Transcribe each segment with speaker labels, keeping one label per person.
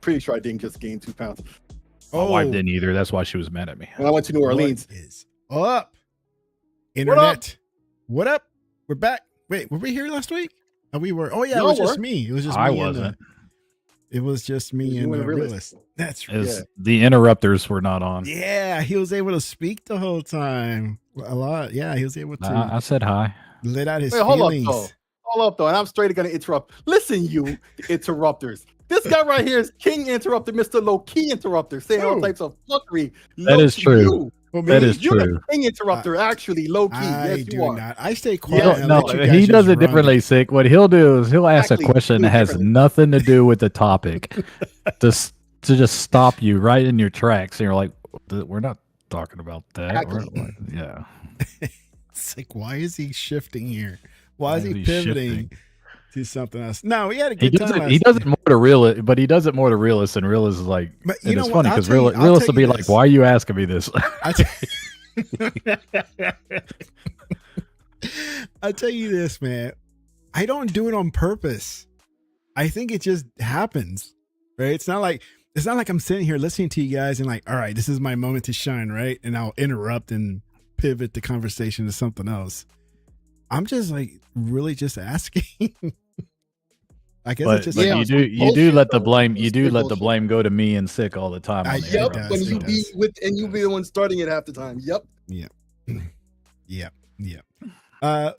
Speaker 1: pretty sure I didn't just gain 2 pounds.
Speaker 2: My wife didn't either. That's why she was mad at me.
Speaker 1: When I went to New Orleans.
Speaker 3: What is up? Internet. What up? We're back. Wait, were we here last week? We were. Oh yeah, it was just me. It was just me.
Speaker 2: I wasn't.
Speaker 3: It was just me and the realist. That's right.
Speaker 2: The interrupters were not on.
Speaker 3: Yeah, he was able to speak the whole time. A lot. Yeah, he was able to.
Speaker 2: I said hi.
Speaker 3: Let out his
Speaker 1: feelings.
Speaker 3: Hold
Speaker 1: up, though. And I'm straight going to interrupt. Listen, you interrupters. This guy right here is King Interrupter, Mr. Low Key Interrupter, saying all types of fuckery.
Speaker 2: That is true. That is true.
Speaker 1: You're the King Interrupter, actually, low key. Yes, you are.
Speaker 3: Not. I stay quiet.
Speaker 2: No, he does it differently, Sick. What he'll do is he'll ask a question that has nothing to do with the topic, to just stop you right in your tracks, and you're like, "We're not talking about that." Yeah.
Speaker 3: It's like, why is he shifting here? Why is he pivoting to something else? No, we had a good time.
Speaker 2: He does it more to realist, but he does it more to realist, and realist is like, and it's funny because realist will be like, "Why are you asking me this?"
Speaker 3: I'll tell you this, man. I don't do it on purpose. I think it just happens, right? It's not like I'm sitting here listening to you guys and like, all right, this is my moment to shine, right? And I'll interrupt and pivot the conversation to something else. I'm just like really just asking. I guess it's just
Speaker 2: you do let the blame go to me and Sick all the time.
Speaker 1: When you be the one starting it half the time.
Speaker 3: Yep.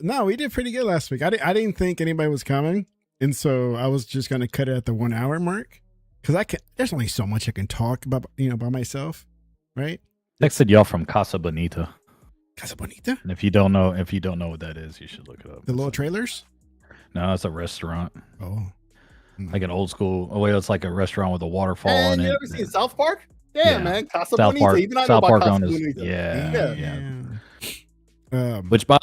Speaker 3: No, we did pretty good last week. I didn't think anybody was coming, and so I was just gonna cut it at the 1 hour mark because there's only so much I can talk about, by myself, right?
Speaker 2: Texted y'all from Casa Bonita.
Speaker 3: Casa Bonita?
Speaker 2: And if you don't know what that is, you should look it up.
Speaker 3: The little trailers?
Speaker 2: No, it's a restaurant.
Speaker 3: Oh.
Speaker 2: Like an old school. Oh, wait, it's like a restaurant with a waterfall in it.
Speaker 1: You ever seen South Park? Yeah, man. Casa
Speaker 2: South
Speaker 1: Bonita.
Speaker 2: Park,
Speaker 1: Even I know
Speaker 2: South
Speaker 1: about
Speaker 2: Park
Speaker 1: Casa Bonita.
Speaker 2: Yeah. Which by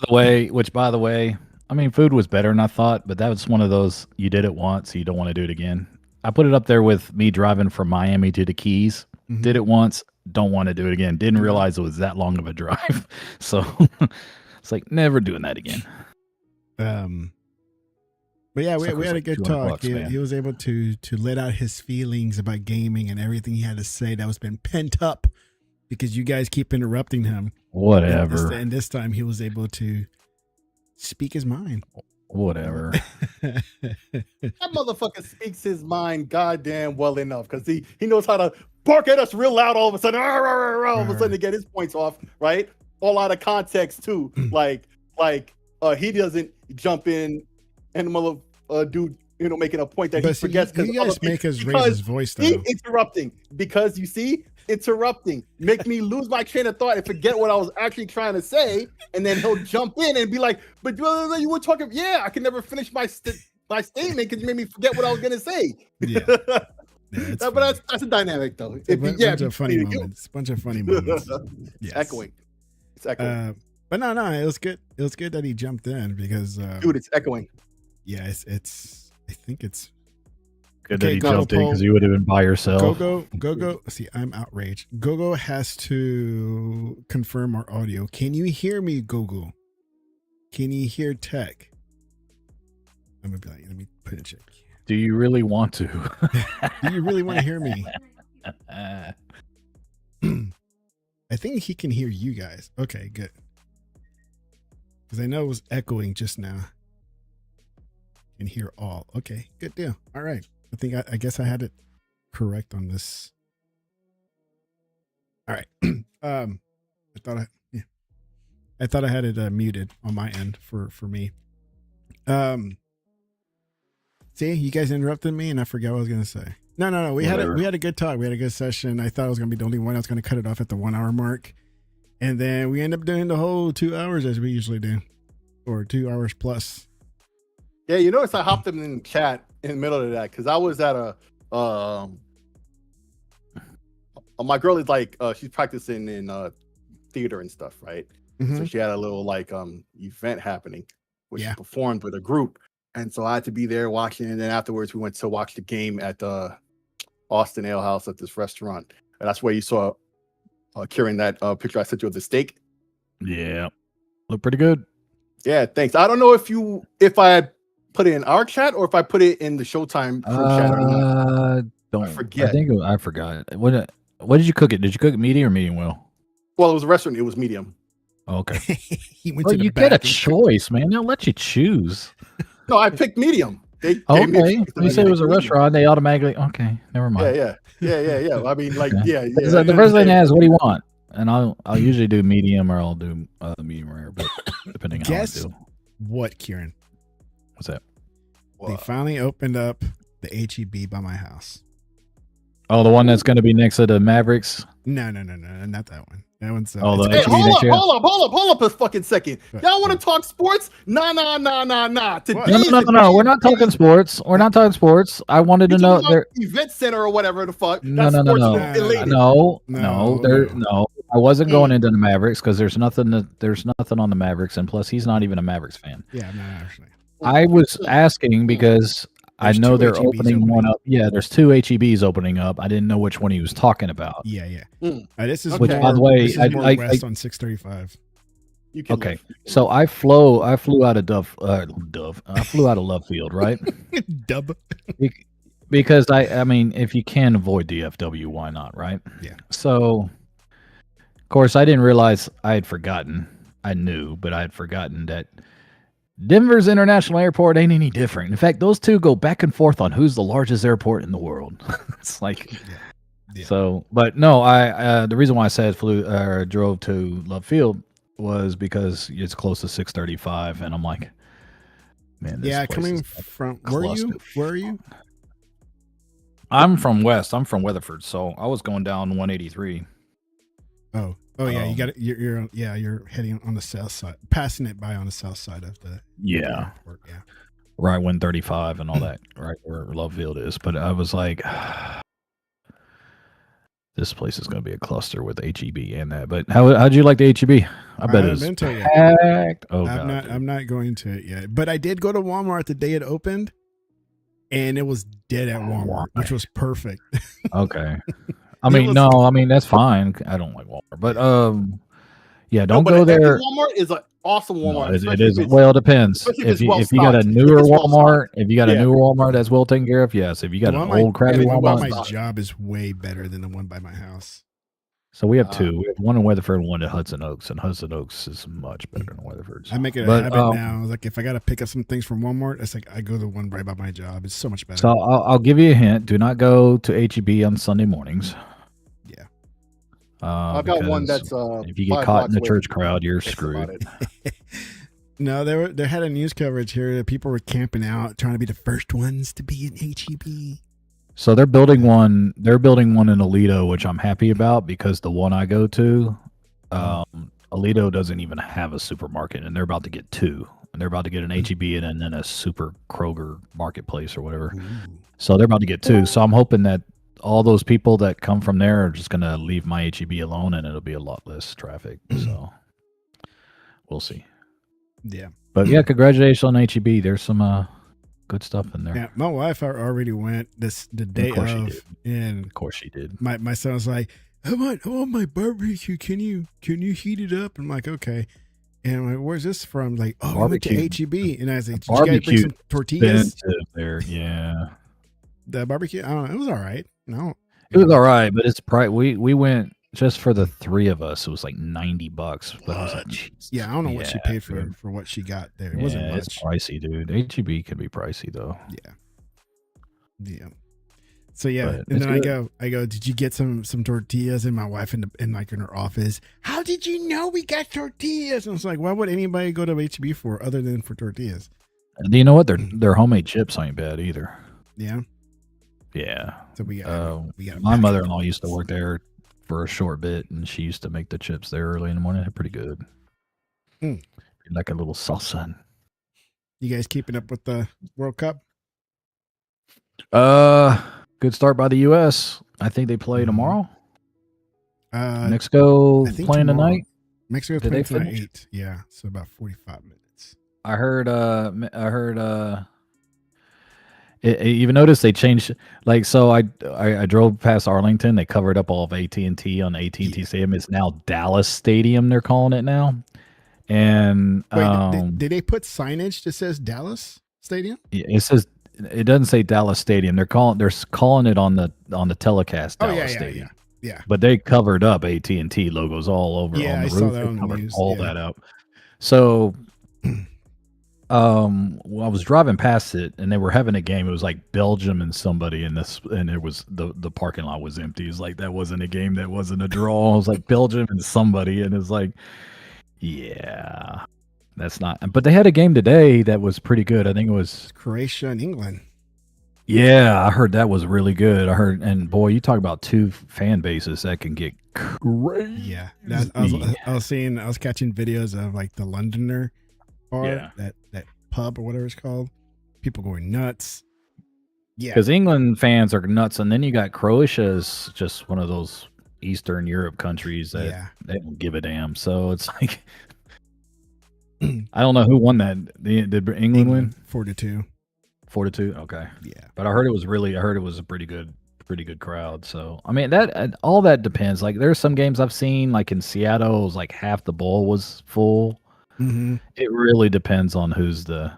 Speaker 2: the way, I mean, food was better than I thought, but that was one of those, you did it once, so you don't want to do it again. I put it up there with me driving from Miami to the Keys. Mm-hmm. Did it once, don't want to do it again. Didn't realize it was that long of a drive. So it's like never doing that again.
Speaker 3: But yeah, we had a good talk. He was able to let out his feelings about gaming and everything he had to say that was been pent up because you guys keep interrupting him.
Speaker 2: Whatever.
Speaker 3: And this time he was able to speak his mind.
Speaker 2: Whatever.
Speaker 1: That motherfucker speaks his mind goddamn well enough because he knows how to bark at us real loud all of a sudden. All of a sudden to get his points off, right? All out of context too. like he doesn't jump in and dude, making a point that he forgets.
Speaker 3: You guys make us raise his voice though.
Speaker 1: He interrupting because you see, interrupting make me lose my train of thought and forget what I was actually trying to say, and then he'll jump in and be like, "But you were talking." Yeah, I can never finish my statement because you made me forget what I was gonna say. Yeah, but that's a dynamic though.
Speaker 3: Bunch of funny moments. Yes.
Speaker 1: Echoing. It's echoing.
Speaker 3: But no, it was good. It was good that he jumped in because,
Speaker 1: dude, it's echoing.
Speaker 3: Yeah, it's. I think it's
Speaker 2: good that he jumped in because you would have been by yourself.
Speaker 3: Go. See, I'm outraged. Gogo has to confirm our audio. Can you hear me, Gogo? Can you hear Tech? I'm gonna be like, let me put a check.
Speaker 2: Do you really want to?
Speaker 3: Do you really want to hear me? I think he can hear you guys. Okay, good. Because I know it was echoing just now. Can hear all. Okay, good deal. All right. I guess I had it correct on this. All right. I thought I had it muted on my end for me. See, you guys interrupted me and I forgot what I was gonna say. No. We had a good talk. We had a good session. I thought I was gonna be the only one. I was gonna cut it off at the 1 hour mark. And then we end up doing the whole 2 hours as we usually do. Or 2 hours plus.
Speaker 1: Yeah, you notice I hopped them in the chat in the middle of that because I was at my girl is like she's practicing in theater and stuff, right? Mm-hmm. So she had a little like event happening where she performed with a group. And so I had to be there watching, and then afterwards we went to watch the game at the Austin Ale House at this restaurant. And that's where you saw Kieran, that picture I sent you of the steak.
Speaker 2: Yeah. Look pretty good.
Speaker 1: Yeah, thanks. I don't know if I put it in our chat or if I put it in the Showtime chat or not.
Speaker 2: Don't
Speaker 1: forget.
Speaker 2: I forgot. What did you cook it? Did you cook it medium or medium well?
Speaker 1: Well, it was a restaurant. It was medium.
Speaker 2: Okay.
Speaker 3: He went
Speaker 2: Well,
Speaker 3: to the
Speaker 2: you get a
Speaker 3: back and
Speaker 2: choice, man. They'll let you choose.
Speaker 1: No, I picked medium. They gave
Speaker 2: Okay.
Speaker 1: me a choice,
Speaker 2: When you say it was a
Speaker 1: medium.
Speaker 2: restaurant, they automatically okay. Never mind.
Speaker 1: Yeah. I mean, like,
Speaker 2: Okay.
Speaker 1: yeah.
Speaker 2: The first thing they ask, what do you want? And I'll usually do medium or I'll do medium rare, but depending on how I
Speaker 3: guess
Speaker 2: do.
Speaker 3: what, Kieran?
Speaker 2: What's that?
Speaker 3: They finally opened up the HEB by my house.
Speaker 2: Oh, the one that's going to be next to the Mavericks.
Speaker 3: No, not that one. That one's.
Speaker 2: Oh, the
Speaker 1: Hey,
Speaker 2: HEB
Speaker 1: hold
Speaker 2: next year?
Speaker 1: up a fucking second.
Speaker 3: What?
Speaker 1: Y'all want to talk sports? Nah. Today's
Speaker 2: No. We're not talking sports. We're not talking sports. I wanted to know there.
Speaker 1: Event center or whatever the fuck.
Speaker 2: No.
Speaker 1: That's sports related.
Speaker 2: No. I wasn't going into the Mavericks because there's nothing on the Mavericks, and plus he's not even a Mavericks fan.
Speaker 3: Yeah, I'm not actually.
Speaker 2: I was asking because I
Speaker 3: There's
Speaker 2: know
Speaker 3: two
Speaker 2: they're
Speaker 3: HEBs
Speaker 2: opening one up. Yeah, there's 2 HEBs opening up. I didn't know which one he was talking about.
Speaker 3: Yeah.
Speaker 1: Mm.
Speaker 3: This is
Speaker 2: Which,
Speaker 3: more,
Speaker 2: by the way,
Speaker 3: this is
Speaker 2: I-
Speaker 3: more
Speaker 2: I-
Speaker 3: west on 635.
Speaker 1: You can
Speaker 2: Okay,
Speaker 1: live.
Speaker 2: so I flew out of I flew out of Love Field, right?
Speaker 3: Dub.
Speaker 2: Because I mean, if you can avoid DFW, why not, right?
Speaker 3: Yeah.
Speaker 2: So, of course, I didn't realize I had forgotten. I knew, but I had forgotten that Denver's International Airport ain't any different. In fact, those two go back and forth on who's the largest airport in the world. It's like,
Speaker 3: Yeah.
Speaker 2: so. But no, I the reason why I said drove to Love Field was because it's close to 635, and I'm like, man, this place
Speaker 3: Coming
Speaker 2: is
Speaker 3: from where are you?
Speaker 2: I'm from West. I'm from Weatherford, so I was going down 183.
Speaker 3: Oh yeah, you got it. You're heading on the south side, passing it by on the south side of the airport, yeah.
Speaker 2: Right, 135 and all that, right where Love Field is. But I was like, this place is going to be a cluster with HEB and that. But how'd you like the HEB? I bet it's packed. Oh,
Speaker 3: I'm not going to it yet, but I did go to Walmart the day it opened, and it was dead at Walmart, which was perfect.
Speaker 2: Okay. I mean, that's fine. I don't like Walmart, but yeah, don't go there.
Speaker 1: Walmart is an awesome Walmart.
Speaker 2: No, it is. Well, it depends. If you got a newer Walmart, a newer Walmart that's well taken care of, yes. If you got an old crappy
Speaker 3: Walmart,
Speaker 2: Walmart,
Speaker 3: my job is way better than the one by my house.
Speaker 2: So we have 2. We have one in Weatherford and one at Hudson Oaks, and Hudson Oaks is much better than Weatherford. So.
Speaker 3: I make it a habit now. Like if I got to pick up some things from Walmart, it's like I go to the one right by my job. It's so much better.
Speaker 2: So I'll give you a hint. Do not go to HEB on Sunday mornings.
Speaker 3: Yeah.
Speaker 1: I've got one that's
Speaker 2: if you get caught in the church crowd, you're screwed.
Speaker 3: No, they had a news coverage here that people were camping out, trying to be the first ones to be in HEB.
Speaker 2: So they're building one. They're building one in Aledo, which I'm happy about because the one I go to, Aledo doesn't even have a supermarket, and they're about to get 2. And they're about to get an HEB and then a Super Kroger marketplace or whatever. Ooh. So they're about to get 2. So I'm hoping that all those people that come from there are just going to leave my HEB alone, and it'll be a lot less traffic. So we'll see.
Speaker 3: Yeah.
Speaker 2: But yeah, congratulations on HEB. There's some good stuff in there.
Speaker 3: Yeah, my wife already went the day of, and
Speaker 2: of course she did.
Speaker 3: My son was like, I want my barbecue. Can you heat it up? I'm like, okay. And I'm like, where's this from? Like, we went to HEB. And I was like, did you guys bring some tortillas?
Speaker 2: There, yeah.
Speaker 3: The barbecue, I don't know. It was all right. No,
Speaker 2: it was all right, but it's price. We went just for the 3 of us. It was like $90. But I was like,
Speaker 3: yeah, I don't know what she paid for what she got there. It wasn't much.
Speaker 2: It's pricey, dude. HEB can be pricey though.
Speaker 3: Yeah. So yeah, and then good. I go. Did you get some tortillas? And my wife in her office. How did you know we got tortillas? And I was like, why would anybody go to HEB for other than for tortillas?
Speaker 2: Do you know what? Their homemade chips ain't bad either.
Speaker 3: Yeah.
Speaker 2: Yeah.
Speaker 3: So we got
Speaker 2: my mother-in-law used to work there for a short bit, and she used to make the chips there early in the morning. They're pretty good. Like a little salsa.
Speaker 3: You guys keeping up with the World Cup?
Speaker 2: Good start by the U.S. I think they play tomorrow. Mexico playing tonight.
Speaker 3: Mexico playing tonight 8. Yeah, so about 45 minutes.
Speaker 2: I heard. Even notice they changed, like, so I drove past Arlington. They covered up all of AT&T on AT&T Stadium. It's now Dallas Stadium. They're calling it now. And
Speaker 3: wait, did they put signage that says Dallas Stadium?
Speaker 2: It says it doesn't say Dallas Stadium. They're calling it on the telecast Dallas Stadium.
Speaker 3: Yeah.
Speaker 2: But they covered up AT&T logos all over on the roof.
Speaker 3: Saw that
Speaker 2: they
Speaker 3: on the
Speaker 2: covered
Speaker 3: news.
Speaker 2: all that up. So well, I was driving past it and they were having a game. It was like Belgium and somebody and it was the parking lot was empty. It's like that wasn't a game, that wasn't a draw. It was like Belgium and somebody, and it's like, yeah, that's not. But they had a game today that was pretty good. I think it was
Speaker 3: Croatia and England.
Speaker 2: Yeah, I heard that was really good. I heard, and boy, you talk about two fan bases that can get crazy.
Speaker 3: Yeah, I was catching videos of like the Londoner bar, that pub or whatever it's called. People going nuts. Yeah,
Speaker 2: because England fans are nuts, and then you got Croatia is just one of those Eastern Europe countries that they don't give a damn. So it's like, I don't know who won that. Did England win?
Speaker 3: 4-2.
Speaker 2: 4-2. Okay.
Speaker 3: Yeah.
Speaker 2: But I heard it was a pretty good crowd. So I mean that all that depends. Like there's some games I've seen, like in Seattle, it was like half the bowl was full.
Speaker 3: Mm-hmm.
Speaker 2: It really depends on who's the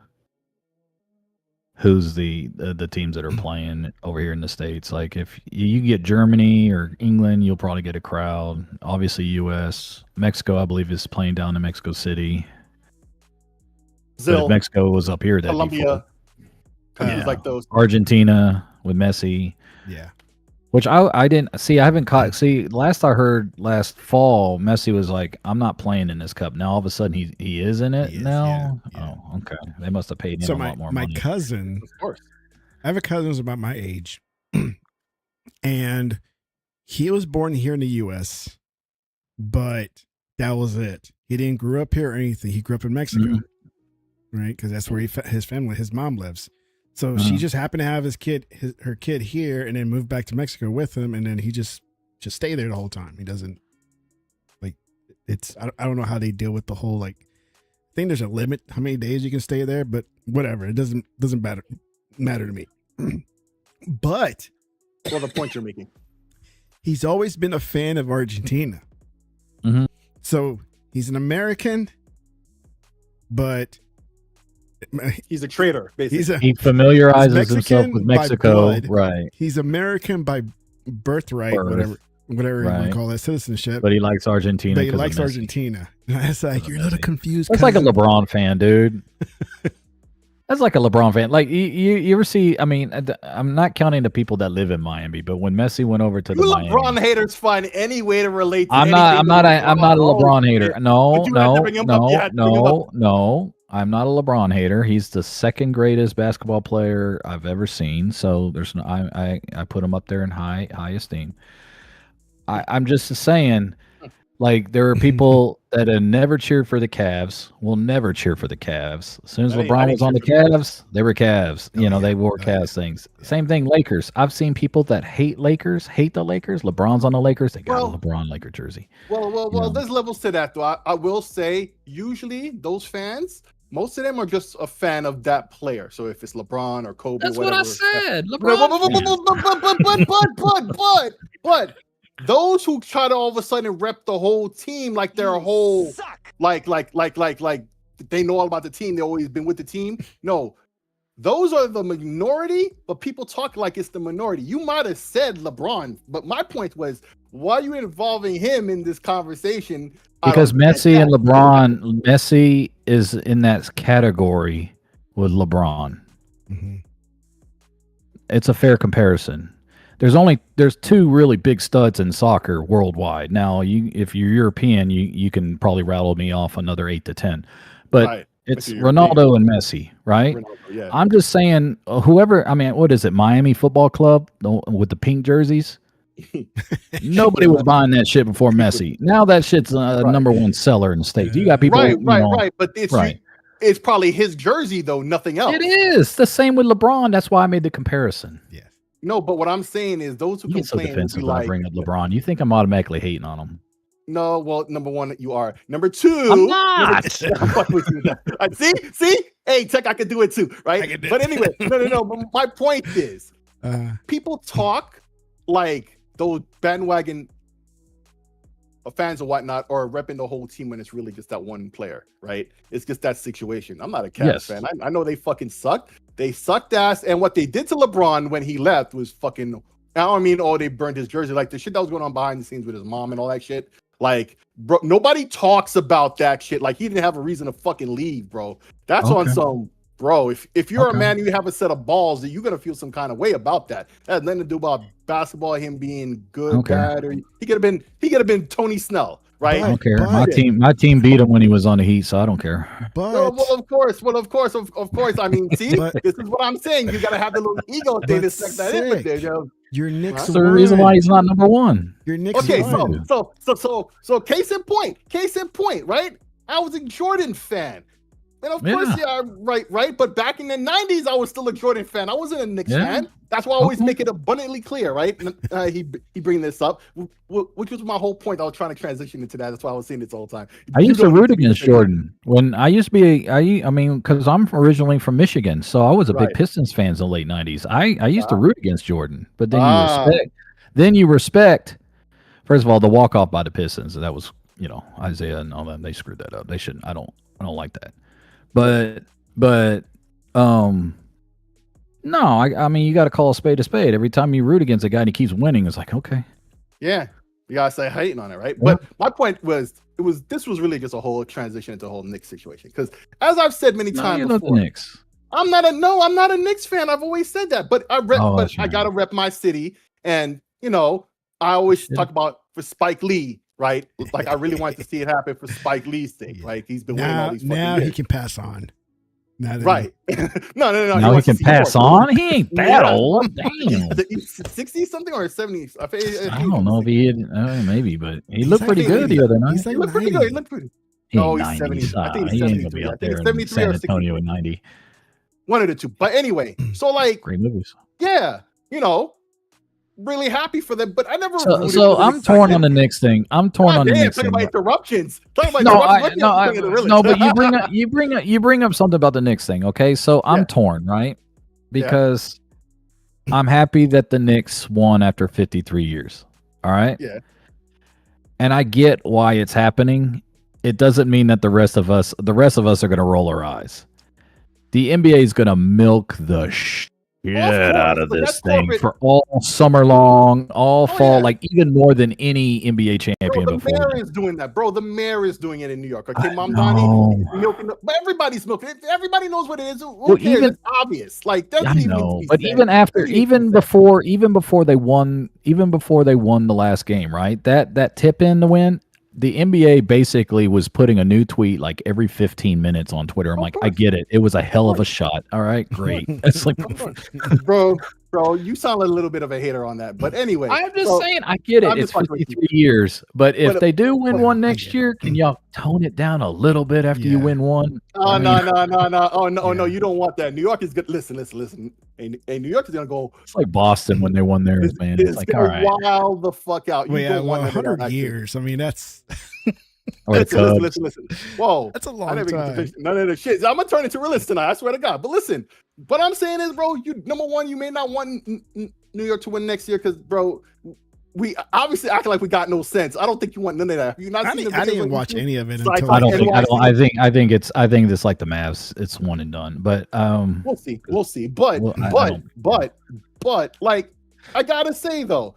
Speaker 2: teams that are playing over here in the States. Like if you get Germany or England, you'll probably get a crowd. Obviously US. Mexico, I believe, is playing down in Mexico City. But if Mexico was up here, that'd
Speaker 1: Colombia.
Speaker 2: Yeah.
Speaker 1: Like those.
Speaker 2: Argentina with Messi.
Speaker 3: Yeah.
Speaker 2: Which I didn't see. I haven't caught. See, last I heard last fall, Messi was like, "I'm not playing in this cup." Now all of a sudden he is in it now.
Speaker 3: Yeah.
Speaker 2: Oh, okay. They must have paid him a lot more money.
Speaker 3: My cousin,
Speaker 1: of course,
Speaker 3: I have a cousin who's about my age, and he was born here in the U.S., but that was it. He didn't grow up here or anything. He grew up in Mexico, right? Because that's where his mom lives. So she just happened to have her kid here, and then moved back to Mexico with him, and then he just stay there the whole time. He doesn't like it's. I don't know how they deal with the whole like. I think there's a limit how many days you can stay there, but whatever. It doesn't matter to me. But
Speaker 1: well, the point you're making.
Speaker 3: He's always been a fan of Argentina.
Speaker 2: Mm-hmm.
Speaker 3: So he's an American, but
Speaker 1: he's a traitor, basically.
Speaker 2: He familiarizes himself with Mexico, right?
Speaker 3: He's American by birthright, whatever you want to call that, citizenship.
Speaker 2: But he likes Argentina.
Speaker 3: But he likes Argentina. And it's like, you're a little confused.
Speaker 2: That's like a LeBron fan, dude. That's like a LeBron fan. Like you ever see? I mean, I'm not counting the people that live in Miami, but when Messi went over to the Miami,
Speaker 1: LeBron haters find any way to relate. To
Speaker 2: I'm not a LeBron hater. No. I'm not a LeBron hater. He's the second greatest basketball player I've ever seen. So there's no, I put him up there in high esteem. I'm just saying, like, there are people that have never cheered for the Cavs, will never cheer for the Cavs. As soon as LeBron was on the Cavs, they were Cavs. They wore Cavs things. Same thing, Lakers. I've seen people that hate the Lakers. LeBron's on the Lakers. They got a LeBron Laker jersey.
Speaker 1: Well, there's levels to that, though. I will say, usually those fans, most of them are just a fan of that player. So if it's LeBron or Kobe,
Speaker 2: that's
Speaker 1: whatever,
Speaker 2: what I said. LeBron.
Speaker 1: But those who try to all of a sudden rep the whole team like they're a whole, like they know all about the team. They've always been with the team. No, those are the minority, but people talk like it's the minority. You might have said LeBron, but my point was, why are you involving him in this conversation?
Speaker 2: Because Messi and LeBron, Messi is in that category with LeBron.
Speaker 3: Mm-hmm.
Speaker 2: It's a fair comparison. There's two really big studs in soccer worldwide. Now, if you're European, you can probably rattle me off another 8 to 10, but it's Ronaldo and Messi, right?
Speaker 1: Ronaldo, yeah.
Speaker 2: I'm just saying, whoever. I mean, what is it? Miami Football Club with the pink jerseys. Nobody was buying that shit before Messi. Now that shit's number one seller in the States. You got people,
Speaker 1: right. But it's probably his jersey though, nothing else.
Speaker 2: It is the same with LeBron. That's why I made the comparison.
Speaker 3: Yeah.
Speaker 1: No, but what I'm saying is those who
Speaker 2: complain. So defensive when I bring up LeBron. You think I'm automatically hating on him?
Speaker 1: No, well, number one, you are. Number two,
Speaker 2: I'm not.
Speaker 1: See, hey, Tech, I can do it too, right? But anyway, no. But my point is, people talk like those bandwagon fans or whatnot are repping the whole team when it's really just that one player, right? It's just that situation. I'm not a Cavs fan. I know they fucking suck. They sucked ass, and what they did to LeBron when he left was fucking. I don't mean, oh, they burned his jersey, like the shit that was going on behind the scenes with his mom and all that shit. Like, bro, nobody talks about that shit. Like, he didn't have a reason to fucking leave, bro. That's on some, bro. If you're a man, you have a set of balls, that you're gonna feel some kind of way about that. That has nothing to do about basketball, him being good, bad, or he could have been Tony Snell, right?
Speaker 2: I don't care. My team beat him when he was on the Heat, so I don't care.
Speaker 1: But well, of course. I mean, see, this is what I'm saying. You gotta have the little ego thing to set that in with there, yo.
Speaker 3: Your Knicks.
Speaker 2: That's the reason why he's not number one.
Speaker 3: Your Knicks.
Speaker 1: Okay, so case in point, right? I was a Jordan fan. And of course, right. But back in the 90s, I was still a Jordan fan. I wasn't a Knicks fan. That's why I always make it abundantly clear, right? He bringing this up, which was my whole point. I was trying to transition into that. That's why I was saying this all the time.
Speaker 2: I used to root against Jordan when I used to be. I mean, because I'm originally from Michigan, so I was a big Pistons fan in the late 90s. I used to root against Jordan, but then you respect. First of all, the walk off by the Pistons. That was, Isaiah and all that. They screwed that up. They shouldn't. I don't like that. But no, I mean, you got to call a spade a spade. Every time you root against a guy and he keeps winning, it's like, okay.
Speaker 1: Yeah, you got to say hating on it, right? Yeah. But my point was, this was really just a whole transition into a whole Knicks situation. Because as I've said many times before,
Speaker 2: Knicks.
Speaker 1: I'm not a Knicks fan. I've always said that. But I got to rep my city. And, I always talk about for Spike Lee, right? Like, I really wanted to see it happen for Spike Lee's sake, right? He's been winning all these fucking years.
Speaker 3: He can pass on.
Speaker 1: Right. No.
Speaker 2: Now he can pass on? He ain't that old. Damn.
Speaker 1: 60 something or 70? I
Speaker 2: don't know if he had, maybe, but he looked pretty good the other night.
Speaker 1: He looked pretty good.
Speaker 2: No, he's 70. I think he's 73. He ain't gonna be out there in San Antonio in 90.
Speaker 1: One of the two. But anyway, so like,
Speaker 2: great movies.
Speaker 1: Yeah, really happy for them, but I never.
Speaker 2: So I'm torn on the Knicks thing. I'm torn on the Knicks thing.
Speaker 1: Talking about interruptions.
Speaker 2: No, but you bring up something about the Knicks thing. Okay, so I'm torn, right? Because I'm happy that the Knicks won after 53 years. All right.
Speaker 1: Yeah. And
Speaker 2: I get why it's happening. It doesn't mean that the rest of us are going to roll our eyes. The NBA is going to milk the get out of this thing for all summer long, all fall, like even more than any NBA champion before.
Speaker 1: The mayor is doing that, bro. The mayor is doing it in New York. Okay, Mom Donnie milking, but everybody's milking it. Everybody knows what it is. Who cares? It's obvious. Like,
Speaker 2: I know, but even before they won the last game, right? That tip in to win. The NBA basically was putting a new tweet like every 15 minutes on Twitter. I'm like, I get it. It was a hell of a shot. All right, great. It's like,
Speaker 1: bro, you sound like a little bit of a hater on that. But anyway,
Speaker 2: I'm just saying, I get it. It's 53 years. But if they do win one next year, can y'all tone it down a little bit after you win one?
Speaker 1: No. No, you don't want that. New York is good. Listen. Hey, New York is gonna go.
Speaker 2: It's like Boston when they won theirs, man. It's like, all right,
Speaker 1: wild the fuck out.
Speaker 3: Wait, 100 years. I mean, that's.
Speaker 1: Listen. Whoa,
Speaker 3: that's a long time.
Speaker 1: None of the shit. I'm gonna turn into realist tonight. I swear to God. But listen, what I'm saying is, bro, number one, you may not want New York to win next year because, bro, we obviously act like we got no sense. I don't think you want none of that.
Speaker 3: I didn't watch any of it.
Speaker 2: I think it's like the Mavs. It's one and done. But
Speaker 1: we'll see. But like, I gotta say though,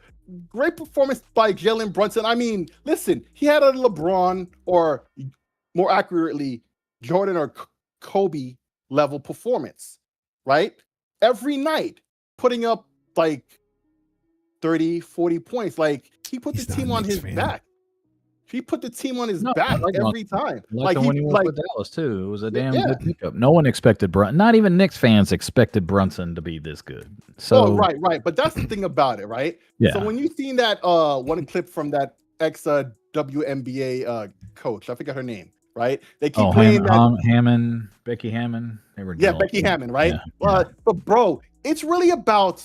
Speaker 1: great performance by Jalen Brunson. I mean, listen, he had a LeBron, or more accurately, Jordan or Kobe level performance, right? Every night, putting up like 30, 40 points. Like, he put the team on his back. He put the team on his back every time.
Speaker 2: Like when he went with Dallas too. It was a damn good pickup. No one expected Brunson. Not even Knicks fans expected Brunson to be this good. So
Speaker 1: right. But that's the thing about it, right?
Speaker 2: Yeah.
Speaker 1: So when you seen that one clip from that ex WNBA coach, I forget her name, right? They keep playing
Speaker 2: Becky Hammond.
Speaker 1: Becky Hammond, right?
Speaker 2: Yeah.
Speaker 1: But bro, it's really about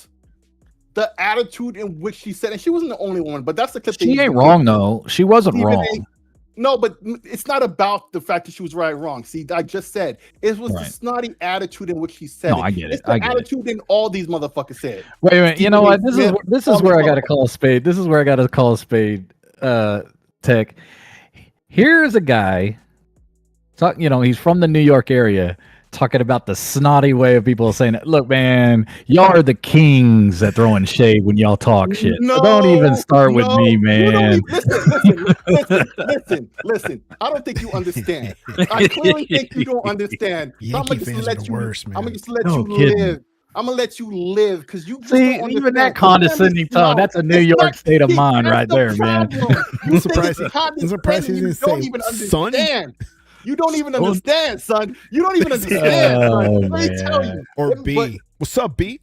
Speaker 1: the attitude in which she said, and she wasn't the only one, but that's the clip.
Speaker 2: She ain't wrong though. She wasn't wrong.
Speaker 1: No, but it's not about the fact that she was right or wrong. See, I just said it was the snotty attitude in which she said it.
Speaker 2: I get it.
Speaker 1: It's the attitude in all these motherfuckers said.
Speaker 2: Wait. You know what? This is where I got to call a spade. This is where I got to call a spade. Tech. Here's a guy, he's from the New York area, talking about the snotty way of people saying it. Look, man, y'all are the kings at throwing shade when y'all talk shit. So don't even start with me, man.
Speaker 1: Listen. I don't think you understand. I clearly think you don't understand. So I'm gonna just let you live. I'm gonna let you live because you
Speaker 2: see even that condescending tone. That's a New York state of mind right there, man.
Speaker 1: You surprised you don't even understand. You don't even understand, son. You don't even understand, son. Let me tell you.
Speaker 3: Or B. What's up, B?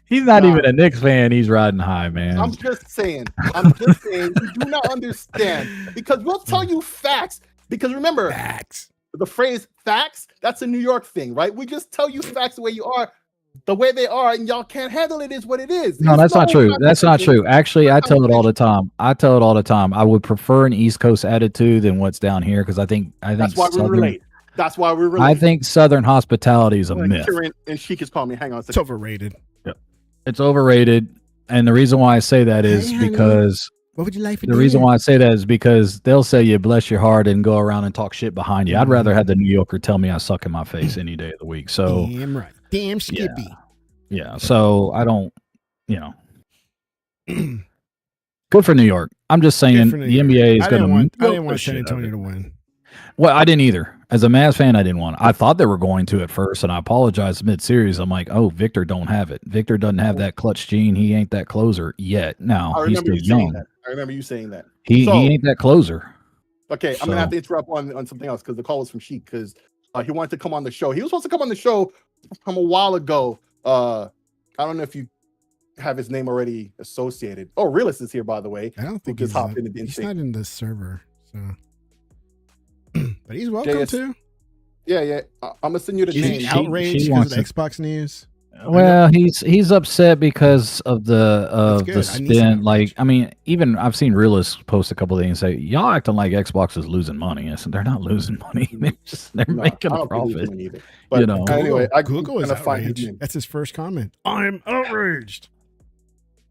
Speaker 2: He's not even a Knicks fan. He's riding high, man.
Speaker 1: I'm just saying. You do not understand because we'll tell you facts. Because remember,
Speaker 3: facts.
Speaker 1: The phrase "facts" that's a New York thing, right? We just tell you facts the way you are. The way they are, and y'all can't handle it is what it is.
Speaker 2: No, that's not true. That's not true. Actually, I tell it all the time. I would prefer an East Coast attitude than what's down here because I think
Speaker 1: that's why we relate. That's why we relate.
Speaker 2: I think Southern hospitality is a myth.
Speaker 1: And Sheik is calling me. Hang on a second.
Speaker 3: It's overrated.
Speaker 2: Yeah. It's overrated, and the reason why I say that is because
Speaker 3: what would you like for
Speaker 2: the reason why I say that is because they'll say you bless your heart and go around and talk shit behind you. I'd rather have the New Yorker tell me I suck in my face any day of the week. So
Speaker 3: damn right. Damn Skippy.
Speaker 2: Yeah. So I don't, good for New York. I'm just saying the NBA is going to.
Speaker 3: I didn't want San Antonio to win.
Speaker 2: Well, I didn't either. As a Mavs fan, I didn't want it. I thought they were going to at first, and I apologized mid-series. I'm like, oh, Victor don't have it. Victor doesn't have that clutch gene. He ain't that closer yet. Now, he's still young.
Speaker 1: I remember you saying that.
Speaker 2: He ain't that closer.
Speaker 1: Okay, I'm going to have to interrupt on something else because the call was from Sheik because he wanted to come on the show. He was supposed to come on the show from a while ago. I don't know if you have his name already associated. Oh, Realist is here, by the way.
Speaker 3: I don't think he's not in the server, so. But he's welcome too.
Speaker 1: Yeah. I'm gonna send you the name.
Speaker 3: He's outraged because of the Xbox news.
Speaker 2: Well, he's upset because of the spin. Like, I mean, even I've seen Realists post a couple of things and say, y'all acting like Xbox is losing money. I said, they're not losing money. They're making a profit.
Speaker 1: But
Speaker 3: anyway, Google is outraged. That's his first comment. I'm outraged.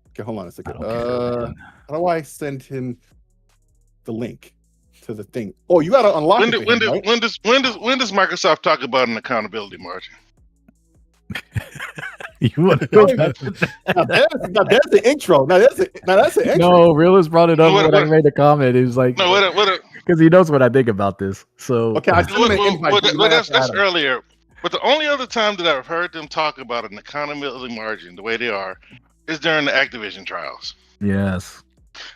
Speaker 1: Okay, hold on a second. How do I send him the link to the thing? Oh, you gotta unlock it.
Speaker 4: When does Microsoft talk about an accountability margin?
Speaker 2: You want to go back to
Speaker 1: that? Now that's the intro. Now that's the intro.
Speaker 2: No, Realist brought it up when I made the comment. He was like, because he knows what I think about this. So
Speaker 1: okay, that's
Speaker 4: earlier. But the only other time that I've heard them talk about an accountability margin the way they are is during the Activision trials.
Speaker 2: Yes.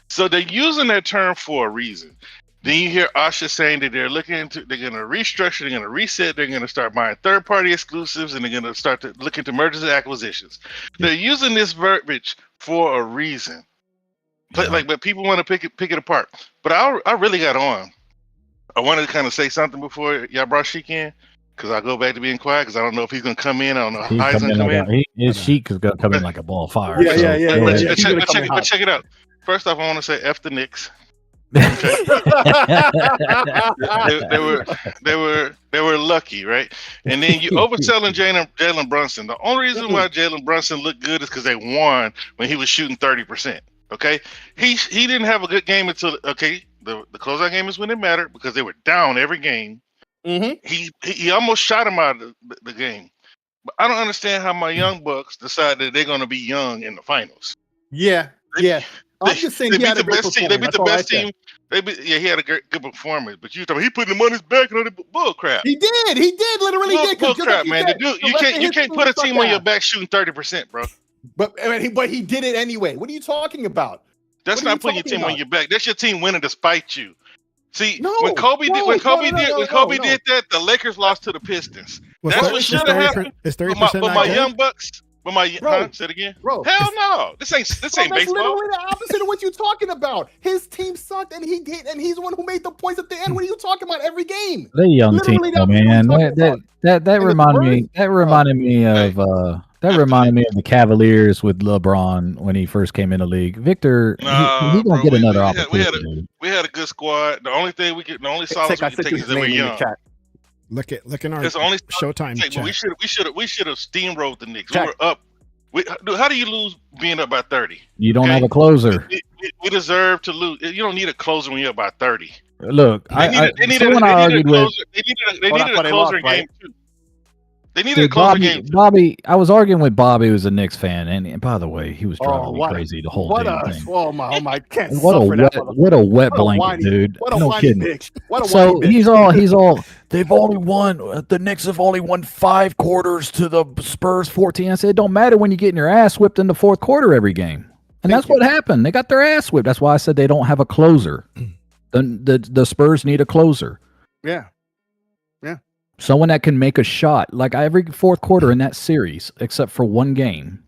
Speaker 4: So they're using that term for a reason. Then you hear Asha saying that they're going to restructure, they're going to reset, they're going to start buying third-party exclusives, and they're going to start to look into mergers and acquisitions. They're using this verbiage for a reason. But people want to pick it apart. But I really got on. I wanted to kind of say something before y'all brought Sheik in, because I'll go back to being quiet, because I don't know if he's going to come in. I don't know how he's going to come in.
Speaker 2: His Sheik is going to come in like a ball of fire.
Speaker 1: Yeah.
Speaker 4: But check it out. First off, I want to say F the Knicks. Okay. they were lucky, right? And then you overselling Jalen Brunson. The only reason why Jalen Brunson looked good is because they won when he was shooting 30%. Okay, he didn't have a good game until the closeout game is when it mattered because they were down every game.
Speaker 1: Mm-hmm.
Speaker 4: He almost shot him out of the game. But I don't understand how my young Bucks decide that they're going to be young in the finals.
Speaker 1: Yeah. I'm just saying he had a great performance.
Speaker 4: They beat the best team. He had a good performance. But you talking he putting the money back on the bull crap.
Speaker 1: He did. Literally did.
Speaker 4: Bull crap, man. You can't put a team on your back shooting 30%, bro.
Speaker 1: But he did it anyway. What are you talking about?
Speaker 4: That's not putting your team on your back. That's your team winning despite you. See, when Kobe did that, the Lakers lost to the Pistons. That's what should have happened.
Speaker 3: It's 30%.
Speaker 4: But my young Bucks. Say it again,
Speaker 1: bro.
Speaker 4: Hell no, this ain't baseball.
Speaker 1: That's literally the opposite of what you're talking about. His team sucked, and he did, and he's the one who made the points at the end. What are you talking about? Every game,
Speaker 2: the young team, man. That reminded me of the Cavaliers with LeBron when he first came in the league. Victor, he gonna get another opportunity.
Speaker 4: We had a good squad. The only solace we can take is that we're young.
Speaker 3: Look in our Showtime chat.
Speaker 4: We should have steamrolled the Knicks. We were up. How do you lose being up by 30?
Speaker 2: You don't have a closer.
Speaker 4: We deserve to lose. You don't need a closer when you're about 30.
Speaker 2: Look,
Speaker 4: They needed a closer in game 2. They needed a closer game 2.
Speaker 2: Bobby, I was arguing with Bobby, who's a Knicks fan, and by the way, he was driving me crazy the whole damn thing.
Speaker 1: Oh my! Can't
Speaker 2: what a wet blanket, dude. No kidding.
Speaker 1: Bitch. What a
Speaker 2: so he's all. They've only won. The Knicks have only won 5 quarters to the Spurs 14. I said, it don't matter when you're getting your ass whipped in the fourth quarter every game, and that's what happened. They got their ass whipped. That's why I said they don't have a closer. The Spurs need a closer.
Speaker 1: Yeah.
Speaker 2: Someone that can make a shot. Like every fourth quarter in that series, except for one game,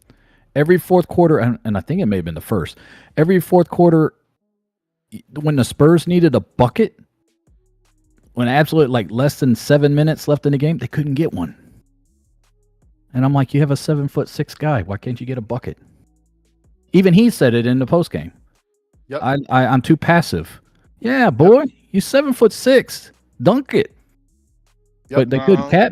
Speaker 2: every fourth quarter, and I think it may have been the first, every fourth quarter, when the Spurs needed a bucket, when absolutely like less than 7 minutes left in the game, they couldn't get one. And I'm like, you have a 7'6" guy. Why can't you get a bucket? Even he said it in the postgame.
Speaker 1: Yep.
Speaker 2: I'm too passive. Yeah, boy, you 7'6". Dunk it. Yep. But they couldn't. Cat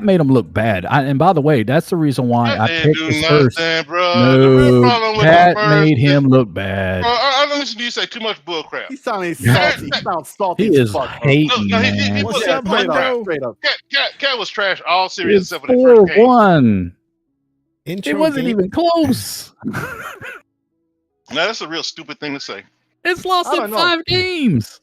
Speaker 2: made him look bad. And by the way, that's the reason why I picked the Spurs. No, Cat made him look bad.
Speaker 4: I don't listen to you say too much bull crap.
Speaker 1: He sounds salty. He sounds salty.
Speaker 2: He is hating, man.
Speaker 1: What's up, straight up.
Speaker 4: Cat was trash all series except for the first game.
Speaker 2: 4-1. It wasn't even close.
Speaker 4: Now that's a real stupid thing to say.
Speaker 2: It's lost in 5 games.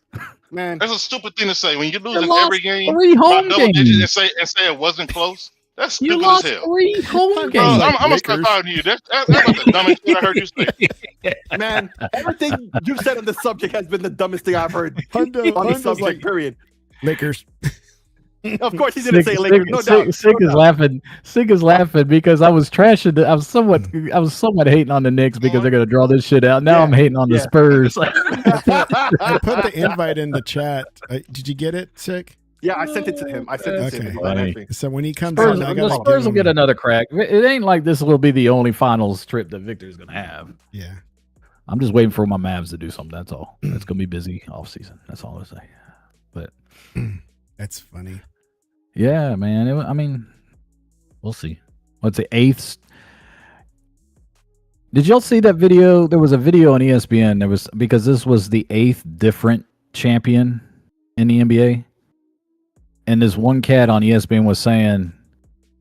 Speaker 1: Man,
Speaker 4: that's a stupid thing to say when you're losing every game
Speaker 2: 3 home games
Speaker 4: and say it wasn't close. That's
Speaker 2: you
Speaker 4: stupid
Speaker 2: lost
Speaker 4: as hell.
Speaker 2: 3 home games.
Speaker 4: I'm gonna start talking to you. That's the dumbest thing I heard you say.
Speaker 1: Man, everything you've said on the subject has been the dumbest thing I've heard on the subject. Period.
Speaker 3: Lakers.
Speaker 1: Of course, he didn't say Lakers. No doubt.
Speaker 2: Sig is laughing. Sig is laughing because I was trashing. I was somewhat hating on the Knicks because they're gonna draw this shit out. Now I'm hating on the Spurs.
Speaker 3: I put the invite in the chat. Did you get it, Sig?
Speaker 1: Yeah, I sent it to him. I sent it to him.
Speaker 3: So when he comes
Speaker 2: Spurs,
Speaker 3: on,
Speaker 2: the Spurs will get another crack. It ain't like this will be the only finals trip that Victor's gonna have.
Speaker 3: Yeah.
Speaker 2: I'm just waiting for my Mavs to do something. That's all. It's gonna be busy off season. That's all I say. But
Speaker 3: that's funny.
Speaker 2: Yeah, man. I mean, we'll see. What's the 8th? Did y'all see that video? There was a video on ESPN. There was because this was the 8th different champion in the NBA, and this one cat on ESPN was saying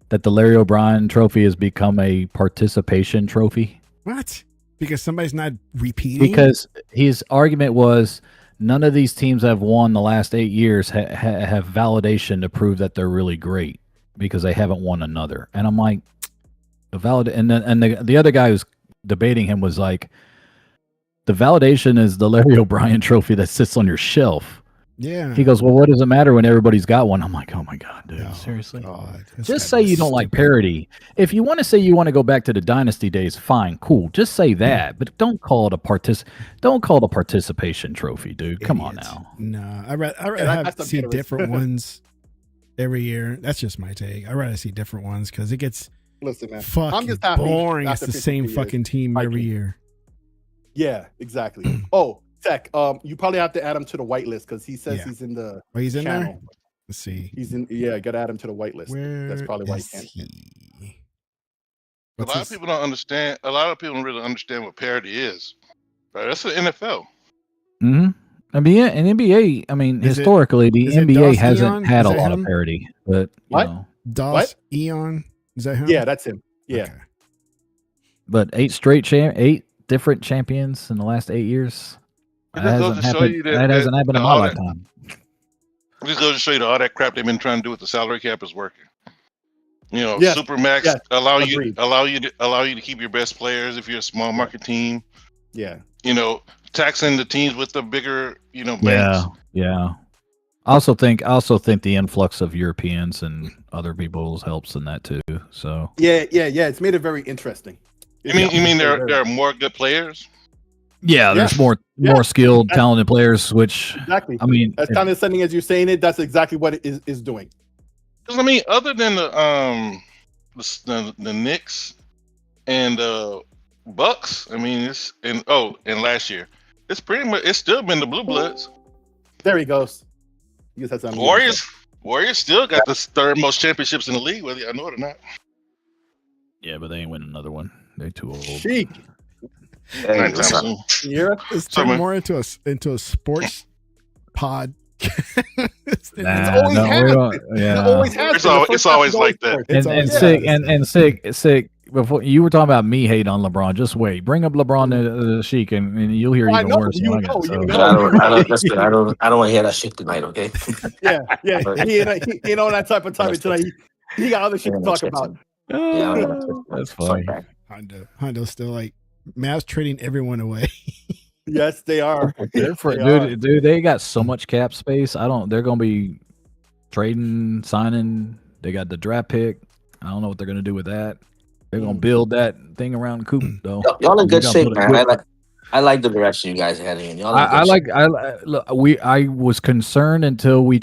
Speaker 2: that the Larry O'Brien Trophy has become a participation trophy.
Speaker 3: What? Because somebody's not repeating?
Speaker 2: Because his argument was none of these teams that have won the last 8 years have validation to prove that they're really great because they haven't won another. And I'm like, the other guy who's debating him was like, the validation is the Larry O'Brien Trophy that sits on your shelf.
Speaker 3: Yeah.
Speaker 2: He goes, well, what does it matter when everybody's got one? I'm like, oh my God, dude, seriously?
Speaker 3: God,
Speaker 2: just say you don't like parody. If you want to say you want to go back to the dynasty days, fine, cool. Just say that, but don't call it a participation trophy, dude. Come on now.
Speaker 3: No, I'd rather see different ones every year. That's just my take. I'd rather see different ones because it gets
Speaker 1: I'm just
Speaker 3: boring. It's the same fucking team every year.
Speaker 1: Yeah, exactly. Oh, Tech, you probably have to add him to the whitelist because he says he's in the
Speaker 3: he's in
Speaker 1: channel.
Speaker 3: there? Let's see.
Speaker 1: He's in gotta add him to the whitelist. That's probably why he can't.
Speaker 4: A lot of people don't understand. A lot of people don't really understand what parity is. Right? That's the NFL.
Speaker 2: Mm-hmm. NBA, I mean, historically, the NBA hasn't had a lot of parity. But
Speaker 1: what?
Speaker 3: Dos Eon? Is that him?
Speaker 1: Yeah, that's him. Yeah.
Speaker 3: Okay.
Speaker 2: But 8 different champions in the last 8 years. That hasn't happened in my lifetime.
Speaker 4: Just goes to show you that all that crap they've been trying to do with the salary cap is working. Supermax allow you to keep your best players if you're a small market team.
Speaker 1: Yeah.
Speaker 4: Taxing the teams with the bigger, banks.
Speaker 2: Yeah. I also think the influx of Europeans and other people helps in that too. So
Speaker 1: yeah. It's made it very interesting.
Speaker 4: You mean there are more good players?
Speaker 2: Yeah, there's more skilled, talented players. Which
Speaker 1: exactly.
Speaker 2: I mean,
Speaker 1: as condescending as you're saying it, that's exactly what it is doing.
Speaker 4: Because other than the Knicks and Bucks, and last year, it's still been the Blue Bloods.
Speaker 1: There he goes.
Speaker 4: Warriors still got the 3rd most championships in the league, whether I know it or not.
Speaker 2: Yeah, but they ain't winning another one. They're too old.
Speaker 1: Sheik.
Speaker 5: Hey,
Speaker 4: Nighttime
Speaker 5: what's up?
Speaker 4: soon.
Speaker 1: Yeah.
Speaker 3: It's
Speaker 4: So,
Speaker 3: turned
Speaker 4: man.
Speaker 3: more into a sports pod.
Speaker 2: Nah,
Speaker 1: always
Speaker 2: no, we
Speaker 1: has
Speaker 2: don't.
Speaker 1: been.
Speaker 2: Yeah,
Speaker 1: It always has
Speaker 4: It's
Speaker 1: been. The
Speaker 4: always-
Speaker 1: first
Speaker 4: it's
Speaker 1: half
Speaker 4: always
Speaker 1: is
Speaker 4: like that.
Speaker 1: sports.
Speaker 3: It's
Speaker 2: and
Speaker 3: always
Speaker 2: sick
Speaker 3: has.
Speaker 2: and sick. Before you were talking about me hate on LeBron, just wait. Bring up LeBron to Sheik, and you'll hear
Speaker 1: I
Speaker 2: even
Speaker 1: know,
Speaker 2: worse.
Speaker 1: you
Speaker 2: than I got,
Speaker 1: know,
Speaker 2: so.
Speaker 1: you
Speaker 5: Yeah,
Speaker 1: know.
Speaker 5: listen, I don't want to hear that shit tonight, okay?
Speaker 1: Yeah. He ain't on that type of time tonight. He got other shit to
Speaker 5: Yeah,
Speaker 1: talk
Speaker 5: that's
Speaker 1: about.
Speaker 5: Yeah, I don't
Speaker 2: That's
Speaker 5: Fuck
Speaker 2: funny.
Speaker 5: that.
Speaker 3: Hondo's still like Mavs trading everyone away.
Speaker 1: Yes, they are.
Speaker 2: Dude, they got so much cap space. They're gonna be trading, signing. They got the draft pick. I don't know what they're gonna do with that. They're gonna build that thing around Coop though.
Speaker 5: Y'all in
Speaker 2: They
Speaker 5: good
Speaker 2: gotta
Speaker 5: shape,
Speaker 2: build it
Speaker 5: man.
Speaker 2: quick.
Speaker 5: I like the direction you guys are heading in. Y'all in
Speaker 2: I
Speaker 5: good
Speaker 2: like
Speaker 5: shape.
Speaker 2: look, I was concerned until we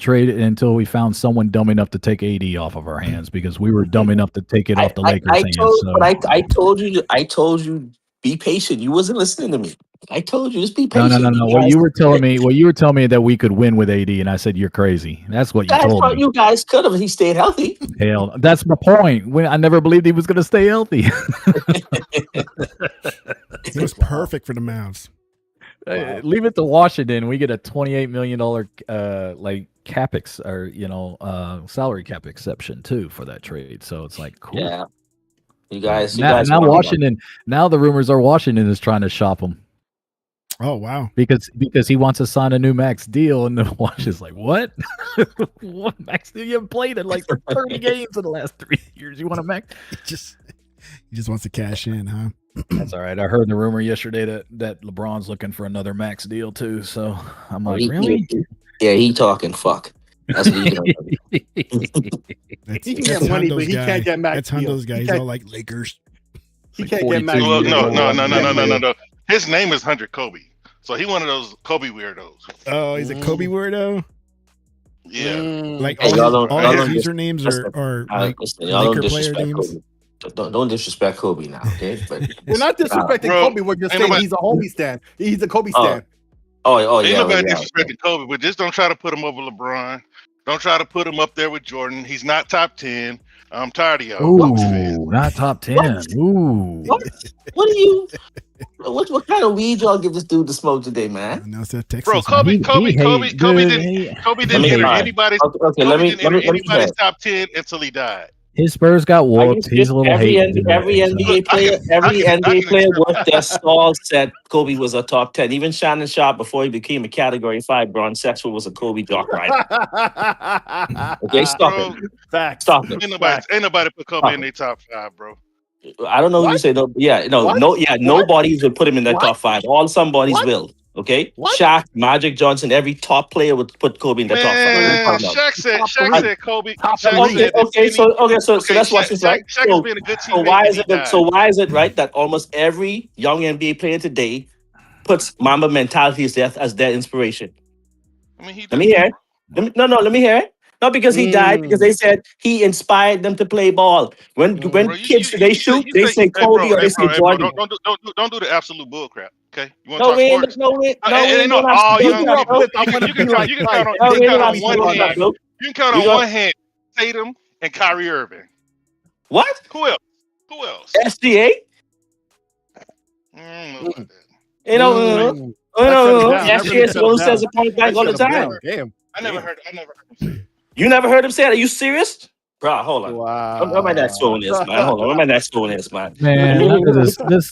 Speaker 2: found someone dumb enough to take AD off of our hands because we were dumb enough to take it off the Lakers' hands.
Speaker 5: I told you, be patient. You wasn't listening to me. I told you, just be
Speaker 2: No.
Speaker 5: patient.
Speaker 2: What you were telling me that we could win with AD, and I said you're crazy. That's what you told me.
Speaker 5: You guys could have. He stayed healthy.
Speaker 2: Hell, that's my point. When I never believed he was going to stay healthy.
Speaker 3: He was perfect for the Mavs.
Speaker 2: Leave it to Washington. We get a $28 million like capex or salary cap exception too for that trade. So it's like cool.
Speaker 5: Yeah. You guys.
Speaker 2: Now Washington. Now the rumors are Washington is trying to shop him.
Speaker 3: Oh wow!
Speaker 2: Because he wants to sign a new max deal, and then Washington's like, "What? What max deal? You haven't played in like 30 games in the last 3 years. You want a max?"
Speaker 3: He just wants to cash in, huh?
Speaker 2: That's all right. I heard the rumor yesterday that LeBron's looking for another max deal too. So I'm like, really?
Speaker 5: He talking fuck. That's what he's doing.
Speaker 1: He can get money, but he can't get max.
Speaker 3: That's Hondo's guy. He's all like Lakers.
Speaker 1: He can't get max.
Speaker 4: Well, no. His name is 100 Kobe. So he one of those Kobe weirdos.
Speaker 3: Oh, he's a Kobe weirdo?
Speaker 4: Yeah.
Speaker 3: Like
Speaker 5: Hey,
Speaker 3: all
Speaker 5: y'all
Speaker 3: his
Speaker 5: don't
Speaker 3: usernames are like
Speaker 5: listen, y'all
Speaker 3: Laker
Speaker 5: don't
Speaker 3: player
Speaker 5: disrespect
Speaker 3: names.
Speaker 5: Kobe. Don't disrespect Kobe now, okay? But
Speaker 1: We're not disrespecting
Speaker 4: Bro,
Speaker 1: Kobe. We're just saying he's a homie stan. He's a Kobe
Speaker 5: Oh,
Speaker 1: stan.
Speaker 5: Ain't
Speaker 4: Ain't nobody disrespecting Kobe, but just don't try to put him over LeBron. Don't try to put him up there with Jordan. He's not top 10. I'm tired of y'all.
Speaker 2: Ooh, not top 10.
Speaker 5: What?
Speaker 2: Ooh.
Speaker 5: What are you? What kind of weed y'all give this dude to smoke today, man?
Speaker 3: No, it's that Texas.
Speaker 4: Bro, Kobe didn't enter anybody's top 10 until he died.
Speaker 2: His Spurs got whooped. He's a little
Speaker 5: every
Speaker 2: hating.
Speaker 5: NBA player once their stall said Kobe was a top 10. Even Shannon Sharp, before he became a Category 5 bronze sexual, was a Kobe jock rider. Okay, stop it.
Speaker 1: Facts.
Speaker 5: Stop it.
Speaker 4: Ain't nobody put Kobe in their top 5, bro.
Speaker 5: I don't know who you say no. Yeah, nobody will put him in their top 5. Some bodies will. Okay, Shaq, Magic Johnson, every top player would put Kobe in their top 5.
Speaker 4: Shaq said Kobe.
Speaker 5: So let's watch this, right?
Speaker 4: Shaq has been a good teammate.
Speaker 5: Why is it right that almost every young NBA player today puts Mamba mentality as their inspiration? Let me hear it. Let me hear it. Not because he died, because they said he inspired them to play ball. When kids they shoot, they say Kobe or they say Jordan.
Speaker 4: Don't do the absolute bull crap. Okay, you want
Speaker 5: No,
Speaker 4: to talk sports? You can count on one hand Tatum and Kyrie Irving.
Speaker 5: What?
Speaker 4: Who else?
Speaker 5: SGA? SGA is the one who says a point blank all the time.
Speaker 1: Damn.
Speaker 4: I never heard him say it.
Speaker 5: You never heard him say it? Are you serious? Bro, hold on.
Speaker 1: Wow.
Speaker 5: Where my next phone is, man? Hold on. Where my next phone is, man?
Speaker 2: Man,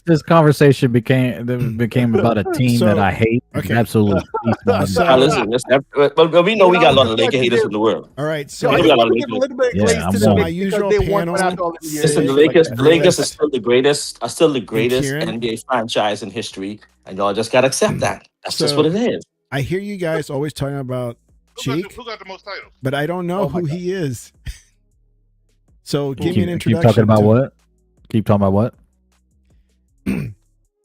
Speaker 2: this conversation became about a team that I hate.
Speaker 3: Okay.
Speaker 2: Absolutely.
Speaker 5: Listen. But we know we got a lot of Laker haters in the world.
Speaker 3: All right, so
Speaker 5: we got a lot of
Speaker 1: give a little bit of
Speaker 2: Yeah,
Speaker 1: grace
Speaker 2: I'm
Speaker 1: to
Speaker 2: sorry.
Speaker 1: them
Speaker 3: My usual
Speaker 1: because they
Speaker 3: panel.
Speaker 1: won after all these years.
Speaker 5: Listen, the Lakers are still the greatest.
Speaker 3: Kieran?
Speaker 5: NBA franchise in history, and y'all just gotta accept that. That's just what it is.
Speaker 3: I hear you guys always talking about Cheek,
Speaker 4: Who got the most titles?
Speaker 3: but I don't know who he is. So give me an
Speaker 2: Keep
Speaker 3: introduction.
Speaker 2: talking about what? Keep talking about what?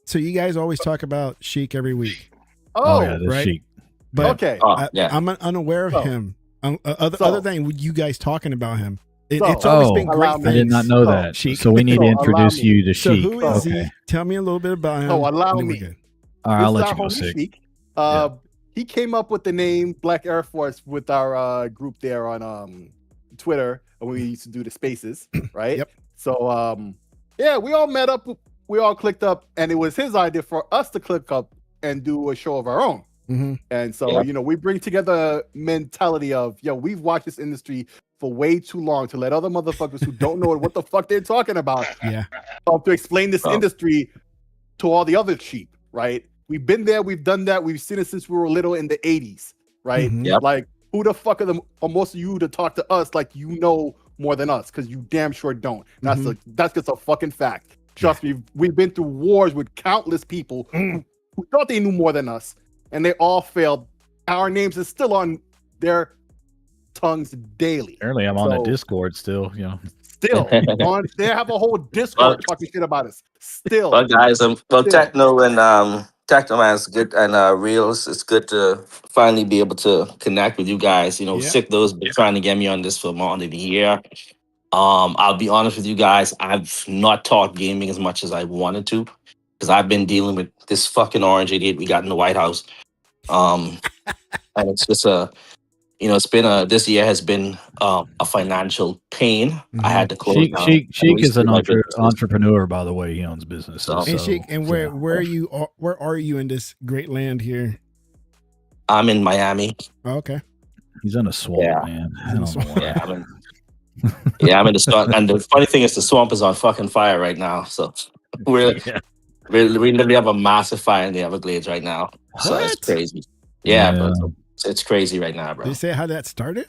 Speaker 3: So you guys always talk about Sheik every week.
Speaker 1: Oh,
Speaker 2: yeah, the
Speaker 3: right.
Speaker 2: Sheik.
Speaker 3: But
Speaker 1: okay.
Speaker 3: I'm unaware of him. Other than you guys talking about him. It's
Speaker 1: So-
Speaker 3: always been great.
Speaker 1: allow me.
Speaker 2: I did not know that.
Speaker 3: Sheik.
Speaker 2: So we need to
Speaker 1: So,
Speaker 2: introduce
Speaker 1: allow me.
Speaker 2: you to
Speaker 3: So
Speaker 2: Sheik.
Speaker 3: who is
Speaker 2: Okay.
Speaker 3: he? Tell me a little bit about him.
Speaker 1: So allow
Speaker 3: and then we're
Speaker 1: me.
Speaker 3: good.
Speaker 2: All right, I'll
Speaker 1: This
Speaker 2: let
Speaker 1: is
Speaker 2: you go,
Speaker 1: our homie
Speaker 2: Sheik.
Speaker 1: Sheik. He came up with the name Black Air Force with our group there on Twitter when we used to do the spaces, right?
Speaker 3: Yep.
Speaker 1: So yeah, we all met up we all clicked up, and it was his idea for us to click up and do a show of our own. And so, we bring together a mentality of, we've watched this industry for way too long to let other motherfuckers who don't know what the fuck they're talking about to explain this industry to all the other sheep, right? We've been there, we've done that, we've seen it since we were little in the 80s, right? Like, who the fuck are most of you to talk to us like you know more than us? Because you damn sure don't. That's just a fucking fact. Trust me, we've been through wars with countless people who thought they knew more than us, and they all failed. Our names is still on their tongues daily.
Speaker 2: Apparently, I'm on that Discord still.
Speaker 1: Still, they have a whole Discord talking shit about us. Still,
Speaker 5: well, guys, Techno and TEKNOBLAST is good, and Reels. It's good to finally be able to connect with you guys. Sick those been trying to get me on this for more than a year. I'll be honest with you guys. I've not talked gaming as much as I wanted to because I've been dealing with this fucking orange idiot we got in the White House. And it's just it's been this year has been a financial pain. I had to close down.
Speaker 2: Sheik is an entrepreneur, by the way. He owns businesses.
Speaker 3: And Sheik, and where are you in this great land here?
Speaker 5: I'm in Miami.
Speaker 3: Oh, okay.
Speaker 2: He's in a swamp, man.
Speaker 5: I'm in the swamp. And the funny thing is, the swamp is on fucking fire right now. So we literally have a massive fire in the Everglades right now. So it's crazy. Yeah. But it's crazy right now, bro.
Speaker 3: Did you say how that started?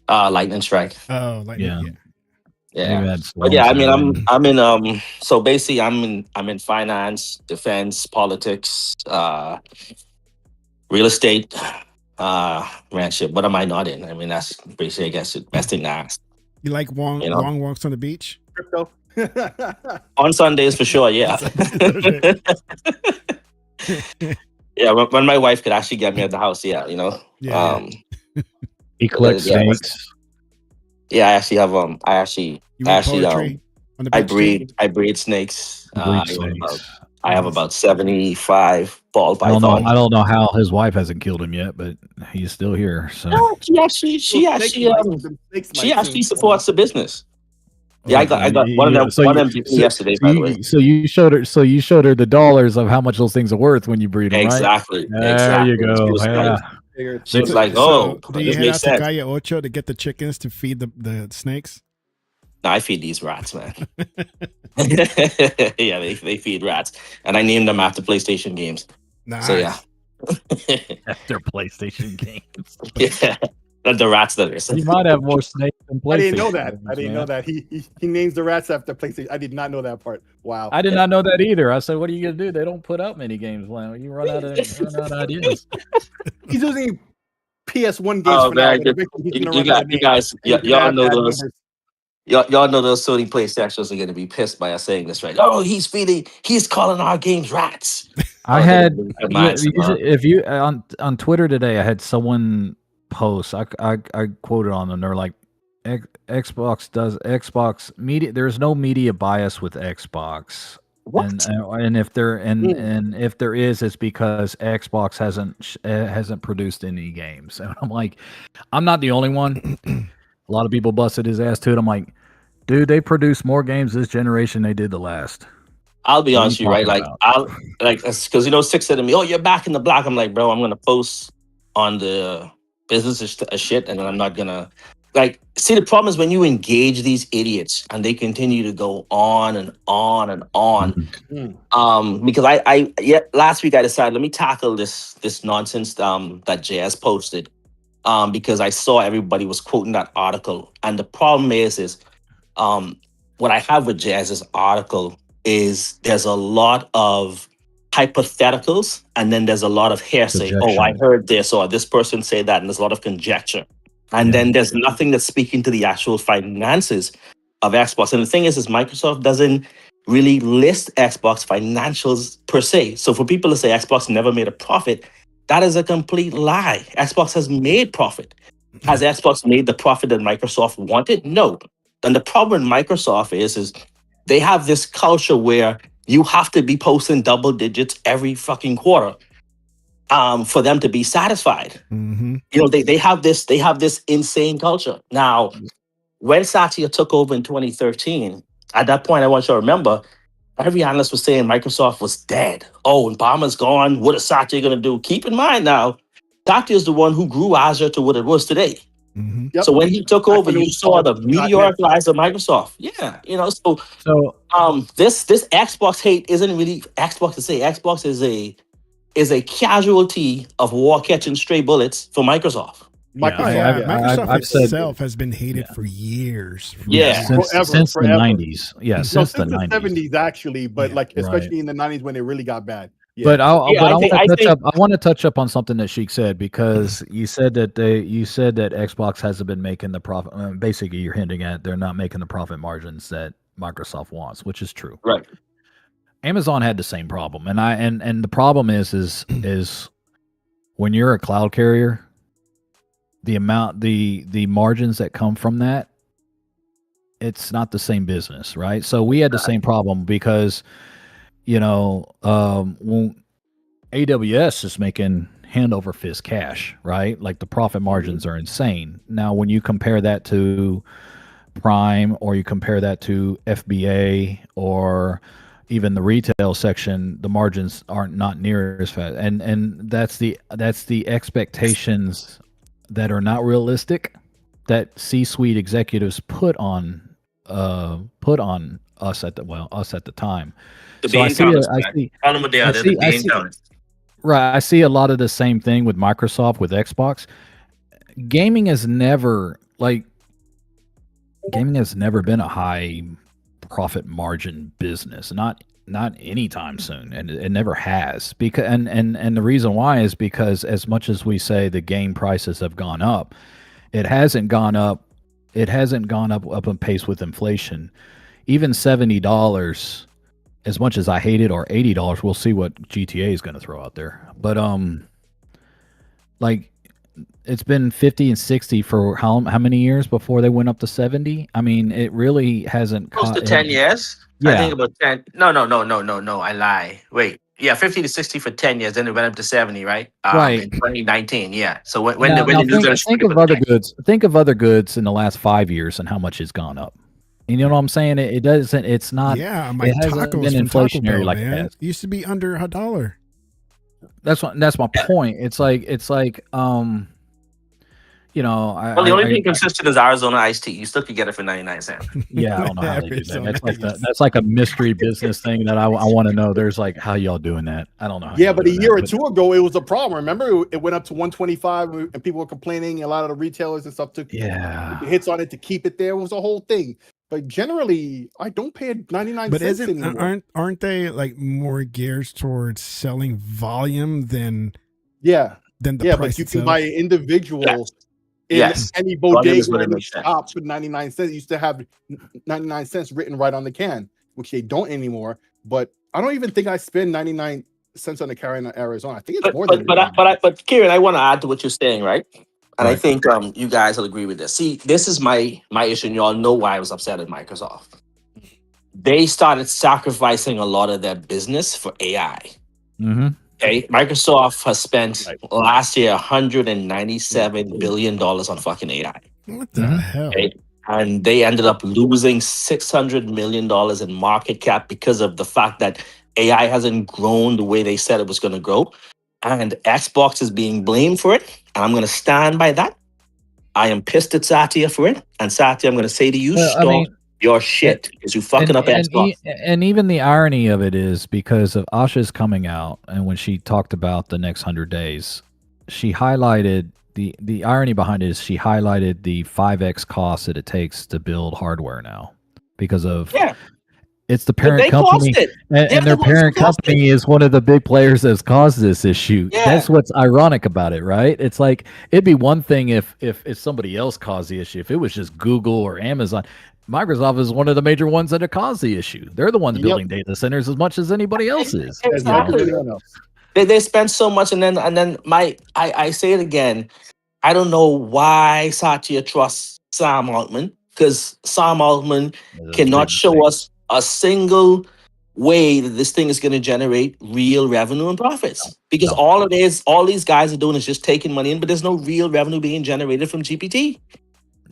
Speaker 5: Lightning strike.
Speaker 3: Oh, lightning.
Speaker 5: Yeah. But yeah, I mean, I'm in so basically I'm in finance, defense, politics, real estate, ranchship. What am I not in? I mean, that's basically, I guess, the best thing to ask.
Speaker 3: You like long walks on the beach?
Speaker 1: Crypto.
Speaker 5: On Sundays for sure, yeah. Yeah, when my wife could actually get me at the house,
Speaker 3: Yeah.
Speaker 2: He collects snakes.
Speaker 5: Yeah, I actually have I breed snakes. I have about 75 ball pythons.
Speaker 2: I don't know how his wife hasn't killed him yet, but he's still here. So
Speaker 5: no, she actually supports the business. Yeah, I got one of them yesterday. By the way,
Speaker 2: so you showed her the dollars of how much those things are worth when you breed them.
Speaker 5: Exactly.
Speaker 2: Right? There you go.
Speaker 5: She was like, "Oh,
Speaker 3: do you head out to Calle Ocho to get the chickens to feed the snakes?"
Speaker 5: No, I feed these rats, man. Yeah, they feed rats, and I named them after PlayStation games.
Speaker 3: Nice.
Speaker 5: So yeah,
Speaker 2: after PlayStation games.
Speaker 5: Yeah. The rats that are.
Speaker 2: You might have more snakes than PlayStation.
Speaker 1: I didn't know that. He names the rats after PlayStation. I did not know that part. Wow.
Speaker 2: I did not know that either. I said, "What are you gonna do? They don't put out many games. Well, you run out of ideas."
Speaker 1: He's using PS1 games
Speaker 5: for
Speaker 1: now.
Speaker 5: You guys, y'all know those. Y'all know those Sony PlayStations are gonna be pissed by us saying this, right? Oh, he's calling our games rats.
Speaker 2: I had if you on Twitter today, I had someone posts. I quoted on them. They're like, Xbox media. There's no media bias with Xbox.
Speaker 5: What?
Speaker 2: And if there if there is, it's because Xbox hasn't produced any games. And I'm like, I'm not the only one. A lot of people busted his ass to it. I'm like, dude, they produced more games this generation they did the last.
Speaker 5: I'll be honest with you, right? Because Six said to me, "Oh, you're back in the block." I'm like, bro, I'm gonna post on the business shit, and then I'm not gonna see. The problem is when you engage these idiots and they continue to go on and on and on. Because last week I decided, let me tackle this nonsense that Jazz posted. Because I saw everybody was quoting that article, and the problem is what I have with Jazz's article is there's a lot of hypotheticals, and then there's a lot of hearsay. Oh, I heard this, or this person said that, and there's a lot of conjecture. And then there's nothing that's speaking to the actual finances of Xbox. And the thing is Microsoft doesn't really list Xbox financials per se. So for people to say Xbox never made a profit, that is a complete lie. Xbox has made profit. Has Xbox made the profit that Microsoft wanted? No. And the problem with Microsoft is they have this culture where you have to be posting double digits every fucking quarter for them to be satisfied. They have this insane culture. Now, when Satya took over in 2013, at that point, I want you to remember, every analyst was saying Microsoft was dead. Oh, and Obama's gone. What is Satya going to do? Keep in mind now, Satya is the one who grew Azure to what it was today.
Speaker 3: Mm-hmm.
Speaker 1: Yep.
Speaker 5: So when he took over, you saw the meteoric rise of Microsoft. Yeah, So this Xbox hate isn't really Xbox to say. Xbox is a casualty of war catching stray bullets for Microsoft.
Speaker 3: Microsoft itself has been hated for years.
Speaker 2: Since the 90s. Yeah, since the 90s.
Speaker 1: 70s actually, but especially in the 90s when it really got bad. Yeah.
Speaker 2: But I want to touch up on something that Sheik said, because you said that Xbox hasn't been making the profit. Basically, you're hinting at they're not making the profit margins that Microsoft wants, which is true.
Speaker 5: Right.
Speaker 2: Amazon had the same problem, and the problem is when you're a cloud carrier, the margins that come from that, it's not the same business, right? So we had the same problem because, when AWS is making hand over fist cash, right? Like the profit margins are insane. Now, when you compare that to Prime, or you compare that to FBA, or even the retail section, the margins aren't not near as fast. And that's the expectations that are not realistic that C-suite executives put on us at the time.
Speaker 5: So I
Speaker 2: see a lot of the same thing with Microsoft, with Xbox. Gaming has never been a high profit margin business, not anytime soon, and it never has. Because and the reason why is because, as much as we say the game prices have gone up, it hasn't gone up in pace with inflation. Even $70, as much as I hate it, or $80, we'll see what GTA is going to throw out there. But it's been 50 and 60 for how many years before they went up to 70? I mean, it really hasn't
Speaker 5: close to 10 years.
Speaker 2: Yeah.
Speaker 5: I think about 10. No, I lie. Wait. Yeah, 50 to 60 for 10 years, then it went up to 70, right?
Speaker 2: Right.
Speaker 5: In 2019, yeah. So when
Speaker 2: think of other goods. Think of other goods in the last 5 years and how much it's gone up. You know what I'm saying? It doesn't. It's not.
Speaker 3: Yeah, my
Speaker 2: it hasn't
Speaker 3: tacos
Speaker 2: been
Speaker 3: from
Speaker 2: inflationary
Speaker 3: Taco Bell,
Speaker 2: like
Speaker 3: man.
Speaker 2: that.
Speaker 3: It used to be under $1.
Speaker 2: That's my point. It's like the
Speaker 5: only thing consistent is Arizona iced tea. You still could get it for 99 cents.
Speaker 2: Yeah, I don't know how they do that. That's like a mystery business thing that I want to know. There's like, how y'all doing that? I don't know.
Speaker 1: Yeah, but a year or two ago, it was a problem. Remember, it went up to 125, and people were complaining. A lot of the retailers and stuff took hits on it to keep it there. It was a whole thing. But generally, I don't pay 99 cents anymore.
Speaker 3: Aren't they like more geared towards selling volume than the price
Speaker 1: but you
Speaker 3: itself?
Speaker 1: can buy an individual in any bodega in the shop for 99 cents. It used to have 99 cents written right on the can, which they don't anymore. But I don't even think I spend 99 cents on the carry in Arizona. I think it's more than that.
Speaker 5: But Kieran, I want to add to what you're saying, right? And I think you guys will agree with this. See, this is my issue, and you all know why I was upset at Microsoft. They started sacrificing a lot of their business for AI.
Speaker 2: Mm-hmm.
Speaker 5: Okay, Microsoft has spent last year $197 billion on fucking AI.
Speaker 3: What the hell?
Speaker 5: Okay? And they ended up losing $600 million in market cap because of the fact that AI hasn't grown the way they said it was going to grow. And Xbox is being blamed for it. And I'm going to stand by that. I am pissed at Satya for it. And Satya, I'm going to say to you, stop your shit, because you fucking up Xbox.
Speaker 2: And even the irony of it is, because of Asha's coming out, and when she talked about the next 100 days, she highlighted the irony behind it is she highlighted the 5x cost that it takes to build hardware now, because of it's the parent company, and their parent company is one of the big players that's caused this issue. Yeah. That's what's ironic about it, right? It's like, it'd be one thing if somebody else caused the issue. If it was just Google or Amazon. Microsoft is one of the major ones that have caused the issue. They're the ones building data centers as much as anybody else is.
Speaker 5: Exactly. They spend so much, and then I say it again. I don't know why Satya trusts Sam Altman, because Sam Altman cannot show us a single way that this thing is going to generate real revenue and profits. Because all these guys are doing is just taking money in, but there's no real revenue being generated from GPT.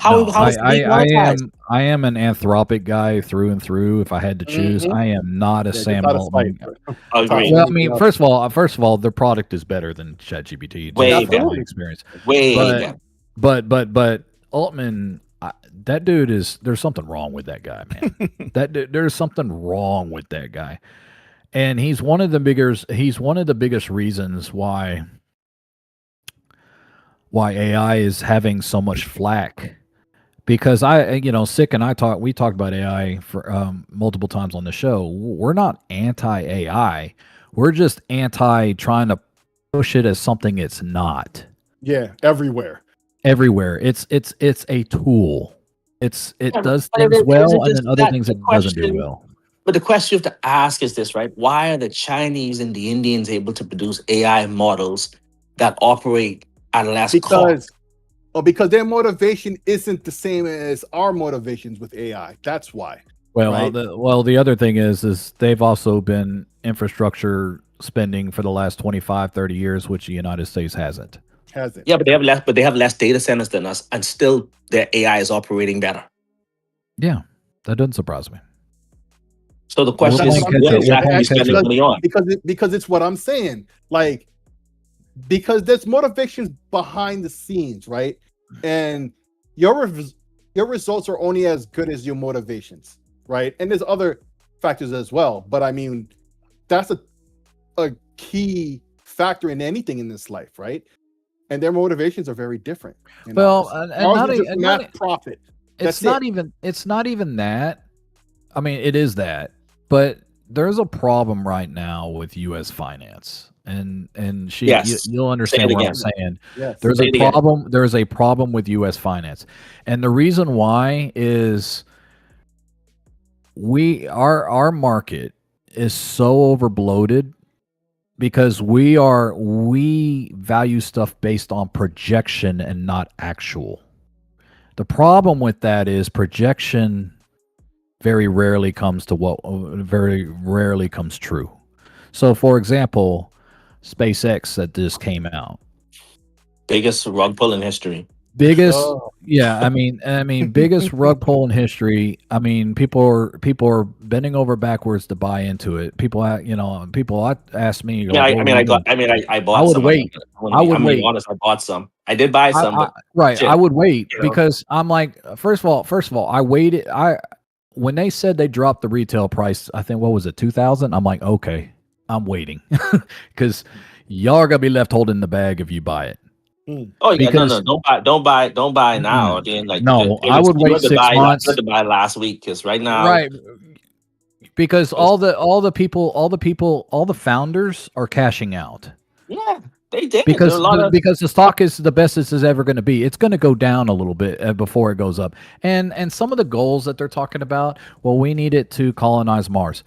Speaker 5: How
Speaker 2: No,
Speaker 5: how is sleep monetized?
Speaker 2: I am an Anthropic guy through and through. If I had to choose, I am not a
Speaker 1: Yeah,
Speaker 2: Sam
Speaker 1: just out of spite.
Speaker 2: Altman.
Speaker 5: Agreed.
Speaker 2: Well, I mean, first of all, their product is better than ChatGPT.
Speaker 5: Way
Speaker 2: Just from
Speaker 5: better.
Speaker 2: my experience.
Speaker 5: Way
Speaker 2: But
Speaker 5: better.
Speaker 2: but Altman, that dude is. There's something wrong with that guy, man. There's something wrong with that guy, and he's one of the biggest reasons why AI is having so much flack. Because Sick and we talked about AI for multiple times on the show. We're not anti AI. We're just anti trying to push it as something it's not.
Speaker 1: Yeah, everywhere.
Speaker 2: Everywhere. It's a tool. It
Speaker 5: Yeah,
Speaker 2: does
Speaker 5: but
Speaker 2: things
Speaker 5: it
Speaker 2: well,
Speaker 5: isn't
Speaker 2: and
Speaker 5: just
Speaker 2: then other
Speaker 5: that.
Speaker 2: things
Speaker 5: The
Speaker 2: it doesn't do
Speaker 5: question,
Speaker 2: well.
Speaker 5: but the question you have to ask is this, right? Why are the Chinese and the Indians able to produce AI models that operate at less cost?
Speaker 1: Because their motivation isn't the same as our motivations with AI. That's why.
Speaker 2: Well,
Speaker 1: right?
Speaker 2: the other thing is they've also been infrastructure spending for the last 25, 30 years, which the United States hasn't.
Speaker 5: Yeah, but they have less data centers than us, and still their AI is operating better.
Speaker 2: Yeah, that doesn't surprise me.
Speaker 5: So the question is, what exactly are you spending money on?
Speaker 1: Because it's what I'm saying. Like, because there's motivations behind the scenes, right? And your results are only as good as your motivations, right? And there's other factors as well. But I mean, that's a key factor in anything in this life, right? And their motivations are very different.
Speaker 2: Well,
Speaker 1: profit.
Speaker 2: It's not even that. I mean, it is that, but there's a problem right now with U.S. finance, and you'll understand what I'm saying.
Speaker 1: Yes.
Speaker 2: There's a problem. There's a problem with U.S. finance, and the reason why is our market is so overbloated because we value stuff based on projection and not actual. The problem with that is projection very rarely comes true. So, for example, SpaceX that just came out,
Speaker 5: biggest rug pull in history.
Speaker 2: Biggest rug pull in history. I mean, people are bending over backwards to buy into it. People ask me.
Speaker 5: I bought.
Speaker 2: I would wait.
Speaker 5: Honest, I bought some. I did buy some.
Speaker 2: I would wait because I'm like, first of all, I waited. When they said they dropped the retail price, I think what was it, 2,000? I'm like, okay, I'm waiting because y'all are gonna be left holding the bag if you buy it.
Speaker 5: Oh yeah, don't buy now. Again,
Speaker 2: I would wait 6 months.
Speaker 5: I had to buy last week because right now,
Speaker 2: right? Because all the founders are cashing out.
Speaker 5: Yeah, they did
Speaker 2: because the stock is the best it's ever going to be. It's going to go down a little bit before it goes up. And some of the goals that they're talking about, well, we need it to colonize Mars.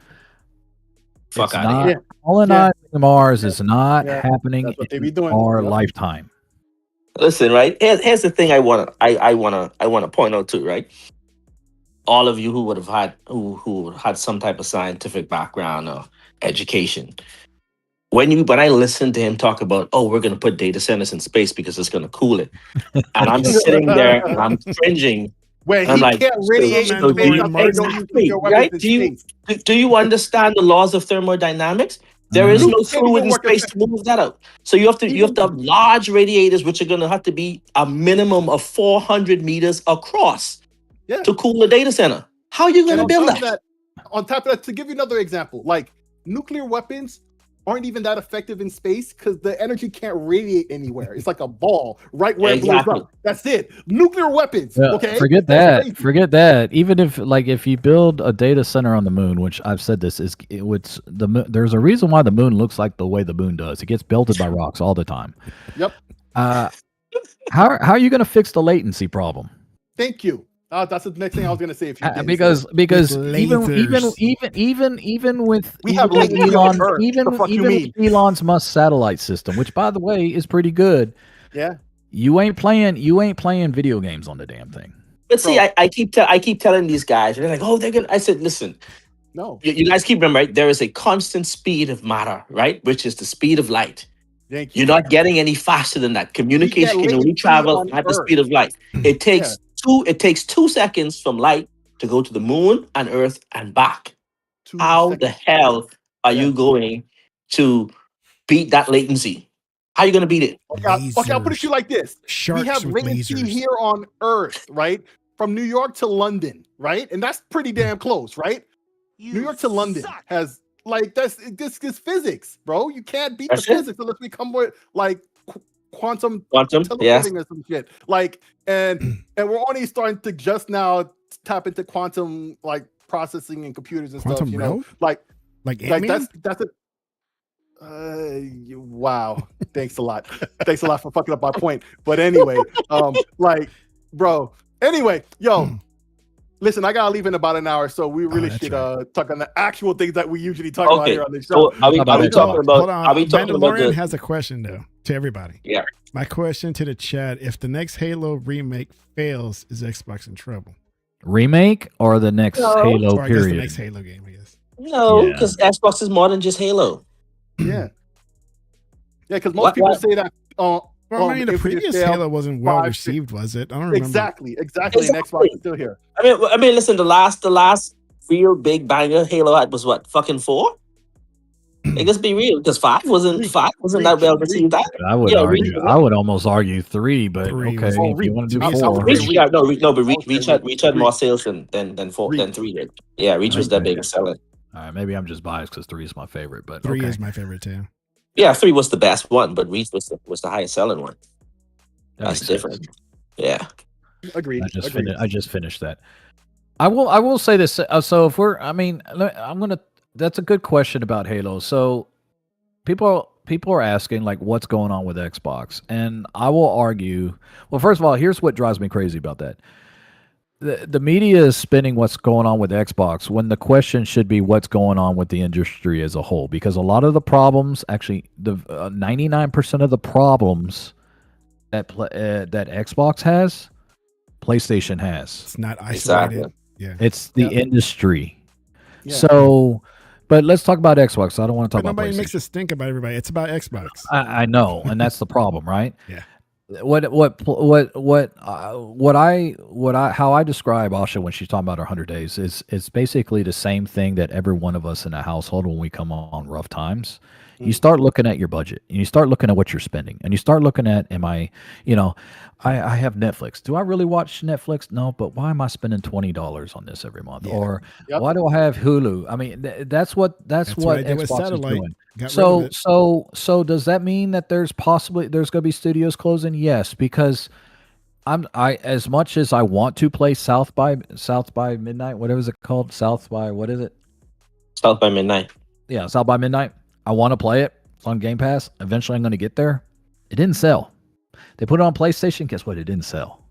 Speaker 5: Fuck out of here.
Speaker 2: Colonizing Mars is not happening in our lifetime.
Speaker 5: Listen, right? Here's the thing I wanna point out too, right? All of you who would have had who had some type of scientific background or education. When I listen to him talk about, we're gonna put data centers in space because it's gonna cool it, and I'm sitting there and I'm cringing.
Speaker 1: Where he can't radiate
Speaker 5: exactly, right? Do you understand the laws of thermodynamics? There is no fluid in space to move that out. So you have to have large radiators, which are going to have to be a minimum of 400 meters across to cool a data center. How are you going to build that?
Speaker 1: On top of that, to give you another example, like nuclear weapons aren't even that effective in space because the energy can't radiate anywhere. It's like a ball right where it blows up. That's it. Nuclear weapons. Okay.
Speaker 2: Forget that. Even if you build a data center on the moon, which I've said this there's a reason why the moon looks like the way the moon does. It gets belted by rocks all the time.
Speaker 1: Yep.
Speaker 2: How are you going to fix the latency problem?
Speaker 1: Thank you. That's the next thing I was going to say. If you
Speaker 2: because even with Elon's Musk satellite system, which by the way is pretty good.
Speaker 1: Yeah.
Speaker 2: You ain't playing video games on the damn thing.
Speaker 5: But see, I keep telling these guys, they're like, they're gonna. I said, listen,
Speaker 1: no,
Speaker 5: you guys keep remembering, right? There is a constant speed of matter, right? Which is the speed of light. You're not getting any faster than that. Communication can only travel at the speed of light. It takes It takes 2 seconds from light to go to the moon and Earth and back.
Speaker 1: 2
Speaker 5: How
Speaker 1: seconds.
Speaker 5: the hell are you going to beat that latency? How are you going to beat it?
Speaker 1: Okay, I'll put it to you like this.
Speaker 3: Sharks
Speaker 1: we have
Speaker 3: with
Speaker 1: latency
Speaker 3: lasers.
Speaker 1: here on Earth, right? From New York to London, right? And that's pretty damn close, right? New York to London has like this is physics, bro. You can't beat the physics unless we come with like quantum teleporting or some shit. Like and we're only starting to just now tap into quantum like processing and computers and
Speaker 3: quantum
Speaker 1: stuff, you
Speaker 3: realm?
Speaker 1: know. Like
Speaker 3: Ant-Man?
Speaker 1: that's a wow. Thanks a lot. Thanks a lot for fucking up my point. But anyway, like, bro. Anyway, yo, listen, I gotta leave in about an hour, so we really should talk on the actual things that we usually talk about here on the show.
Speaker 5: So are we talking about?
Speaker 3: Hold on. Mandalorian has a question though to everybody.
Speaker 5: Yeah.
Speaker 3: My question to the chat: if the next Halo remake fails, is Xbox in trouble?
Speaker 2: Remake or the next Halo
Speaker 3: or
Speaker 2: period?
Speaker 3: The next Halo game, I guess.
Speaker 5: No, because Xbox is more than just Halo.
Speaker 1: Yeah, because most people say that.
Speaker 3: Well, I mean, the previous Halo wasn't well received, was it? I don't remember.
Speaker 1: Exactly. And Xbox is still here.
Speaker 5: I mean, listen. The last real big banger Halo had was what? Fucking 4. Like, let's be real, because 5 wasn't that well received.
Speaker 2: I would argue. I would almost argue 3, but 3 okay, if you want to do 4.
Speaker 5: But Reach had more sales than 4 than 3 did. Yeah, Reach was that big seller.
Speaker 2: All right, maybe I'm just biased because 3 is my favorite, but
Speaker 3: 3 is my favorite too.
Speaker 5: Yeah, 3 was the best one, but Reach was the highest selling one. That's different. Sense. Yeah,
Speaker 1: agreed.
Speaker 2: I just finished that. I will say this. So if we're, I mean, I'm gonna. That's a good question about Halo. So people are asking like, what's going on with Xbox, and I will argue. Well, first of all, here's what drives me crazy about that. The media is spinning what's going on with Xbox when the question should be what's going on with the industry as a whole, because a lot of the problems, actually, the 99% of the problems that Xbox has, PlayStation has.
Speaker 3: It's not isolated.
Speaker 5: Exactly.
Speaker 3: Yeah,
Speaker 2: it's the industry. Yeah. So, but let's talk about Xbox. I don't want to talk about
Speaker 3: nobody makes us think about everybody. It's about Xbox.
Speaker 2: I know, and that's the problem, right?
Speaker 3: Yeah.
Speaker 2: How I describe Asha when she's talking about her 100 days is it's basically the same thing that every one of us in a household, when we come on rough times, you start looking at your budget and you start looking at what you're spending and you start looking at, I have Netflix. Do I really watch Netflix? No, but why am I spending $20 on this every month? Yeah. Or why do I have Hulu? I mean, that's what Xbox is doing. So does that mean that there's going to be studios closing? Yes, because I as much as I want to play South by Midnight, whatever is it called? South by Midnight. Yeah, South by Midnight. I want to play it. It's on Game Pass. Eventually I'm going to get there. It didn't sell. They put it on PlayStation. Guess what? It didn't sell.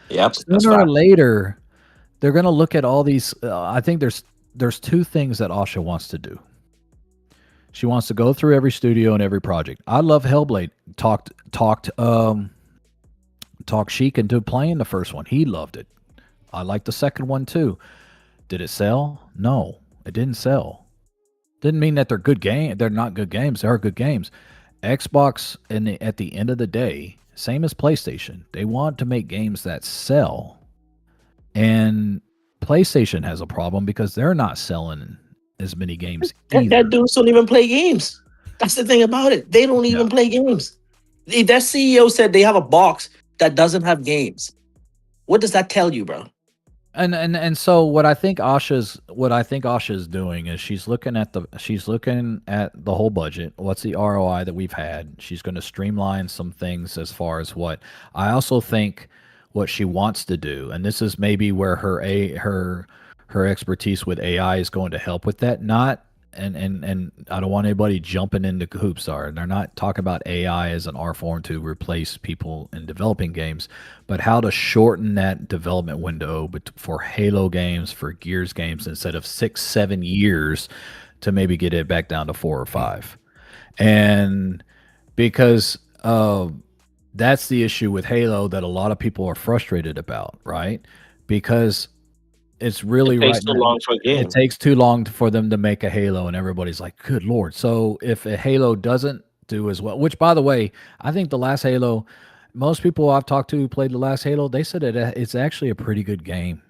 Speaker 5: Yep.
Speaker 2: Sooner or later, they're going to look at all these. I think there's 2 things that Asha wants to do. She wants to go through every studio and every project. I love Hellblade. Talked Sheik into playing the first one. He loved it. I like the second one too. Did it sell? No, it didn't sell. Didn't mean that they're good game. They're not good games. They are good games. Xbox, at the end of the day, same as PlayStation, they want to make games that sell. And PlayStation has a problem because they're not selling as many games either.
Speaker 5: That dudes don't even play games. That's the thing about it. They don't even play games. Their CEO said they have a box that doesn't have games. What does that tell you, bro?
Speaker 2: And so what I think Asha's doing is she's looking at the whole budget. What's the ROI that we've had? She's going to streamline some things as far as what I also think what she wants to do, and this is maybe where her expertise with AI is going to help with that. And I don't want anybody jumping into hoops. They're not talking about AI as an art form to replace people in developing games, but how to shorten that development window for Halo games, for Gears games, instead of 6-7 years to maybe get it back down to 4 or 5. And because that's the issue with Halo that a lot of people are frustrated about, right? Because it's really
Speaker 5: it takes too long for a game.
Speaker 2: It takes too long for them to make a Halo, and everybody's like, good Lord. So if a Halo doesn't do as well, which by the way, I think the last Halo, most people I've talked to who played the last Halo, they said it's actually a pretty good game.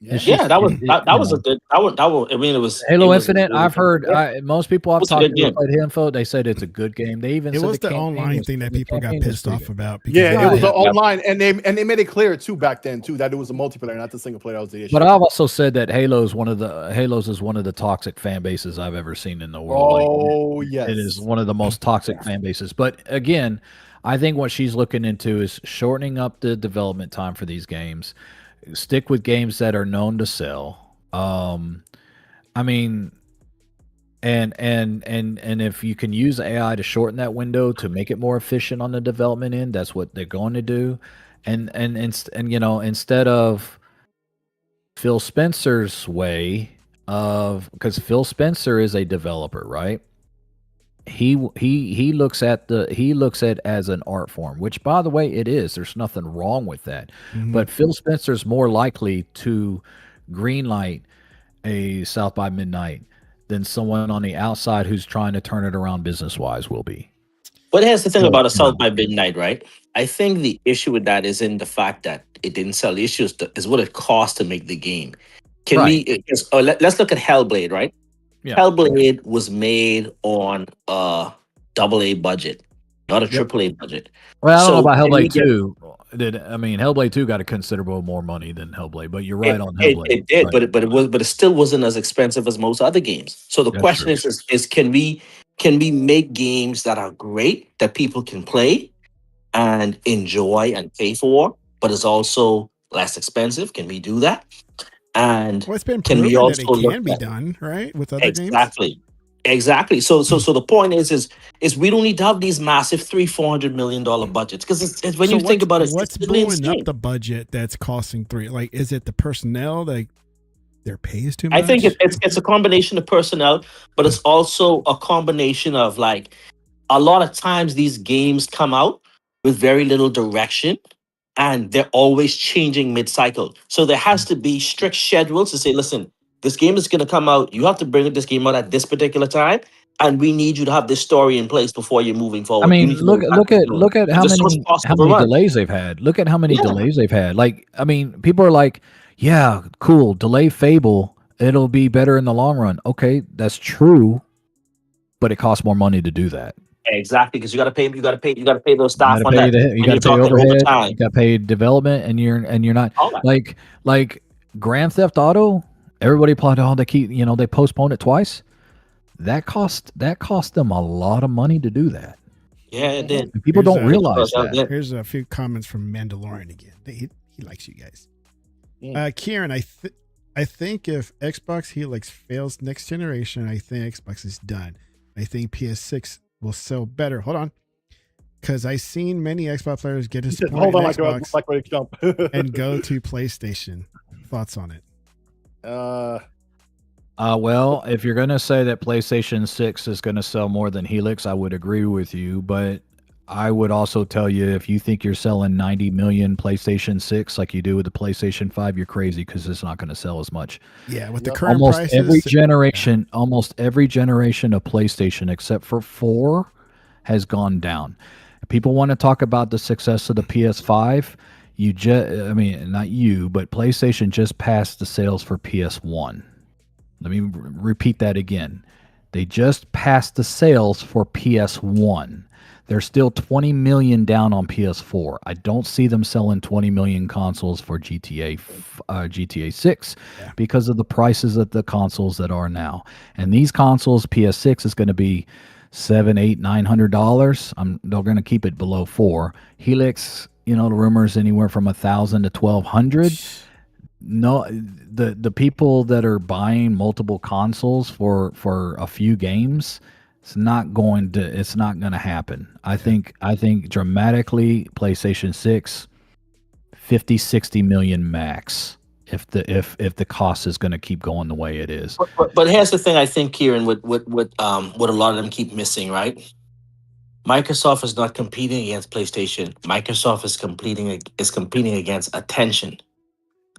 Speaker 5: Yeah, that was a good that one. I mean, it was
Speaker 2: Halo Infinite.
Speaker 5: It was,
Speaker 2: I've heard most people I've talked to who played Info, they said it's a good game. They even
Speaker 3: it
Speaker 2: said
Speaker 3: was the online thing that people got pissed off about.
Speaker 1: Yeah, it was the online, and they made it clear too back then too that it was a multiplayer, not the single player. That was the issue.
Speaker 2: But I've also said that Halos is one of the toxic fan bases I've ever seen in the world.
Speaker 1: Oh yes,
Speaker 2: it is one of the most toxic fan bases. But again, I think what she's looking into is shortening up the development time for these games. Stick with games that are known to sell. I mean, and if you can use AI to shorten that window to make it more efficient on the development end, that's what they're going to do. And you know, instead of Phil Spencer's way of, because Phil Spencer is a developer, right? He looks at it as an art form, which by the way it is. There's nothing wrong with that. But Phil Spencer's more likely to greenlight a South by Midnight than someone on the outside who's trying to turn it around business wise will be.
Speaker 5: But here's the thing about a South by Midnight, right? I think the issue with that is in the fact that it didn't sell. The issue is what it cost to make the game. Let's look at Hellblade, right? Yeah. Hellblade was made on a AA budget, not a AAA budget.
Speaker 2: Well, I don't know about Hellblade 2. Hellblade 2 got a considerable more money than Hellblade, but you're right on Hellblade.
Speaker 5: It did, right. but it still wasn't as expensive as most other games. So the question is can we make games that are great, that people can play and enjoy and pay for, but is also less expensive? Can we do that? And
Speaker 3: it's been proven that it can be done, right? With other games.
Speaker 5: Exactly. So the point is we don't need to have these massive $300-400 million budgets, because it's when you think about it,
Speaker 3: what's blowing up the budget that's costing like, is it the personnel, like their pay is too much?
Speaker 5: I think it's a combination of personnel, but it's also a combination of, like, a lot of times these games come out with very little direction, and they're always changing mid-cycle. So there has to be strict schedules to say, listen, this game is going to come out. You have to bring this game out at this particular time, and we need you to have this story in place before you're moving forward.
Speaker 2: I mean, look at how many delays they've had. Look at how many delays they've had. Like, I mean, people are like, yeah, cool, delay Fable. It'll be better in the long run. Okay, that's true, but it costs more money to do that.
Speaker 5: Exactly, because you got to pay those staff on that.
Speaker 2: You got to pay overhead. You got to pay development, and you're not like Grand Theft Auto. Everybody plotted, they postponed it twice. That cost them a lot of money to do that.
Speaker 5: Yeah, it did.
Speaker 2: And people don't realize that.
Speaker 3: Here's a few comments from Mandalorian again. He likes you guys. Kieran, I think if Xbox Helix fails next generation, I think Xbox is done. I think PS6 will sell better. Hold on. Because I've seen many Xbox players get disappointed in Xbox and go to PlayStation. Thoughts on it?
Speaker 2: Well, if you're going to say that PlayStation 6 is going to sell more than Helix, I would agree with you. But I would also tell you, if you think you're selling 90 million PlayStation 6 like you do with the PlayStation 5, you're crazy, because it's not going to sell as much.
Speaker 3: Yeah, with the current prices. Almost
Speaker 2: every generation of PlayStation, except for 4, has gone down. People want to talk about the success of the PS5. Not you, but PlayStation just passed the sales for PS1. Let me repeat that again. They just passed the sales for PS1. They're still 20 million down on PS4. I don't see them selling 20 million consoles for GTA 6 because of the prices of the consoles that are now. And these consoles, PS6 is going to be $700, $800, $900. They're going to keep it below $400. Helix, the rumors anywhere from $1,000 to $1,200. No, the people that are buying multiple consoles for a few games, it's not going to happen. I think dramatically PlayStation 6 50-60 million max if the cost is going to keep going the way it is.
Speaker 5: But here's the thing, I think, Kieran, what a lot of them keep missing, right? Microsoft is not competing against PlayStation. Microsoft is competing against attention.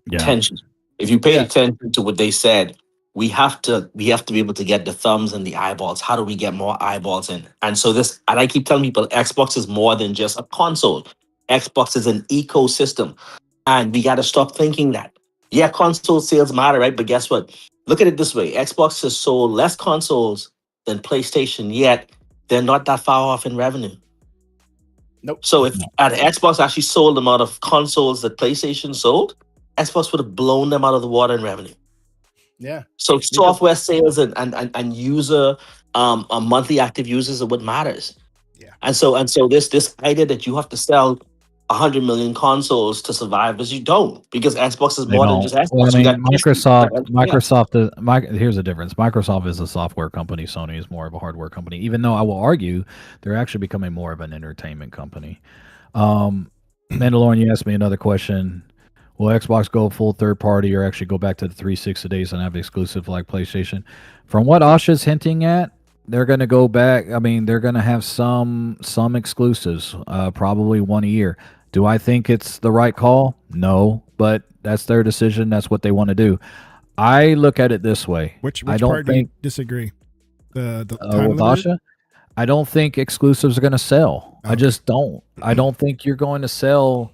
Speaker 2: Yeah.
Speaker 5: Attention. If you pay attention to what they said, we have to be able to get the thumbs and the eyeballs. How do we get more eyeballs in? And I keep telling people, Xbox is more than just a console. Xbox is an ecosystem, and we got to stop thinking that. Yeah, console sales matter, right? But guess what? Look at it this way: Xbox has sold less consoles than PlayStation, yet they're not that far off in revenue.
Speaker 1: Nope.
Speaker 5: So if Xbox actually sold the amount of consoles that PlayStation sold, Xbox would have blown them out of the water in revenue.
Speaker 1: Yeah.
Speaker 5: So software sales and user monthly active users are what matters.
Speaker 3: Yeah.
Speaker 5: And so this idea that you have to sell 100 million consoles to survive, because you don't, because Xbox is more than just Xbox.
Speaker 2: Well, I
Speaker 5: You
Speaker 2: mean,
Speaker 5: got
Speaker 2: here's the difference. Microsoft is a software company. Sony is more of a hardware company. Even though I will argue they're actually becoming more of an entertainment company. Mandalorian, you asked me another question. Will Xbox go full third party or actually go back to the 360 days and have exclusive like PlayStation? From what Asha's hinting at, they're going to go back. I mean, they're going to have some exclusives, probably one a year. Do I think it's the right call? No, but that's their decision. That's what they want to do. I look at it this way.
Speaker 3: Which
Speaker 2: I don't
Speaker 3: part do
Speaker 2: think
Speaker 3: you disagree? The time
Speaker 2: with
Speaker 3: limit?
Speaker 2: Asha, I don't think exclusives are going to sell.
Speaker 3: Okay.
Speaker 2: I just don't. I don't think you're going to sell.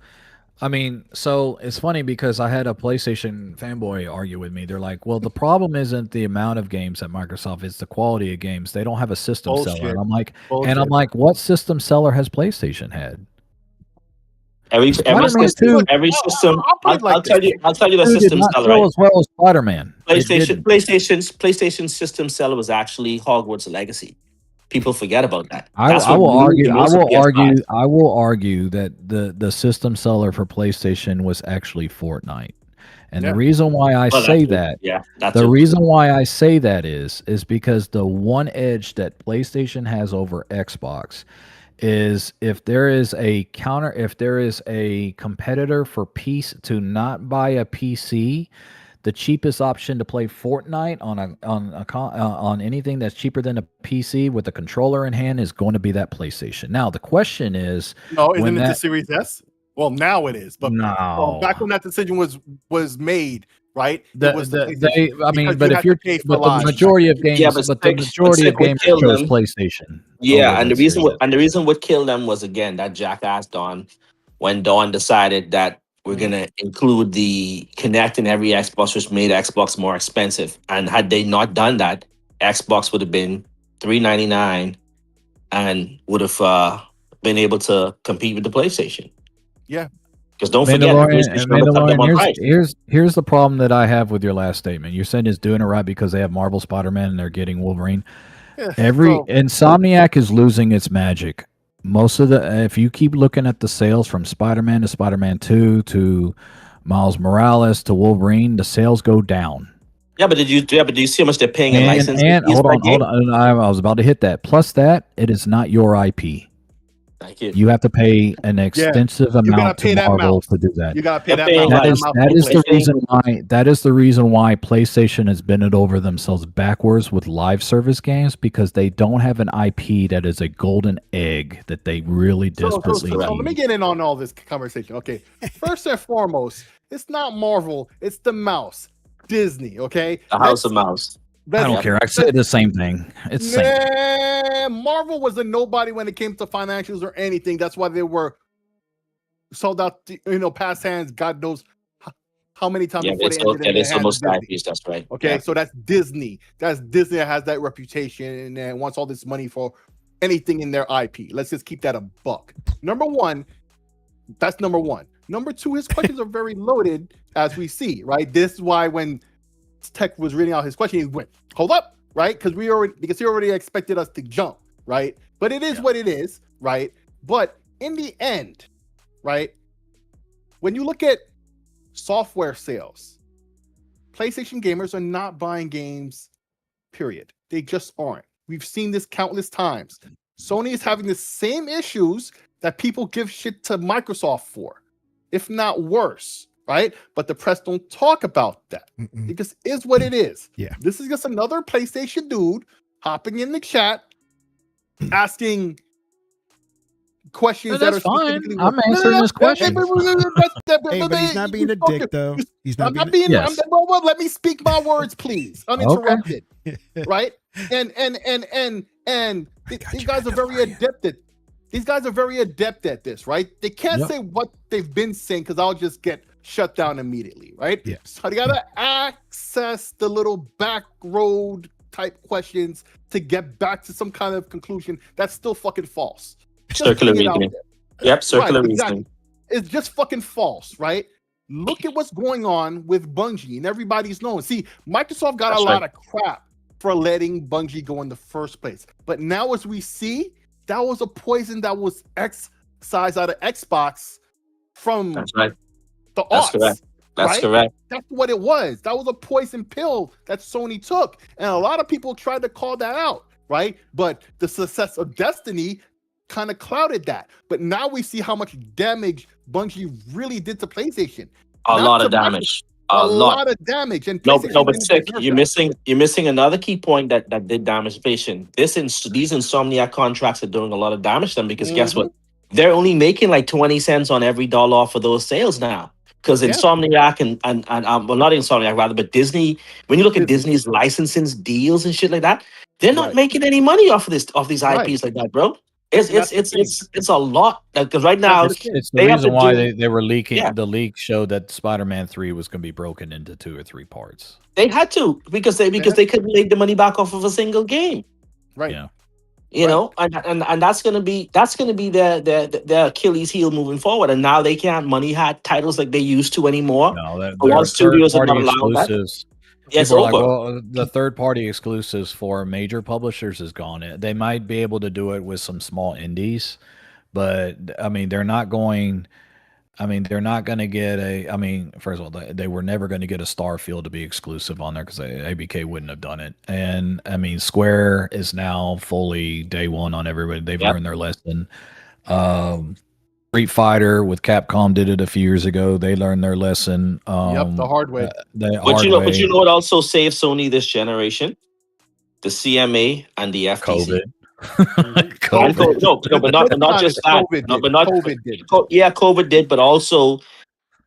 Speaker 2: I mean, so it's funny because I had a PlayStation fanboy argue with me. They're like, well, the problem isn't the amount of games at Microsoft, it's the quality of games. They don't have a system seller. And I'm like, what system seller has PlayStation had?
Speaker 5: Every system. I'll tell you the system seller, right?
Speaker 2: As well as Spider-Man.
Speaker 5: PlayStation's system seller was actually Hogwarts Legacy. People forget about that.
Speaker 2: I will argue that the system seller for PlayStation was actually Fortnite. And the reason why I say that is because the one edge that PlayStation has over Xbox is if there is a competitor for to not buy a PC, the cheapest option to play Fortnite on anything that's cheaper than a PC with a controller in hand is going to be that PlayStation. Now the question is,
Speaker 1: isn't it the Series S? Well, now it is, but
Speaker 2: no.
Speaker 1: Back when that decision was made, right?
Speaker 2: But if the majority of games, chose PlayStation.
Speaker 5: Yeah, and the reason what killed them was, again, that jackass Don, when Don decided that we're gonna include the Kinect in every Xbox, which made Xbox more expensive. And had they not done that, Xbox would have been $399 and would have been able to compete with the PlayStation.
Speaker 1: Yeah.
Speaker 5: Because don't forget,
Speaker 2: here's the problem that I have with your last statement. You're saying it's doing it right because they have Marvel Spider-Man and they're getting Wolverine. Yeah, Insomniac is losing its magic. Most of if you keep looking at the sales from Spider-Man to Spider-Man 2 to Miles Morales to Wolverine, the sales go down.
Speaker 5: Yeah, but do you see how much they're paying in license?
Speaker 2: And hold on. I was about to hit that. Plus that, it is not your IP.
Speaker 5: Thank you.
Speaker 2: You have to pay an extensive amount to Marvel to do that.
Speaker 1: You got to pay that amount.
Speaker 2: That is the reason why PlayStation has bent it over themselves backwards with live service games, because they don't have an IP that is a golden egg that they really desperately need.
Speaker 1: So let me get in on all this conversation. Okay, first and foremost, it's not Marvel, it's the mouse, Disney. Okay,
Speaker 5: the House of Mouse.
Speaker 2: I don't care. I said the same thing. It's the same.
Speaker 1: Marvel was a nobody when it came to financials or anything. That's why they were sold out. Past hands. God knows how many times.
Speaker 5: They sold IPs. That's right.
Speaker 1: Okay, so that's Disney. That's Disney that has that reputation and wants all this money for anything in their IP. Let's just keep that a buck. Number one. That's number one. Number two. His questions are very loaded, as we see. Right. This is why when Tech was reading out his question, he went, hold up, right? Because he already expected us to jump, right? But it is what it is, right? But in the end, right, when you look at software sales, PlayStation gamers are not buying games, period. They just aren't. We've seen this countless times. Sony is having the same issues that people give shit to Microsoft for, if not worse. Right, but the press don't talk about that. It just is what it is.
Speaker 3: Yeah,
Speaker 1: this is just another PlayStation dude hopping in the chat, asking questions that are
Speaker 2: fine. I'm answering this question.
Speaker 3: But he's not being a dick, though. He's not being.
Speaker 1: Let me speak my words, please, uninterrupted. Okay. Right, and these guys are very adept at These guys are very adept at this, right? They can't say what they've been saying because I'll just get shut down immediately, right?
Speaker 3: Yeah.
Speaker 1: So they gotta access the little back road type questions to get back to some kind of conclusion that's still fucking false.
Speaker 5: Circular reasoning. Yep, circular reasoning.
Speaker 1: Exactly. It's just fucking false, right? Look at what's going on with Bungie, and everybody's knowing. See, Microsoft got a lot of crap for letting Bungie go in the first place. But now as we see, that was a poison that was excised out of Xbox from the aughts.
Speaker 5: That's correct. That's correct.
Speaker 1: That's what it was. That was a poison pill that Sony took. And a lot of people tried to call that out, right? But the success of Destiny kind of clouded that. But now we see how much damage Bungie really did to PlayStation.
Speaker 5: A lot of damage.
Speaker 1: A lot of damage. And
Speaker 5: no, but Sick, you're missing another key point that did damage PlayStation. These Insomniac contracts are doing a lot of damage to them because guess what? They're only making like 20 cents on every dollar off of those sales now. Because Insomniac and well, not Insomniac rather, but Disney. When you look at Disney's licensing deals and shit like that, they're not making any money off of these IPs like that, bro. It's a lot because right now
Speaker 2: it's the reason why they were leaking. Yeah. The leak showed that Spider-Man 3 was going to be broken into 2 or 3 parts.
Speaker 5: They had to because they couldn't make the money back off of a single game.
Speaker 1: Right.
Speaker 2: Yeah.
Speaker 5: You know, and that's gonna be their Achilles heel moving forward. And now they can't money hat titles like they used to anymore.
Speaker 2: No,
Speaker 5: a lot of studios are not allowed that.
Speaker 2: Yes, like, well, the third-party exclusives for major publishers is gone. They might be able to do it with some small indies, but I mean, they're not going. I mean, they're not going to get a. I mean, first of all, they were never going to get a Starfield to be exclusive on there because ABK wouldn't have done it. And I mean, Square is now fully day one on everybody. They've learned their lesson. Street Fighter with Capcom did it a few years ago. They learned their lesson.
Speaker 1: The hard way.
Speaker 5: But you know what also saved Sony this generation? The CMA and the FTC. COVID. No, but not just that. COVID did. Yeah, COVID did, but also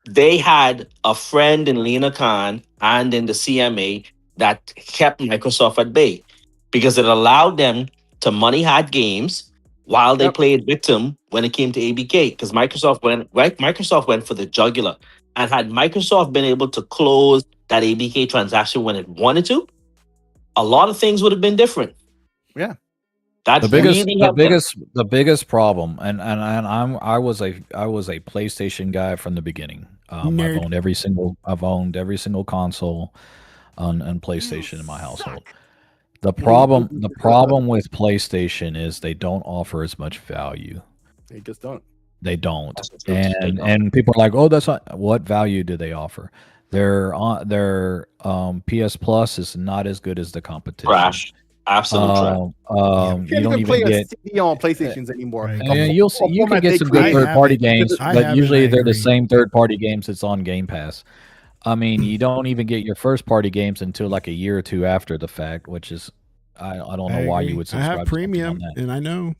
Speaker 5: they had a friend in Lena Khan and in the CMA that kept Microsoft at bay because it allowed them to money hard games while they played victim when it came to ABK, because Microsoft went for the jugular. And had Microsoft been able to close that ABK transaction when it wanted to, a lot of things would have been different.
Speaker 1: Yeah.
Speaker 2: That's the biggest problem, and I was a PlayStation guy from the beginning. I've owned every single console on PlayStation in my household. The problem with PlayStation is they don't offer as much value.
Speaker 1: They just don't.
Speaker 2: They don't. And people are like, "Oh, that's not what value do they offer?" Their PS Plus is not as good as the competition.
Speaker 5: Trash. Absolute trash.
Speaker 1: You don't even get CD on PlayStations anymore.
Speaker 2: You can get some good third-party games, but usually they're the same third-party games that's on Game Pass. I mean, you don't even get your first-party games until like a year or 2 after the fact, which is I don't know why you would subscribe.
Speaker 3: I have premium, and I know.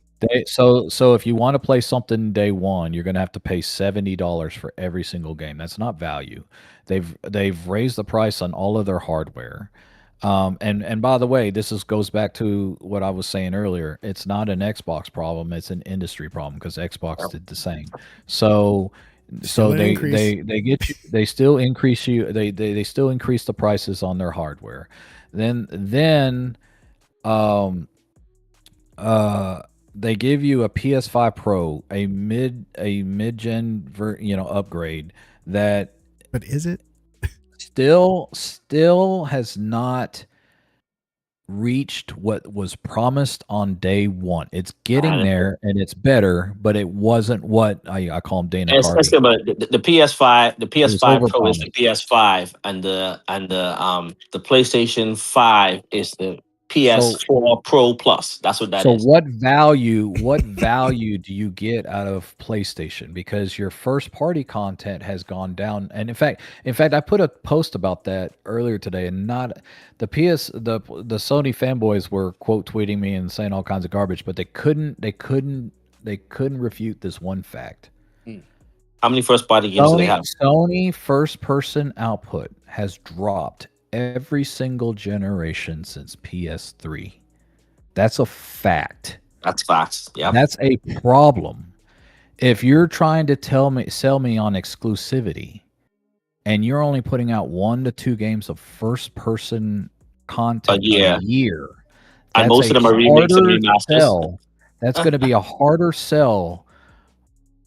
Speaker 2: So if you want to play something day one, you're going to have to pay $70 for every single game. That's not value. They've raised the price on all of their hardware. And by the way, goes back to what I was saying earlier. It's not an Xbox problem; it's an industry problem because Xbox did the same. So they still increase the prices on their hardware. Then they give you a PS5 Pro, a mid-gen upgrade that.
Speaker 3: But is it?
Speaker 2: Still has not reached what was promised on day one. It's getting there and it's better, but it wasn't what I call him Dana Carvey.
Speaker 5: The PS5 Pro is the PS5 and the PlayStation 5 is the PS4 Pro Plus. That's what that is.
Speaker 2: So what value do you get out of PlayStation? Because your first party content has gone down. And in fact, I put a post about that earlier today, and not the Sony fanboys were quote tweeting me and saying all kinds of garbage, but they couldn't refute this one fact.
Speaker 5: How many first party games do they have?
Speaker 2: Sony first person output has dropped every single generation since PS3. That's a fact.
Speaker 5: That's facts. Yeah.
Speaker 2: That's a problem. If you're trying to sell me on exclusivity, and you're only putting out 1 to 2 games of first-person content a year,
Speaker 5: and
Speaker 2: that's
Speaker 5: most of them are remakes and remasters.
Speaker 2: Sell. That's going to be a harder sell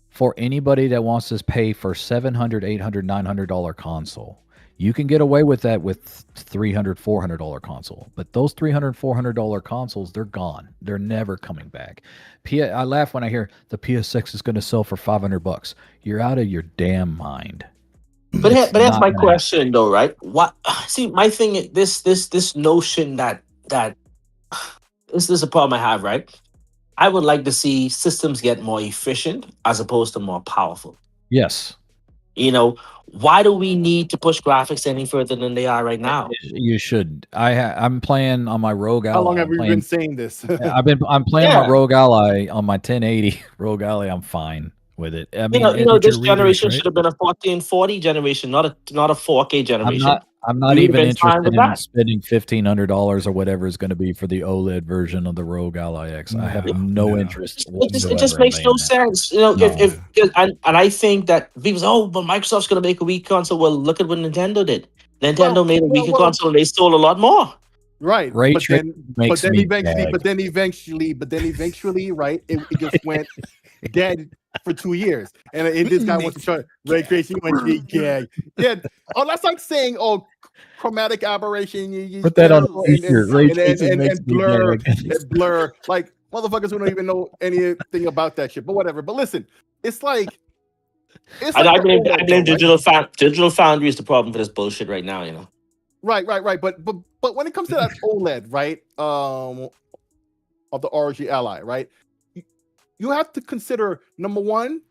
Speaker 2: for anybody that wants to pay for $700, $800, $900 console. You can get away with that with $300, $400 console, but those $300, $400 consoles, they're gone. They're never coming back. I laugh when I hear the PS6 is going to sell for $500. You're out of your damn mind.
Speaker 5: But that's my question, though, right? What? See, my thing, this notion that this is a problem I have, right? I would like to see systems get more efficient as opposed to more powerful.
Speaker 2: Yes.
Speaker 5: Why do we need to push graphics any further than they are right now?
Speaker 2: You should. I'm playing on my Rogue Ally.
Speaker 1: How long have we been saying this?
Speaker 2: I'm playing my Rogue Ally on my 1080 Rogue Ally. I'm fine with it. I mean,
Speaker 5: this generation should have been a 1440 generation, not a 4K generation.
Speaker 2: I'm not even interested in spending $1,500 or whatever is going to be for the OLED version of the Rogue Ally X. I have no interest.
Speaker 5: It just makes no sense. And I think that people say, but Microsoft's going to make a weak console. Well, look at what Nintendo did. Nintendo made a weaker console and they stole a lot more.
Speaker 1: Right. But then eventually, right, it just went dead for 2 years. And this guy wants to try ray tracing went gag. Yeah. Oh, that's like saying, chromatic aberration. You
Speaker 2: put that on and
Speaker 1: blur. Like motherfuckers who don't even know anything about that shit. But whatever. But listen, it's like
Speaker 5: I blame Digital Foundry is the problem for this bullshit right now,
Speaker 1: Right. But when it comes to that OLED, right, of the ROG Ally, right, you have to consider, number one,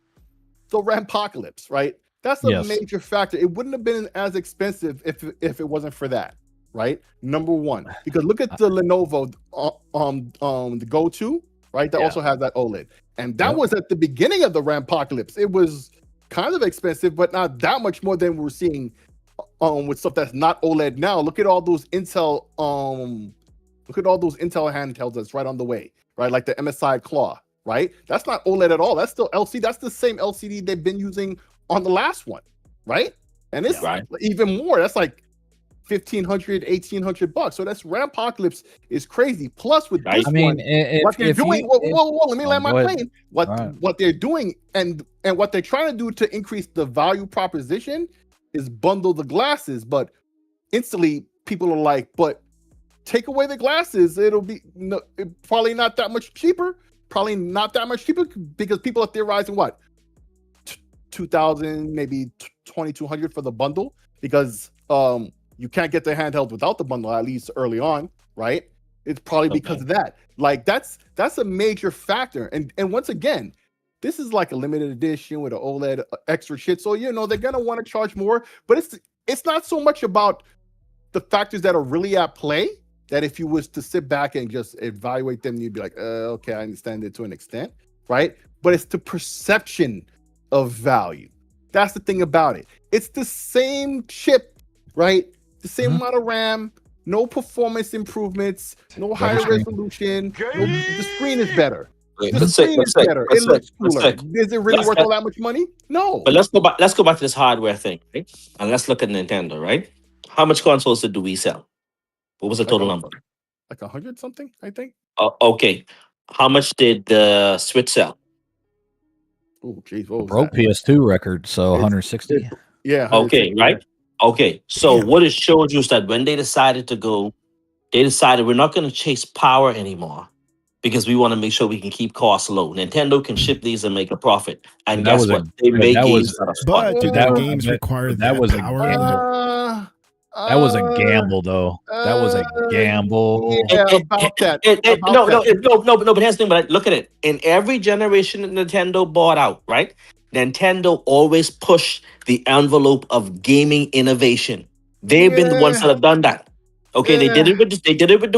Speaker 1: the Rampocalypse, right? That's a major factor. It wouldn't have been as expensive if it wasn't for that, right? Number one, because look at the Lenovo, the Go 2, right? That also has that OLED, and that was at the beginning of the Rampocalypse. It was kind of expensive, but not that much more than we're seeing with stuff that's not OLED now. Look at all those Intel handhelds that's right on the way, right? Like the MSI Claw. Right? That's not OLED at all. That's still LCD. That's the same LCD they've been using on the last one, right? And it's even more. That's like $1,500, $1,800. So that's Rampocalypse is crazy. Plus with this one, what they're doing. Whoa, let me land my plane. What they're doing and what they're trying to do to increase the value proposition is bundle the glasses. But instantly, people are like, but take away the glasses, it'll be probably not that much cheaper. Probably not that much cheaper because people are theorizing what 2,000, maybe 2,200 for the bundle because you can't get the handheld without the bundle, at least early on, right? It's probably because of that. Like that's a major factor. And once again, this is like a limited edition with an OLED extra shit. So they're gonna want to charge more, but it's not so much about the factors that are really at play. That if you was to sit back and just evaluate them, you'd be like, okay, I understand it to an extent, right? But it's the perception of value. That's the thing about it. It's the same chip, right? The same amount of RAM, no performance improvements, no higher resolution. The screen is better. The screen is better. It looks cooler. Is it really worth all that much money? No.
Speaker 5: But let's go back to this hardware thing, right? And let's look at Nintendo, right? How much consoles did we sell? What was the total number?
Speaker 1: Like 100 something, I think.
Speaker 5: Okay. How much did the Switch sell?
Speaker 1: Oh, geez.
Speaker 2: Broke PS2 record, so 160.
Speaker 1: Yeah.
Speaker 5: Okay, right? Okay. So what it showed you is that when they decided we're not going to chase power anymore because we want to make sure we can keep costs low. Nintendo can ship these and make a profit. And guess what? They make games that are fun.
Speaker 3: But do that games require that power?
Speaker 2: That was a gamble, though. That was a gamble.
Speaker 1: Yeah, about that.
Speaker 5: No. But here's the thing. But look at it. In every generation that Nintendo bought out, right? Nintendo always pushed the envelope of gaming innovation. They've been the ones that have done that. Okay, they did it with the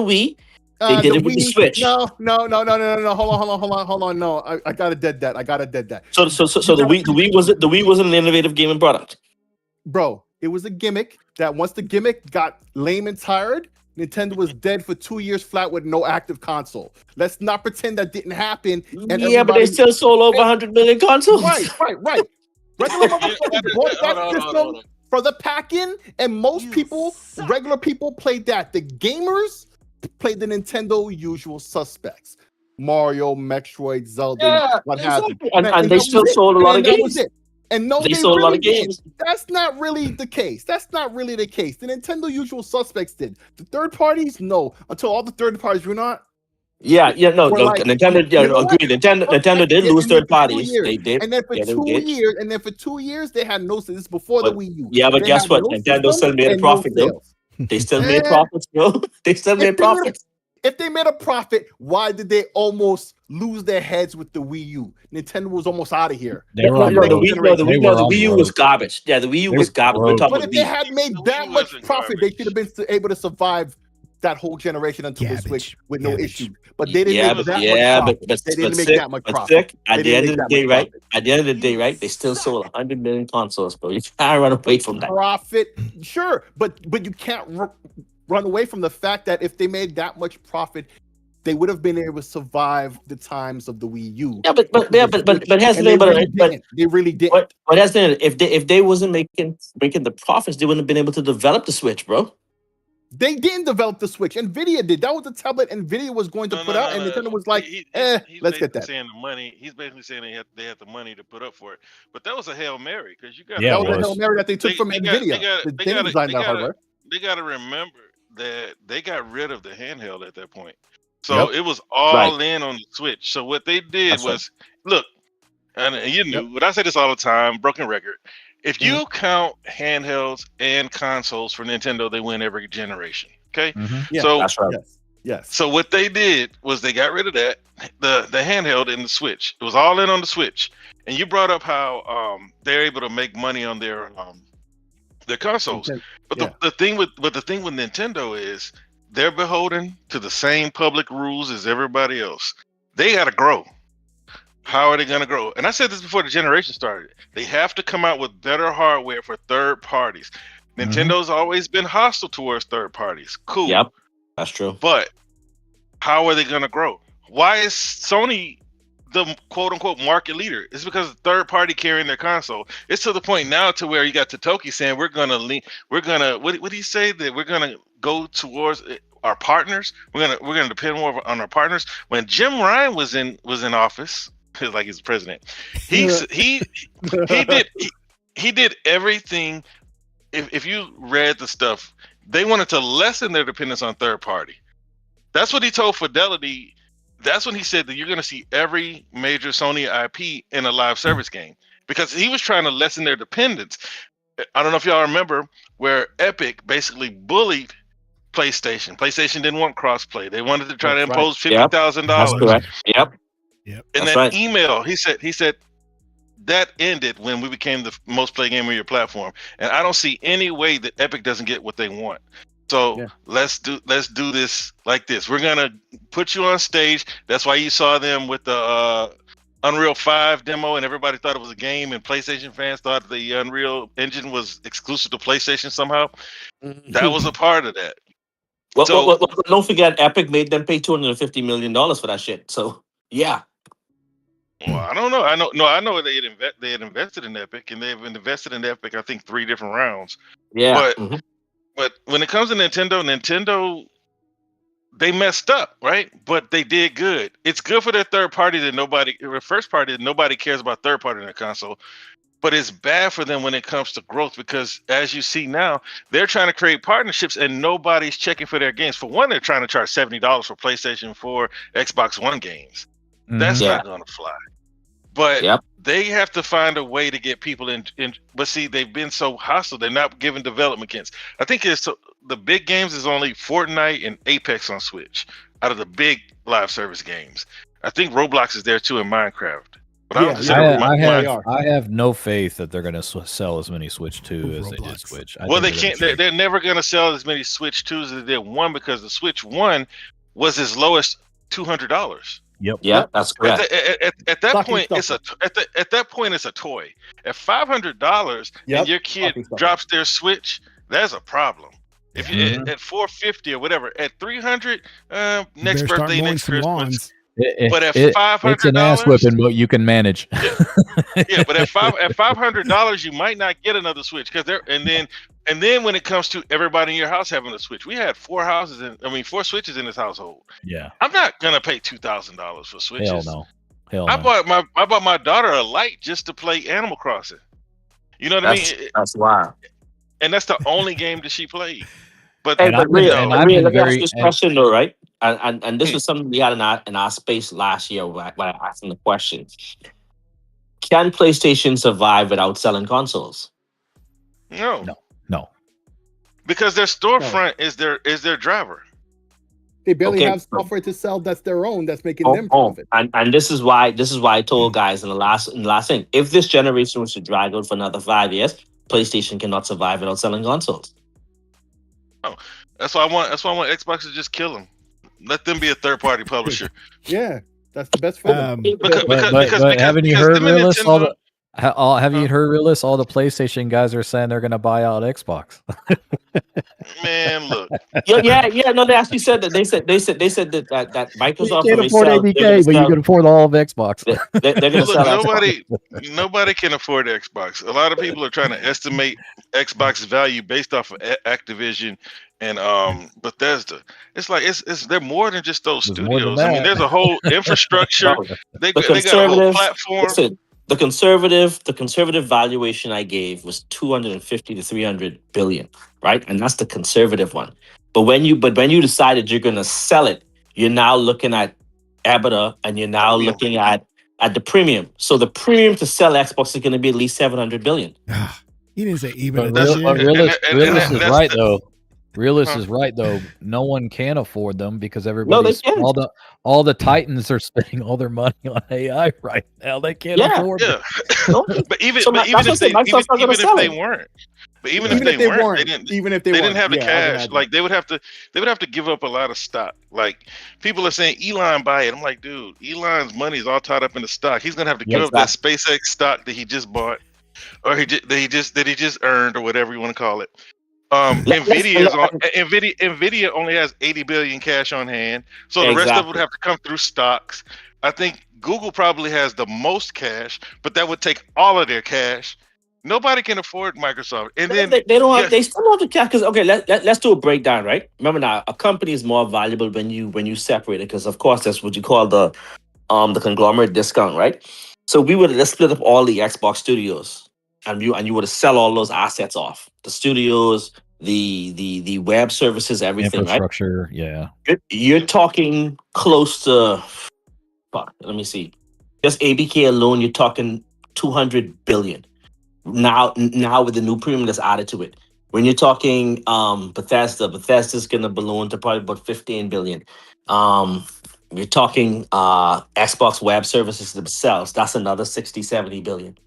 Speaker 5: Wii. They did it with the Switch.
Speaker 1: No. Hold on. No, I gotta dead that.
Speaker 5: So the Wii wasn't an innovative gaming product.
Speaker 1: Bro, it was a gimmick that once the gimmick got lame and tired, Nintendo was dead for 2 years flat with no active console. Let's not pretend that didn't happen. And
Speaker 5: Yeah, but they still sold over 100 million consoles.
Speaker 1: Right. Regular motherfuckers bought that system for the pack-in, and most regular people played that. The gamers played the Nintendo usual suspects. Mario, Metroid, Zelda, what have you.
Speaker 5: And they still sold a lot of games.
Speaker 1: And no,
Speaker 5: they sold a lot of games.
Speaker 1: That's not really the case. The Nintendo usual suspects did. The third parties, no. Until all the third parties were not.
Speaker 5: No, Nintendo, agree. Nintendo did lose third parties. They did.
Speaker 1: And then for 2 years, they had no sales before the Wii U.
Speaker 5: Yeah, but guess what? Nintendo still made a profit, though. They still made profits, bro. They still made profits.
Speaker 1: If they made a profit, why did they almost lose their heads with the Wii U? Nintendo was almost out of here.
Speaker 5: The Wii U was garbage. Yeah, the Wii U was garbage.
Speaker 1: But if they had made that much profit, they should have been able to survive that whole generation until the Switch with no issue. But they didn't make that much profit. They didn't make that much profit.
Speaker 5: At the end of the day, right? They still sold 100 million consoles, bro. You can't run away from that.
Speaker 1: Profit, sure, but you can't run away from the fact that if they made that much profit, they would have been able to survive the times of the Wii U.
Speaker 5: Yeah, but
Speaker 1: they really didn't.
Speaker 5: But that's the if they wasn't making the profits, they wouldn't have been able to develop the Switch, bro.
Speaker 1: They didn't develop the Switch. Nvidia did. That was the tablet Nvidia was going to put out, and Nintendo was like, let's get that.
Speaker 4: He's basically saying they had the money to put up for it. But that was a Hail Mary because you got
Speaker 1: that was a Hail Mary that they took from Nvidia.
Speaker 4: They got to remember that they got rid of the handheld at that point. So it was all in on the Switch. So what they did was, look, and you knew, but I say this all the time, broken record. If you count handhelds and consoles for Nintendo, they win every generation. Okay,
Speaker 1: so that's right. Yes.
Speaker 4: So what they did was they got rid of that, the handheld and the Switch. It was all in on the Switch. And you brought up how they're able to make money on their consoles. But the thing with Nintendo is they're beholden to the same public rules as everybody else. They got to grow. How are they going to grow? And I said this before the generation started. They have to come out with better hardware for third parties. Nintendo's always been hostile towards third parties. Cool.
Speaker 5: Yep, that's true.
Speaker 4: But how are they going to grow? Why is Sony the quote-unquote market leader? It's because the third party carrying their console. It's to the point now to where you got Totoki saying what do you say? That we're going to go towards our partners. We're gonna depend more on our partners. When Jim Ryan was in office, like he's president, he did everything. If you read the stuff, they wanted to lessen their dependence on third party. That's what he told Fidelity. That's when he said that you're going to see every major Sony IP in a live service game, because he was trying to lessen their dependence. I don't know if y'all remember where Epic basically bullied PlayStation. PlayStation didn't want crossplay. They wanted to try to impose $50,000.
Speaker 5: That's correct. Yep.
Speaker 4: In that email, he said that ended when we became the most played game on your platform. And I don't see any way that Epic doesn't get what they want. So let's do this like this. We're gonna put you on stage. That's why you saw them with the Unreal 5 demo, and everybody thought it was a game, and PlayStation fans thought the Unreal Engine was exclusive to PlayStation somehow. That was a part of that.
Speaker 5: Well, don't forget, Epic made them pay $250 million for that shit. So yeah.
Speaker 4: Well, I don't know. I know they had invested in Epic, and they've invested in Epic, I think, 3 different rounds.
Speaker 5: Yeah.
Speaker 4: But when it comes to Nintendo, they messed up, right? But they did good. It's good for their third party first party that nobody cares about third party in their console. But it's bad for them when it comes to growth, because as you see now, they're trying to create partnerships and nobody's checking for their games. For one, they're trying to charge $70 for PlayStation 4, Xbox One games. That's not going to fly. But they have to find a way to get people in. But see, they've been so hostile. They're not giving development kits. I think the big games is only Fortnite and Apex on Switch out of the big live service games. I think Roblox is there too, in Minecraft. But
Speaker 2: I have no faith that they're going to sell as many Switch 2 as they did Switch.
Speaker 4: They can't. They're never going to sell as many Switch 2s as they did 1, because the Switch 1 was as low as $200.
Speaker 2: Yep.
Speaker 5: Yeah, that's correct.
Speaker 4: At that point, it's a toy. At $500, and your kid drops their Switch, that's a problem. If you at 450 or whatever, at 300, next
Speaker 3: Start
Speaker 4: birthday,
Speaker 3: mowing
Speaker 4: next
Speaker 3: some
Speaker 4: Christmas.
Speaker 3: lawns.
Speaker 4: But at
Speaker 2: it's an ass
Speaker 4: $500,
Speaker 2: whipping, but you can manage.
Speaker 4: yeah. But at $500, you might not get another Switch and then when it comes to everybody in your house having a Switch, we had 4 switches in this household.
Speaker 2: Yeah,
Speaker 4: I'm not gonna pay $2,000 for switches.
Speaker 2: hell no.
Speaker 4: I bought my daughter a light just to play Animal Crossing. You know what I mean?
Speaker 5: That's wild.
Speaker 4: And that's the only game that she played. But
Speaker 5: Hey, but Rhea, let me ask this
Speaker 2: and-
Speaker 5: question though, right? And this was something we had in our space last year when I asked them the question. Can PlayStation survive without selling consoles?
Speaker 4: No.
Speaker 1: Because
Speaker 4: their storefront is their driver.
Speaker 1: They barely have software to sell that's their own, that's making them profit.
Speaker 5: And this is why I told guys in the last thing, if this generation was to drag out for another 5 years, PlayStation cannot survive without selling consoles.
Speaker 4: Oh, that's why I want Xbox to just kill them. Let them be a third-party publisher.
Speaker 1: Yeah, that's the best for them.
Speaker 2: But haven't you heard, Realist? Have you heard, Realist? All the PlayStation guys are saying they're going to buy out Xbox.
Speaker 4: Man, look.
Speaker 5: Yeah. No, they actually said that. They said that Microsoft
Speaker 2: You can't afford ABK, but you can afford all of Xbox.
Speaker 5: They're going to sell
Speaker 4: nobody can afford Xbox. A lot of people are trying to estimate Xbox's value based off of Activision and Bethesda. It's like they're more than just those studios. I mean, there's a whole infrastructure. They got a whole platform.
Speaker 5: Listen, the conservative valuation I gave was 250 to 300 billion, right? And that's the conservative one. But when you decided you're going to sell it, you're now looking at EBITDA and you're now looking at the premium. So the premium to sell Xbox is going to be at least 700 billion.
Speaker 3: He didn't say EBITDA.
Speaker 2: Realist is right though. Realist is right though. No one can afford them because everybody's all the titans are spending all their money on AI right now. They can't afford them.
Speaker 4: But even if they weren't, they didn't have the cash. Like they would have to give up a lot of stock. Like people are saying Elon buy it. I'm like, dude, Elon's money is all tied up in the stock. He's gonna have to give up that SpaceX stock that he just bought, or he just earned, or whatever you want to call it. Nvidia only has 80 billion cash on hand, so the rest of it would have to come through stocks. I think Google probably has the most cash, but that would take all of their cash. Nobody can afford Microsoft, and then
Speaker 5: they don't have. They still don't have the cash because let's do a breakdown, right? Remember now, a company is more valuable when you separate it because of course that's what you call the conglomerate discount, right? So let's split up all the Xbox studios, and you would sell all those assets off, the studios, the web services, everything,
Speaker 2: infrastructure,
Speaker 5: right? Yeah. You're talking close to, let me see, just ABK alone, you're talking 200 billion. Now with the new premium that's added to it. When you're talking Bethesda's gonna balloon to probably about 15 billion. You're talking Xbox web services themselves, that's another 60-70 billion.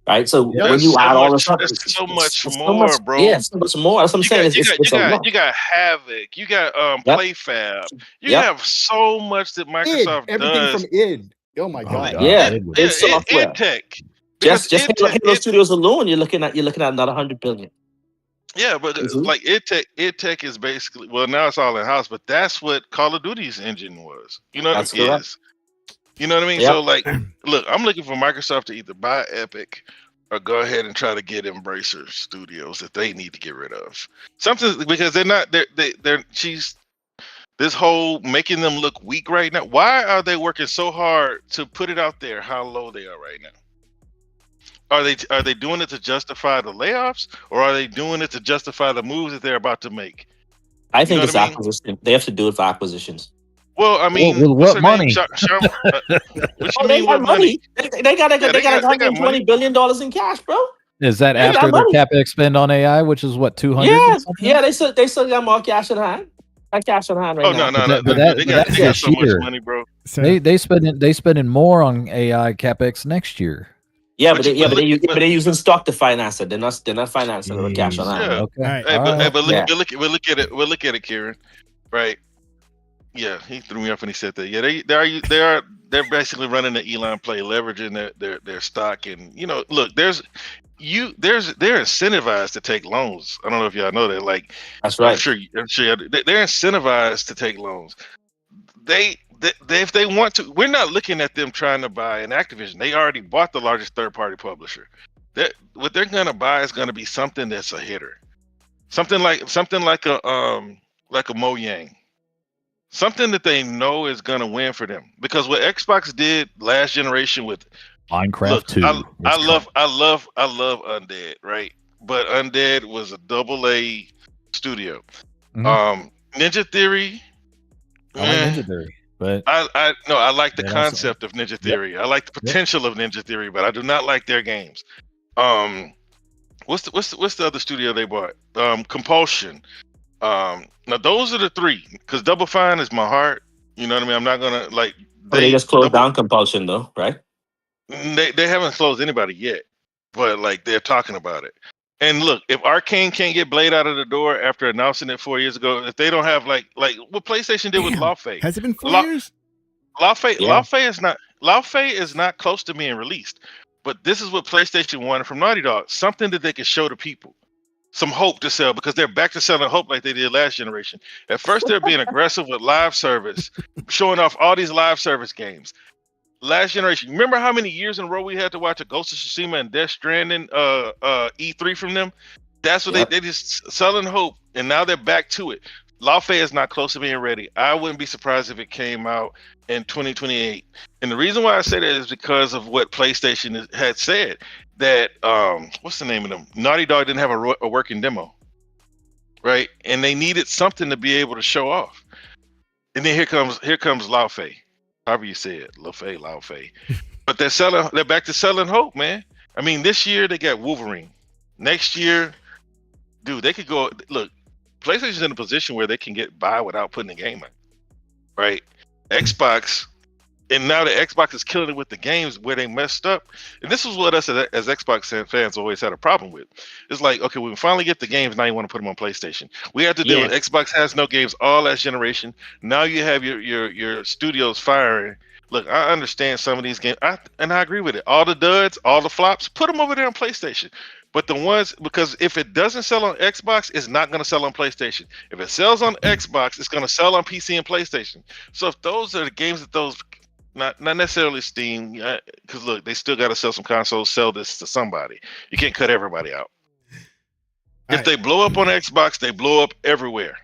Speaker 5: Right, so when you add all this up,
Speaker 4: it's so much more, bro.
Speaker 5: Yeah, so much more. That's what I'm saying.
Speaker 4: You got Havoc, you got PlayFab. You have so much that Microsoft does.
Speaker 1: Everything from id. Oh my god.
Speaker 5: It's software.
Speaker 4: Tech.
Speaker 5: Just Halo Studios alone, you're looking at another 100 billion.
Speaker 4: Yeah, but like id Tech is basically, well, now it's all in house, but that's what Call of Duty's engine was. You know what it is. You know what I mean? Yep. So, like, look, I'm looking for Microsoft to either buy Epic or go ahead and try to get Embracer Studios that they need to get rid of. Something, because she's this whole making them look weak right now. Why are they working so hard to put it out there how low they are right now? Are they doing it to justify the layoffs, or are they doing it to justify the moves that they're about to make?
Speaker 5: I think it's acquisition. They have to do it for acquisitions.
Speaker 4: Well, I mean,
Speaker 2: with what money?
Speaker 5: They got money. They got $120 billion in cash, bro.
Speaker 2: Is that after the CapEx spend on AI, which is what, 200?
Speaker 5: Yeah. They still got more cash in hand. Cash on hand right now.
Speaker 4: No. They got so much money, bro.
Speaker 2: They spending more on AI CapEx next year.
Speaker 5: Yeah, but they're using stock to finance it. They're not financing it with cash on hand.
Speaker 2: Okay.
Speaker 4: But look at it, Kieran. Right. Yeah, he threw me off when he said that. Yeah, they're basically running the Elon play, leveraging their stock, and look, they're incentivized to take loans. I don't know if y'all know that. Like,
Speaker 5: that's right.
Speaker 4: I'm sure they're incentivized to take loans. They if they want to, we're not looking at them trying to buy an Activision. They already bought the largest third-party publisher. What they're gonna buy is gonna be something that's a hitter, something like a Mojang. Something that they know is gonna win for them, because what Xbox did last generation with
Speaker 2: Minecraft 2.
Speaker 4: I love Undead, right? But Undead was a AA studio. Ninja Theory.
Speaker 2: I like Ninja Theory, but
Speaker 4: I like the concept of Ninja Theory. I like the potential of Ninja Theory, but I do not like their games. What's the other studio they bought? Compulsion. Now those are the three, because Double Fine is my heart. You know what I mean? I'm not gonna like.
Speaker 5: They just closed down Compulsion, though, right?
Speaker 4: They haven't closed anybody yet, but like they're talking about it. And look, if Arcane can't get Blade out of the door after announcing it 4 years ago, if they don't have like what PlayStation did with Lawfare.
Speaker 3: Has it been 4 years?
Speaker 4: Lawfare is not close to being released. But this is what PlayStation wanted from Naughty Dog: something that they could show to people, some hope to sell, because they're back to selling hope like they did last generation. At first, they're being aggressive with live service, showing off all these live service games. Last generation, remember how many years in a row we had to watch a Ghost of Tsushima and Death Stranding E3 from them? That's what they just selling hope, and now they're back to it. Lawfare is not close to being ready. I wouldn't be surprised if it came out in 2028. And the reason why I say that is because of what PlayStation had said, that what's the name of them? Naughty Dog didn't have a working demo, right? And they needed something to be able to show off. And then here comes Lawfare. However you say it, Lawfare. But they're back to selling hope, man. I mean, this year they got Wolverine. Next year, dude, they could go. Look, PlayStation's in a position where they can get by without putting a game out, right? Xbox, and now the Xbox is killing it with the games where they messed up. And this is what us as Xbox fans always had a problem with. It's like, okay, we finally get the games, now you want to put them on PlayStation. We have to deal with Xbox has no games all last generation. Now you have your studios firing. Look, I understand some of these games, and I agree with it. All the duds, all the flops, put them over there on PlayStation. But the ones, because if it doesn't sell on Xbox, it's not going to sell on PlayStation. If it sells on Xbox, it's going to sell on PC and PlayStation. So if those are the games that those, not necessarily Steam, because look, they still got to sell some consoles, sell this to somebody. You can't cut everybody out. If they blow up on Xbox, they blow up everywhere.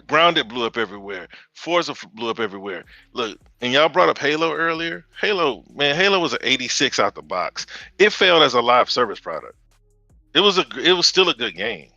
Speaker 4: Grounded blew up everywhere. Forza blew up everywhere. Look, and y'all brought up Halo earlier. Halo was an 86 out the box. It failed as a live service product. It was still a good game.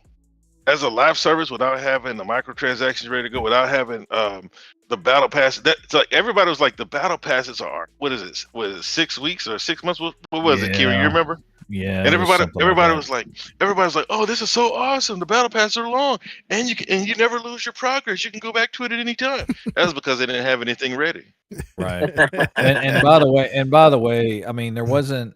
Speaker 4: As a live service, without having the microtransactions ready to go, without having the battle pass. It's like everybody was like, the battle passes are, what is it? Was it 6 weeks or 6 months? What was it, Kira? You remember?
Speaker 2: Yeah.
Speaker 4: And everybody was like, oh, this is so awesome. The battle passes are long, and you never lose your progress. You can go back to it at any time. That's because they didn't have anything ready.
Speaker 2: Right. and by the way, I mean, there wasn't.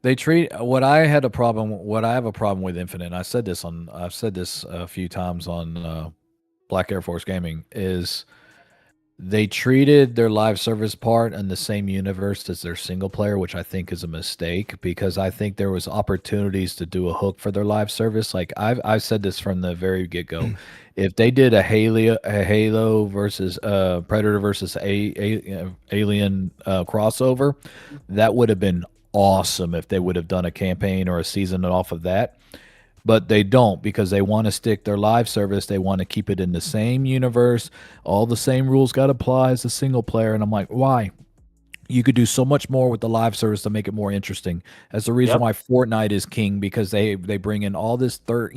Speaker 2: They treat what I have a problem with Infinite. I've said this a few times on Black Air Force Gaming, is they treated their live service part in the same universe as their single player, which I think is a mistake, because I think there was opportunities to do a hook for their live service. Like I've said this from the very get-go. If they did a Halo versus Predator versus Alien crossover, that would have been awesome if they would have done a campaign or a season off of that. But they don't, because they want to stick their live service. They want to keep it in the same universe. All the same rules got to apply as a single player. And I'm like, why? You could do so much more with the live service to make it more interesting. That's the reason why Fortnite is king, because they bring in all this third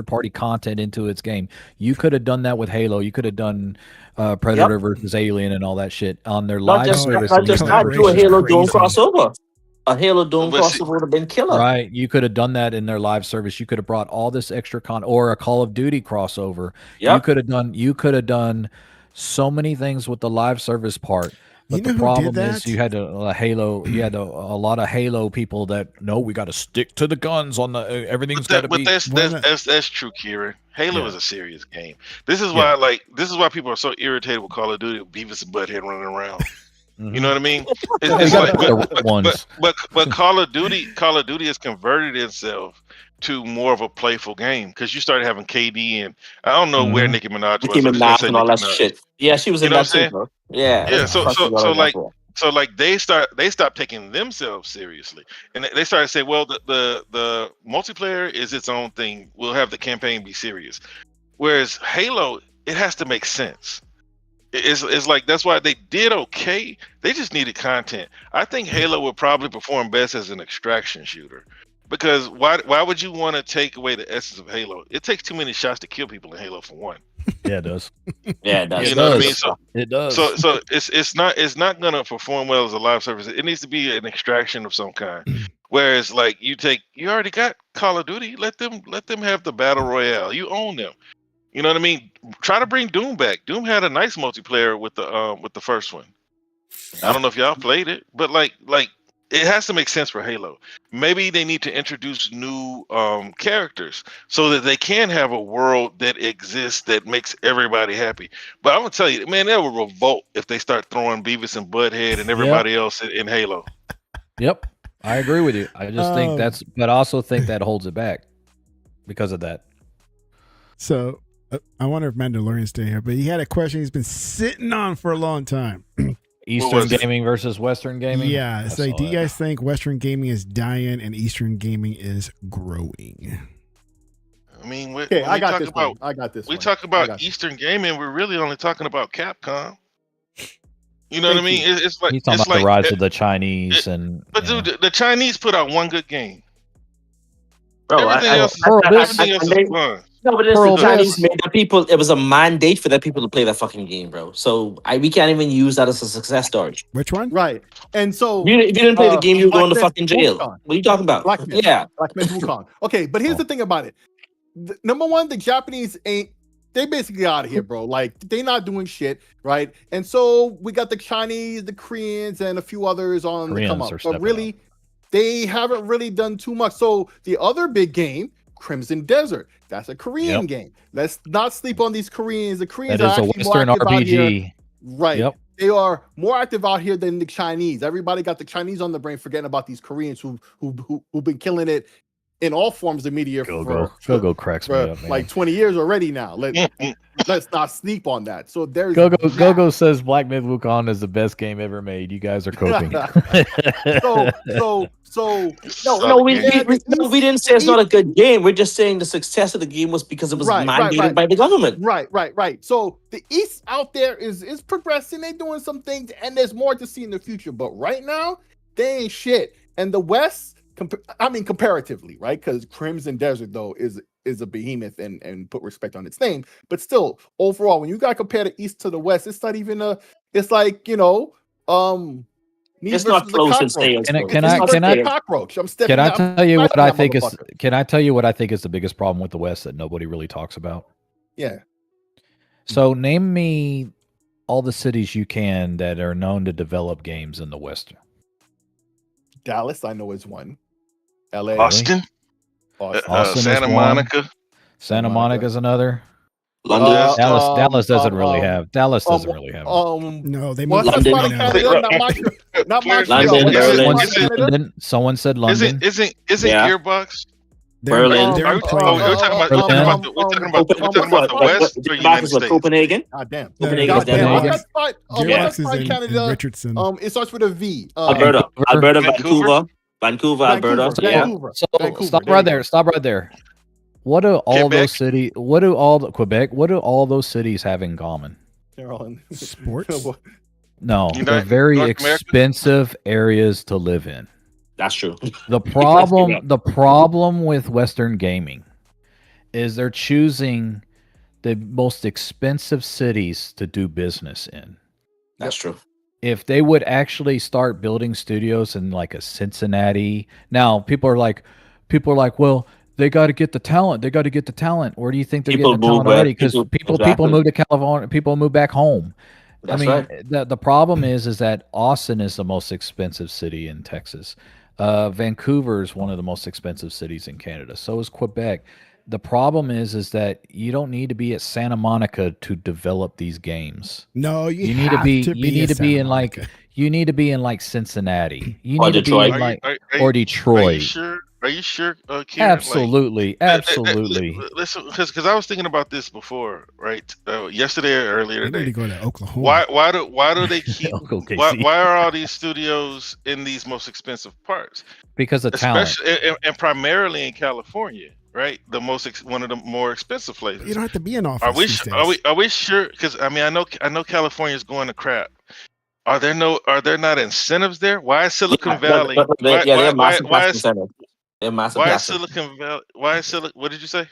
Speaker 2: party content into its game. You could have done that with Halo. You could have done Predator versus Alien and all that shit on their live service.
Speaker 5: Not just do a Halo Doom crossover. A Halo Doom crossover would have been killer.
Speaker 2: Right. You could have done that in their live service. You could have brought all this extra or a Call of Duty crossover. Yep. You could have done so many things with the live service part But the problem is you had a Halo. You had a lot of Halo people that we got to stick to the guns on the everything's got to be.
Speaker 4: That's true, Kieran. Halo is a serious game. This is why this is why people are so irritated with Call of Duty with Beavis and Butthead running around. You know what I mean? It's like, but Call of Duty has converted itself to more of a playful game because you started having KD and I don't know where Nicki Minaj was.
Speaker 5: Nicki Minaj and all that shit. Yeah, she was in that too, bro. Yeah.
Speaker 4: So they stopped taking themselves seriously, and they started to say, well, the multiplayer is its own thing. We'll have the campaign be serious. Whereas Halo, it has to make sense. It's like that's why they did okay. They just needed content. I think Halo would probably perform best as an extraction shooter. Because why would you want to take away the essence of Halo? It takes too many shots to kill people in Halo for one.
Speaker 2: Yeah, it does.
Speaker 5: Yeah, it does.
Speaker 4: You know what I mean? So
Speaker 2: it does.
Speaker 4: So it's not gonna perform well as a live service. It needs to be an extraction of some kind. Whereas like you already got Call of Duty. Let them have the battle royale. You own them. You know what I mean? Try to bring Doom back. Doom had a nice multiplayer with the first one. I don't know if y'all played it, but like it has to make sense for Halo. Maybe they need to introduce new characters so that they can have a world that exists that makes everybody happy. But I'm gonna tell you, man, they will revolt if they start throwing Beavis and Butthead and everybody else in Halo.
Speaker 2: Yep, I agree with you. I just think but I also think that holds it back because of that.
Speaker 3: So I wonder if Mandalorian's staying here, but he had a question he's been sitting on for a long time.
Speaker 2: Eastern gaming versus Western gaming?
Speaker 3: Yeah. It's like, do you guys think Western gaming is dying and Eastern gaming is growing?
Speaker 4: I mean, when
Speaker 1: I got this.
Speaker 4: We talk about Eastern gaming, we're really only talking about Capcom. You know what I mean? It's like
Speaker 2: he's talking about the rise of the Chinese
Speaker 4: But dude, the Chinese put out one good game.
Speaker 5: Bro,
Speaker 4: everything else is fun.
Speaker 5: No, but it's the Chinese made that people. It was a mandate for that people to play that fucking game, bro. So we can't even use that as a success story.
Speaker 3: Which one?
Speaker 1: Right. And so
Speaker 5: if you didn't play the game, you were going to fucking jail.
Speaker 1: Wukong.
Speaker 5: What are you talking about?
Speaker 1: Black Myth Wukong. Okay, but here's the thing about it. Number one, the Japanese they basically out of here, bro. Like they not doing shit, right? And so we got the Chinese, the Koreans, and a few others on the come up. But really, they haven't really done too much. So the other big game, Crimson Desert. That's a Korean game. Let's not sleep on these Koreans. The Koreans are actually more active out here. Right. Yep. They are more active out here than the Chinese. Everybody got the Chinese on the brain, forgetting about these Koreans who've been killing it in all forms of media
Speaker 2: Go cracks me up, man.
Speaker 1: Like 20 years already now. Let's not sleep on that. So there's
Speaker 2: Go says Black Myth Wukong is the best game ever made. You guys are coping.
Speaker 5: we didn't say it's not a good game. We're just saying the success of the game was because it was mandated by the government.
Speaker 1: Right. So the East out there is progressing. They're doing some things, and there's more to see in the future. But right now, they ain't shit. And the West, comparatively, right? Because Crimson Desert though is a behemoth and put respect on its name. But still, overall, when you gotta compare the East to the West, it's not even it's like, it's
Speaker 5: not close in sales.
Speaker 2: Can I tell you what I think is? Can I tell you what I think is the biggest problem with the West that nobody really talks about?
Speaker 1: Yeah.
Speaker 2: So name me all the cities you can that are known to develop games in the West.
Speaker 1: Dallas, I know, is one. LA,
Speaker 4: Austin Santa Monica.
Speaker 2: Santa Monica is another.
Speaker 5: London.
Speaker 2: Dallas doesn't really have. Dallas doesn't really have.
Speaker 3: No, they
Speaker 5: moved
Speaker 3: London.
Speaker 5: Not London.
Speaker 2: Someone said London.
Speaker 4: Isn't Gearbox?
Speaker 5: Berlin.
Speaker 4: We're talking about the West or United States?
Speaker 5: Copenhagen.
Speaker 1: God damn.
Speaker 5: Copenhagen is Denmark.
Speaker 3: Gearbox is in Richardson.
Speaker 1: It starts with a V.
Speaker 5: Alberta, Vancouver, Alberta.
Speaker 2: So stop right there. What do all those cities? Quebec? What do all those cities have in common?
Speaker 3: Sports.
Speaker 2: No, they're very expensive areas to live in.
Speaker 5: That's true.
Speaker 2: The problem with Western gaming is they're choosing the most expensive cities to do business in.
Speaker 5: That's true.
Speaker 2: If they would actually start building studios in like a Cincinnati, now people are like, well, they got to get the talent. Where do you think they're getting the talent already? Because people move to California, people move back home.
Speaker 5: That's
Speaker 2: mean,
Speaker 5: right.
Speaker 2: the problem is that Austin is the most expensive city in Texas. Vancouver is one of the most expensive cities in Canada. So is Quebec. The problem is that you don't need to be at Santa Monica to develop these games.
Speaker 3: No, you
Speaker 2: You need to
Speaker 3: have
Speaker 2: be
Speaker 3: to
Speaker 2: you need to be
Speaker 3: Santa
Speaker 2: in like
Speaker 3: Monica.
Speaker 2: you need to be in like Cincinnati. You
Speaker 5: Or
Speaker 2: need to be
Speaker 5: Detroit.
Speaker 2: in like or
Speaker 4: Are you
Speaker 2: Detroit.
Speaker 4: sure? Are you sure, Kieran? Like,
Speaker 2: Absolutely, absolutely.
Speaker 4: listen, because I was thinking about this before, right? Yesterday or earlier
Speaker 3: You need to
Speaker 4: today.
Speaker 3: go to Oklahoma.
Speaker 4: Why do they keep
Speaker 2: Uncle KC.
Speaker 4: why are all these studios in these most expensive parts?
Speaker 2: Because of talent.
Speaker 4: Especially and primarily in California, right? One of the more expensive places.
Speaker 3: You don't have to be in office.
Speaker 4: Are we
Speaker 3: these
Speaker 4: are
Speaker 3: days.
Speaker 4: we sure? Because I mean, I know California is going to crap. Are there not incentives there? Why is Silicon Valley?
Speaker 5: They have massive tax incentives. They have massive
Speaker 4: Why is
Speaker 5: tax.
Speaker 4: Silicon Valley? Why is Silicon? What did you say?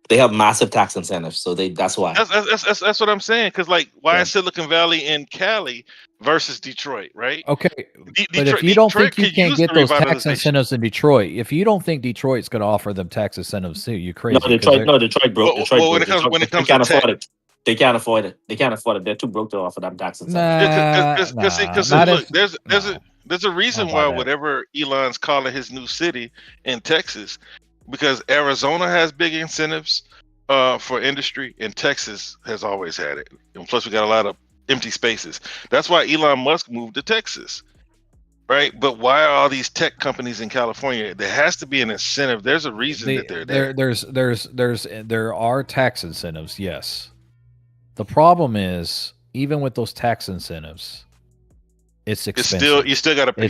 Speaker 5: They have massive tax incentives, so that's why.
Speaker 4: That's what I'm saying. Because like, why is Silicon Valley in Cali versus Detroit, right?
Speaker 2: Okay, but if you don't think you
Speaker 4: could
Speaker 2: can't
Speaker 4: use
Speaker 2: get
Speaker 4: the
Speaker 2: those tax
Speaker 4: revitalization.
Speaker 2: incentives in Detroit, if you don't think Detroit's going to offer them tax incentives too, you're crazy.
Speaker 5: Detroit broke.
Speaker 4: Well, when it comes
Speaker 5: can't
Speaker 4: to tech,
Speaker 5: afford it. They can't afford it. They can't afford it. They're too broke to offer them tax
Speaker 2: Nah,
Speaker 5: incentives.
Speaker 4: Because
Speaker 2: not
Speaker 4: look,
Speaker 2: if
Speaker 4: there's a reason
Speaker 2: How
Speaker 4: why
Speaker 2: about that?
Speaker 4: whatever Elon's calling his new city in Texas, because Arizona has big incentives for industry, and Texas has always had it. And plus, we got a lot of empty spaces. That's why Elon Musk moved to Texas, right? But why are all these tech companies in California? There has to be an incentive. There's a reason that they're there.
Speaker 2: There are tax incentives, yes. The problem is, even with those tax incentives, it's expensive.
Speaker 4: You still got to pay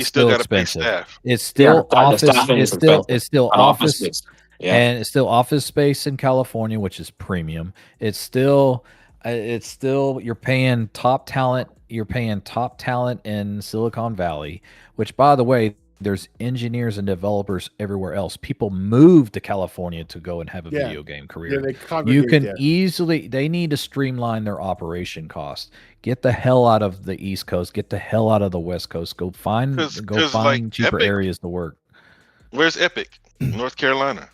Speaker 4: staff.
Speaker 2: It's still office. It's still office.
Speaker 5: Space.
Speaker 2: Yeah. And it's still office space in California, which is premium. It's still you're paying top talent. You're paying top talent in Silicon Valley, which, by the way, there's engineers and developers everywhere else. People move to California to go and have a video game career. You can easily. They need to streamline their operation costs. Get the hell out of the East Coast. Get the hell out of the West Coast. Go find like cheaper Epic, areas to work.
Speaker 4: Where's Epic? North Carolina.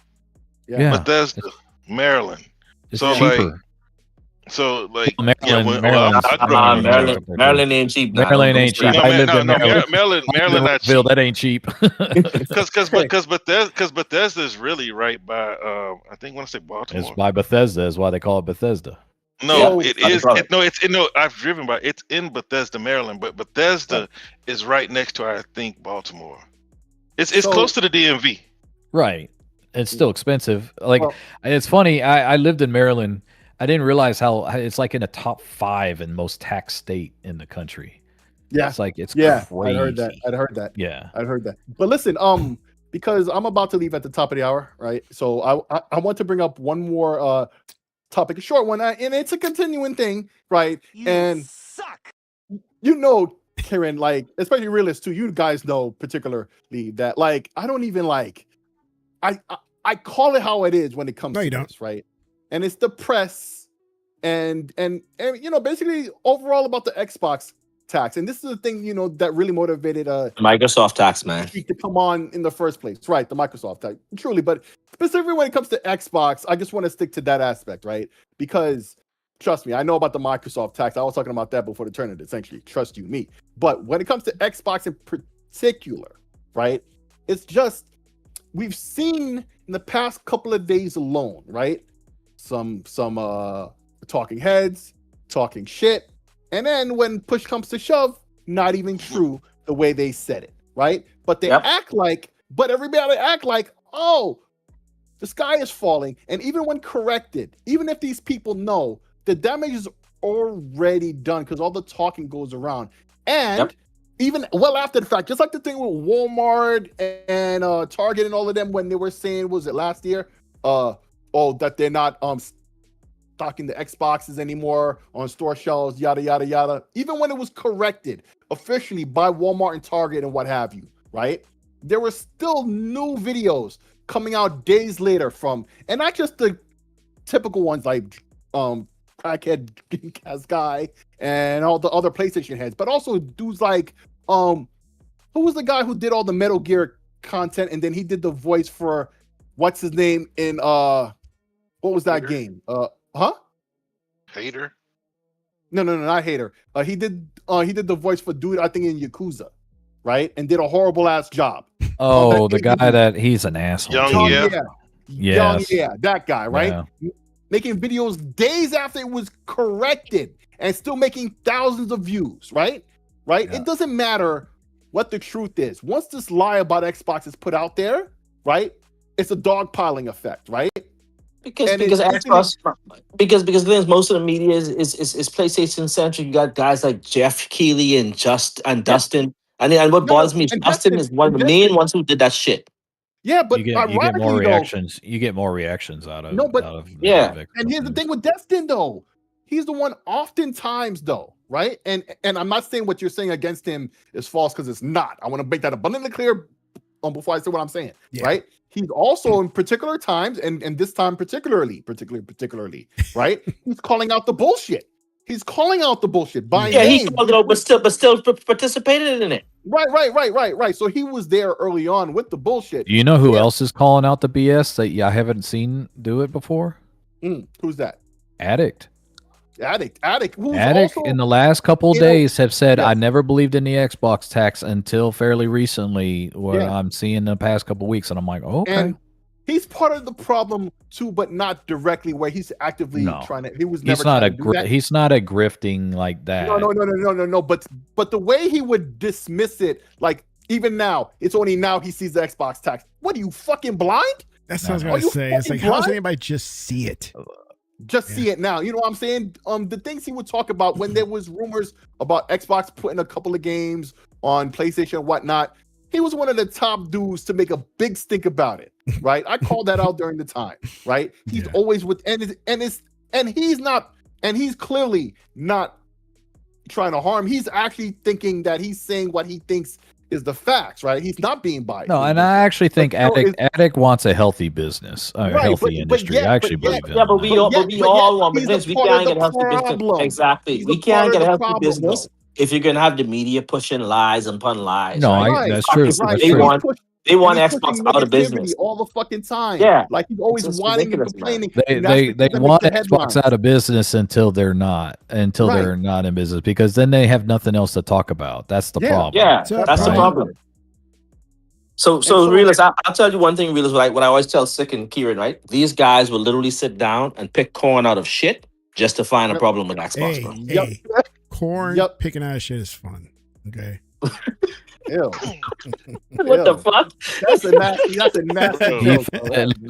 Speaker 2: Yeah.
Speaker 4: Bethesda, Maryland.
Speaker 2: It's cheaper.
Speaker 5: Maryland ain't cheap.
Speaker 2: Maryland ain't cheap. I lived in Maryland.
Speaker 4: Maryland not cheap.
Speaker 2: That ain't cheap.
Speaker 4: Because Bethesda is really right by I think when I say Baltimore.
Speaker 2: It's by Bethesda. Is why they call it Bethesda.
Speaker 4: No, it is. I've driven by. It's in Bethesda, Maryland, but Bethesda is right next to I think Baltimore. It's close to the DMV.
Speaker 2: Right. It's still expensive. It's funny. I lived in Maryland. I didn't realize how it's like in a top 5 in most taxed state in the country.
Speaker 1: Yeah,
Speaker 2: it's crazy.
Speaker 1: I'd heard that.
Speaker 2: Yeah,
Speaker 1: I'd heard that. But listen, because I'm about to leave at the top of the hour, right? So I want to bring up one more topic, a short one, and it's a continuing thing, right? You suck. You know, Karen, like especially realists too. You guys know particularly that, like, I don't even like. I call it how it is when it comes to this, right? And it's the press and you know, basically overall about the Xbox tax. And this is the thing, you know, that really motivated
Speaker 5: Microsoft tax, man,
Speaker 1: to come on in the first place, right? The Microsoft tax, truly. But specifically when it comes to Xbox, I just want to stick to that aspect, right? Because trust me, I know about the Microsoft tax. I was talking about that before the tournament, essentially. Trust you me. But when it comes to Xbox in particular, right? It's just we've seen in the past couple of days alone, right? Some talking heads, talking shit. And then when push comes to shove, not even true the way they said it, right? But they everybody act like, oh, the sky is falling. And even when corrected, even if these people know, the damage is already done because all the talking goes around. And even well after the fact, just like the thing with Walmart and Target and all of them when they were saying, was it last year? That they're not stocking the Xboxes anymore on store shelves, yada yada yada. Even when it was corrected officially by Walmart and Target and what have you, right? There were still new videos coming out days later from, and not just the typical ones like Crackhead Gas Guy and all the other PlayStation heads, but also dudes like who was the guy who did all the Metal Gear content and then he did the voice for what's his name in what was that game?
Speaker 4: Hater?
Speaker 1: No, not hater. He did the voice for dude, I think in Yakuza, right? And did a horrible ass job.
Speaker 2: Oh, the guy that he's an asshole.
Speaker 1: Young, that guy, right? Yeah. Making videos days after it was corrected and still making thousands of views, right? Right? Yeah. It doesn't matter what the truth is. Once this lie about Xbox is put out there, right? It's a dogpiling effect, right?
Speaker 5: Because Xbox, because then most of the media is PlayStation centric. You got guys like Jeff Keighley and Dustin. And what bothers me is Dustin is one of the main ones who did that shit.
Speaker 1: Yeah, but
Speaker 2: you get more reactions. You get more reactions out of
Speaker 1: And here's the thing with Destin though, he's the one oftentimes though, right? And I'm not saying what you're saying against him is false because it's not. I want to make that abundantly clear before I say what I'm saying, right? He's also in particular times, and this time particularly, right? He's calling out the bullshit. He's calling out the bullshit.
Speaker 5: He called it out, but still participated in it.
Speaker 1: Right. So he was there early on with the bullshit.
Speaker 2: You know who else is calling out the BS that I haven't seen do it before?
Speaker 1: Who's that?
Speaker 2: Addict.
Speaker 1: Addict.
Speaker 2: Also, in the last couple of days have said, I never believed in the Xbox tax until fairly recently, what I'm seeing the past couple of weeks, and I'm like, okay. And
Speaker 1: he's part of the problem too, but not directly. Where he's actively trying to. He was never.
Speaker 2: He's not a grifting like that.
Speaker 1: No. But the way he would dismiss it, like even now, it's only now he sees the Xbox tax. What are you fucking blind?
Speaker 3: That's what I was gonna say. It's like, how does anybody just see it?
Speaker 1: Just see it now. You know what I'm saying? The things he would talk about when there was rumors about Xbox putting a couple of games on PlayStation and whatnot. He was one of the top dudes to make a big stink about it, right? I called that out during the time, right? He's always with he's clearly not trying to harm. He's actually thinking that he's saying what he thinks is the facts, right? He's not being biased.
Speaker 2: No, and I actually think Addict wants a healthy business, a healthy industry. I actually believe that.
Speaker 5: Yeah, but we all want business. We can't get a healthy business. Exactly. We can't get a healthy business if you're gonna have the media pushing lies upon lies.
Speaker 2: No, that's true.
Speaker 5: They want Xbox out of business
Speaker 1: all the fucking time.
Speaker 5: Yeah,
Speaker 1: like he's always whining and complaining.
Speaker 2: They want Xbox out of business until they're not in business, because then they have nothing else to talk about. That's the problem.
Speaker 5: Yeah, that's the problem. So Realist, I'll tell you one thing, Realist. What I always tell Sick and Kieran, right? These guys will literally sit down and pick corn out of shit just to find a problem with Xbox.
Speaker 3: Corn picking out of shit is fun. Okay.
Speaker 1: Ew.
Speaker 5: What the fuck?
Speaker 1: That's a nasty joke,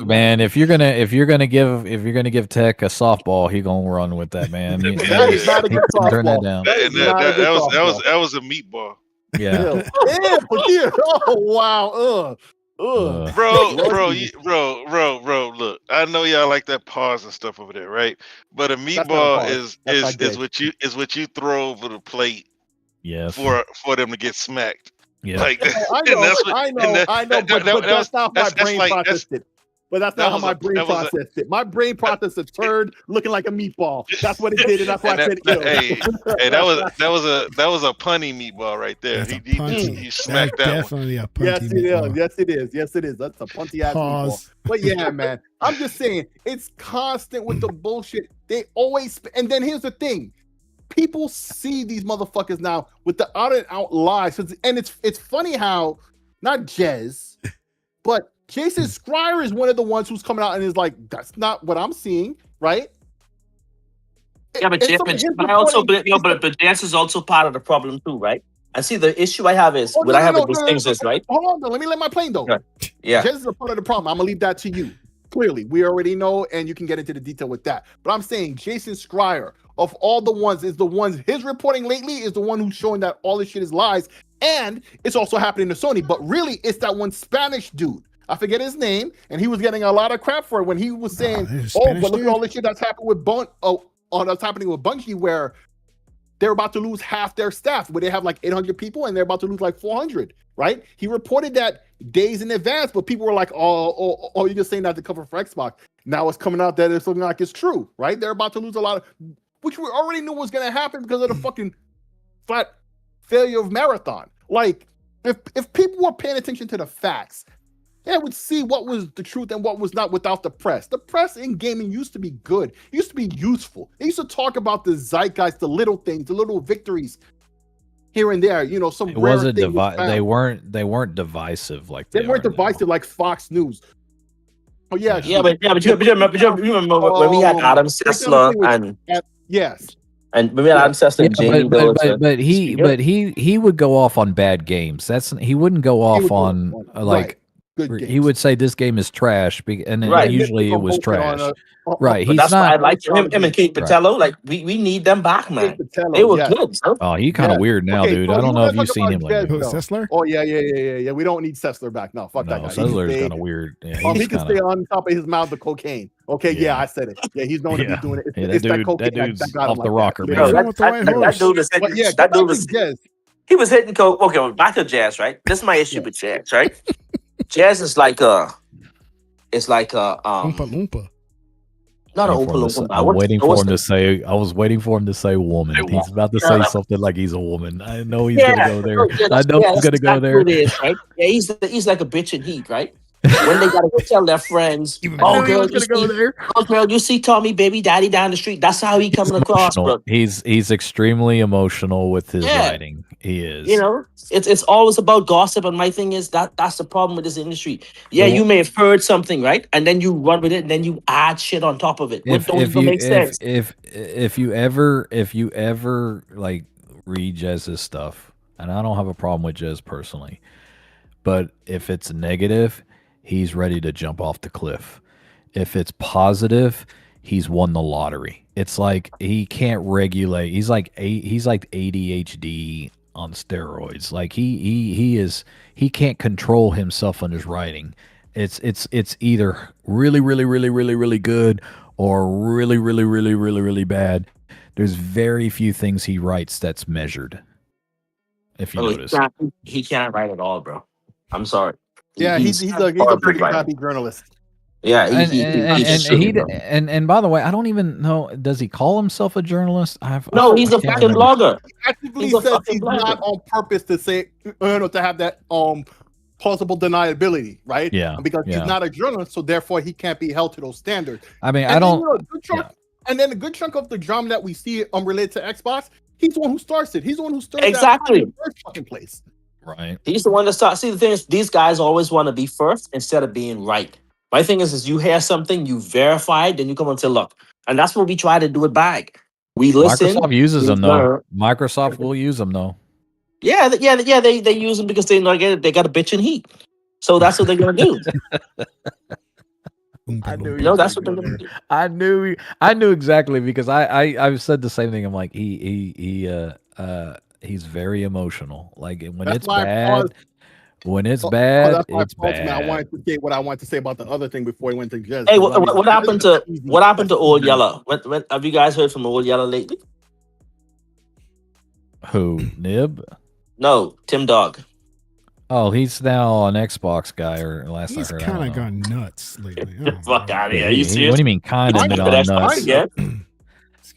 Speaker 2: man. If you're gonna give Tech a softball, he gonna run with that, man.
Speaker 1: That is not a good softball.
Speaker 2: Turn that down.
Speaker 4: That was a meatball.
Speaker 2: Yeah.
Speaker 1: Oh wow.
Speaker 4: Bro, look. I know y'all like that pause and stuff over there, right? But a meatball is what you throw over the plate.
Speaker 2: Yes.
Speaker 4: For them to get smacked.
Speaker 2: Yeah.
Speaker 4: Like,
Speaker 1: I know, but that's not how my brain processed it. But that's not how my brain processed it. My brain processed a turd looking like a meatball. That's what it did, and that's why I said ew.
Speaker 4: Hey, that was a punny meatball right there. He smacked that
Speaker 3: definitely one. A punty meatball.
Speaker 1: Yes, it is. That's a punty ass meatball. But yeah, man, I'm just saying it's constant with the bullshit. They always, and then here's the thing. People see these motherfuckers now with the out and out lies, and it's funny how not Jez, but Jason Schreier is one of the ones who's coming out and is like, "That's not what I'm seeing," right?
Speaker 5: Yeah, but Jez is also part of the problem too, right? I see the issue I have is what I have with these things is right.
Speaker 1: Hold on, let me let my plane though.
Speaker 5: Yeah,
Speaker 1: Jez is a part of the problem. I'm gonna leave that to you. Clearly, we already know, and you can get into the detail with that. But I'm saying Jason Schreier, of all the ones, is the ones his reporting lately is the one who's showing that all this shit is lies, and it's also happening to Sony. But really, it's that one Spanish dude. I forget his name, and he was getting a lot of crap for it when he was saying, but look at all this shit that's happened with that's happening with Bungie, where they're about to lose half their staff, where they have like 800 people, and they're about to lose like 400. Right? He reported that days in advance, but people were like, "Oh, you're just saying that to cover for Xbox." Now it's coming out that it's looking like it's true, right? They're about to lose a lot of, which we already knew was going to happen because of the fucking flat failure of Marathon. Like, if people were paying attention to the facts, They would see what was the truth and what was not without the press. The press in gaming used to be good. It used to be useful. They used to talk about the zeitgeist, the little things, the little victories here and there. You know, some
Speaker 2: it wasn't they weren't divisive like
Speaker 1: they weren't divisive like Fox News. Oh yeah,
Speaker 5: but you remember when we had Adam Sessler and
Speaker 1: yes.
Speaker 5: And maybe I'm testing Jamie
Speaker 2: but he would go off on bad games. He wouldn't go off on like he would say this game is trash, and usually it was trash. Right,
Speaker 5: that's why I like him and Kate Patello. Like we need them back, man. They were good. Sir.
Speaker 2: Oh, he kind of weird now, dude. I don't know if you've seen him like
Speaker 3: Sessler.
Speaker 1: Oh yeah. We don't need Sessler back. No, fuck that guy.
Speaker 2: Sessler's kind of weird. Yeah,
Speaker 1: he can stay on top of his mouth the cocaine. Okay, yeah, I said it. Yeah, he's known to be doing it.
Speaker 2: It's that cocaine that got
Speaker 5: off
Speaker 2: the rocker, man.
Speaker 5: That dude was he was hitting coke. Okay, back to Jazz, right? This is my issue with Jazz, right? Jazz is like it's like
Speaker 3: Oompa Loompa.
Speaker 5: Not an Oompa Loompa.
Speaker 2: I was waiting for him to say woman. He's about to say something like he's a woman. I know he's gonna go there. I know he's gonna go there.
Speaker 5: Right? Yeah, he's like a bitch in heat, right? When they gotta go tell their friends, girl, you see Tommy, baby daddy down the street. That's how he coming across, bro.
Speaker 2: He's extremely emotional with his writing. He is.
Speaker 5: You know, it's always about gossip, and my thing is that's the problem with this industry. Yeah, you may have heard something, right? And then you run with it, and then you add shit on top of it. It don't even make sense.
Speaker 2: If you ever like read Jez's stuff, and I don't have a problem with Jez personally, but if it's negative, he's ready to jump off the cliff. If it's positive, he's won the lottery. It's like he can't regulate. He's like ADHD on steroids. Like he can't control himself on his writing. It's either really good or really bad. There's very few things he writes that's measured. If you notice,
Speaker 5: he can't write at all, bro. I'm sorry.
Speaker 1: Yeah, he's a pretty crappy journalist.
Speaker 5: Yeah,
Speaker 2: and by the way, I don't even know. Does he call himself a journalist?
Speaker 5: No, he's a fucking blogger.
Speaker 1: He actively says he's not on purpose to say, to have that plausible deniability, right?
Speaker 2: Yeah,
Speaker 1: because he's not a journalist, so therefore he can't be held to those standards.
Speaker 2: I mean, I don't.
Speaker 1: And then a good chunk of the drama that we see related to Xbox, he's the one who starts it. He's the one who starts
Speaker 5: exactly
Speaker 1: in the first fucking place.
Speaker 2: Right.
Speaker 5: He's the one that starts. See, the thing is, these guys always want to be first instead of being right. My thing is you hear something, you verify it, then you come and say, look. And that's what we try to do it back. We listen.
Speaker 2: Microsoft uses them, though. Microsoft will use them, though.
Speaker 5: Yeah, they use them because they got a bitch in heat. So that's what they're going to do. That's what they're going to do.
Speaker 2: I knew exactly because I've said the same thing. I'm like, he's very emotional. Like when it's bad, it's bad.
Speaker 1: Man. I wanted to say what I wanted to say about the other thing before he went to Jez.
Speaker 5: Hey, what happened to Old Yeller? Have you guys heard from Old Yeller lately?
Speaker 2: Who? Nib?
Speaker 5: No, Tim Dog.
Speaker 2: Oh, he's now an Xbox guy, or last I heard.
Speaker 3: He's kind of gone nuts lately.
Speaker 5: Fuck out of here. Are you serious?
Speaker 2: What do you mean kind of gone nuts?
Speaker 5: Yeah.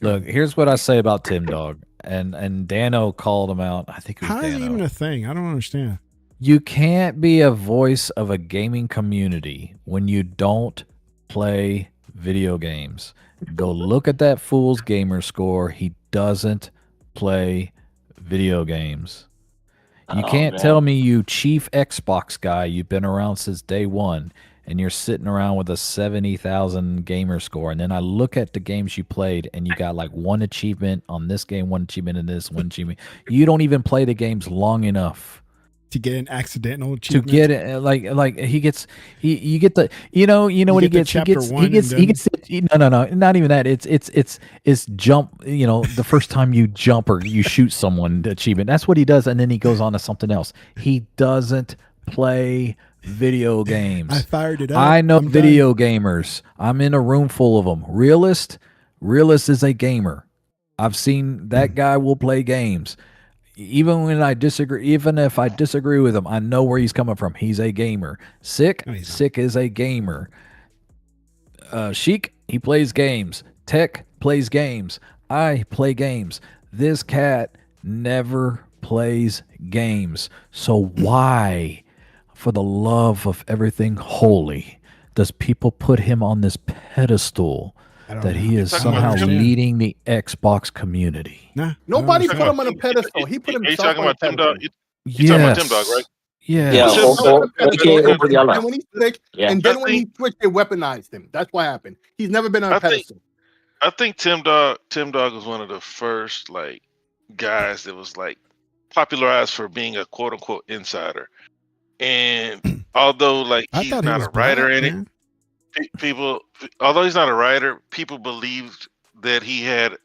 Speaker 2: Look, here's what I say about Tim Dog. And Dano called him out. I think it was
Speaker 3: How
Speaker 2: Dano.
Speaker 3: is it even a thing? I don't understand.
Speaker 2: You can't be a voice of a gaming community when you don't play video games. Go look at that fool's gamer score. He doesn't play video games. You can't tell me, you chief Xbox guy, you've been around since day one, and you're sitting around with a 70,000 gamer score, and then I look at the games you played, and you got like one achievement on this game, one achievement in this, one achievement. You don't even play the games long enough
Speaker 3: to get an accidental achievement.
Speaker 2: To get it, like you get the what he gets. He gets no, not even that. It's jump. The first time you jump or you shoot someone, the achievement. That's what he does, and then he goes on to something else. He doesn't play video games.
Speaker 3: I fired it up.
Speaker 2: I know video gamers. I'm in a room full of them. Realist is a gamer. I've seen that guy will play games. Even if I disagree with him, I know where he's coming from. He's a gamer. Sick is a gamer. Sheik, he plays games. Tech plays games. I play games. This cat never plays games. So why, for the love of everything holy, does people put him on this pedestal that he is somehow leading the Xbox community?
Speaker 3: Nah,
Speaker 1: nobody put him on a pedestal. He put himself on a pedestal.
Speaker 4: You talking about Tim Dog, right?
Speaker 2: Yeah.
Speaker 1: And then when he switched, they weaponized him. That's what happened. He's never been on a pedestal.
Speaker 4: I think Tim Dog was one of the first like guys that was like popularized for being a quote unquote insider. And although like he's not a writer in it, although he's not a writer, people believed that he had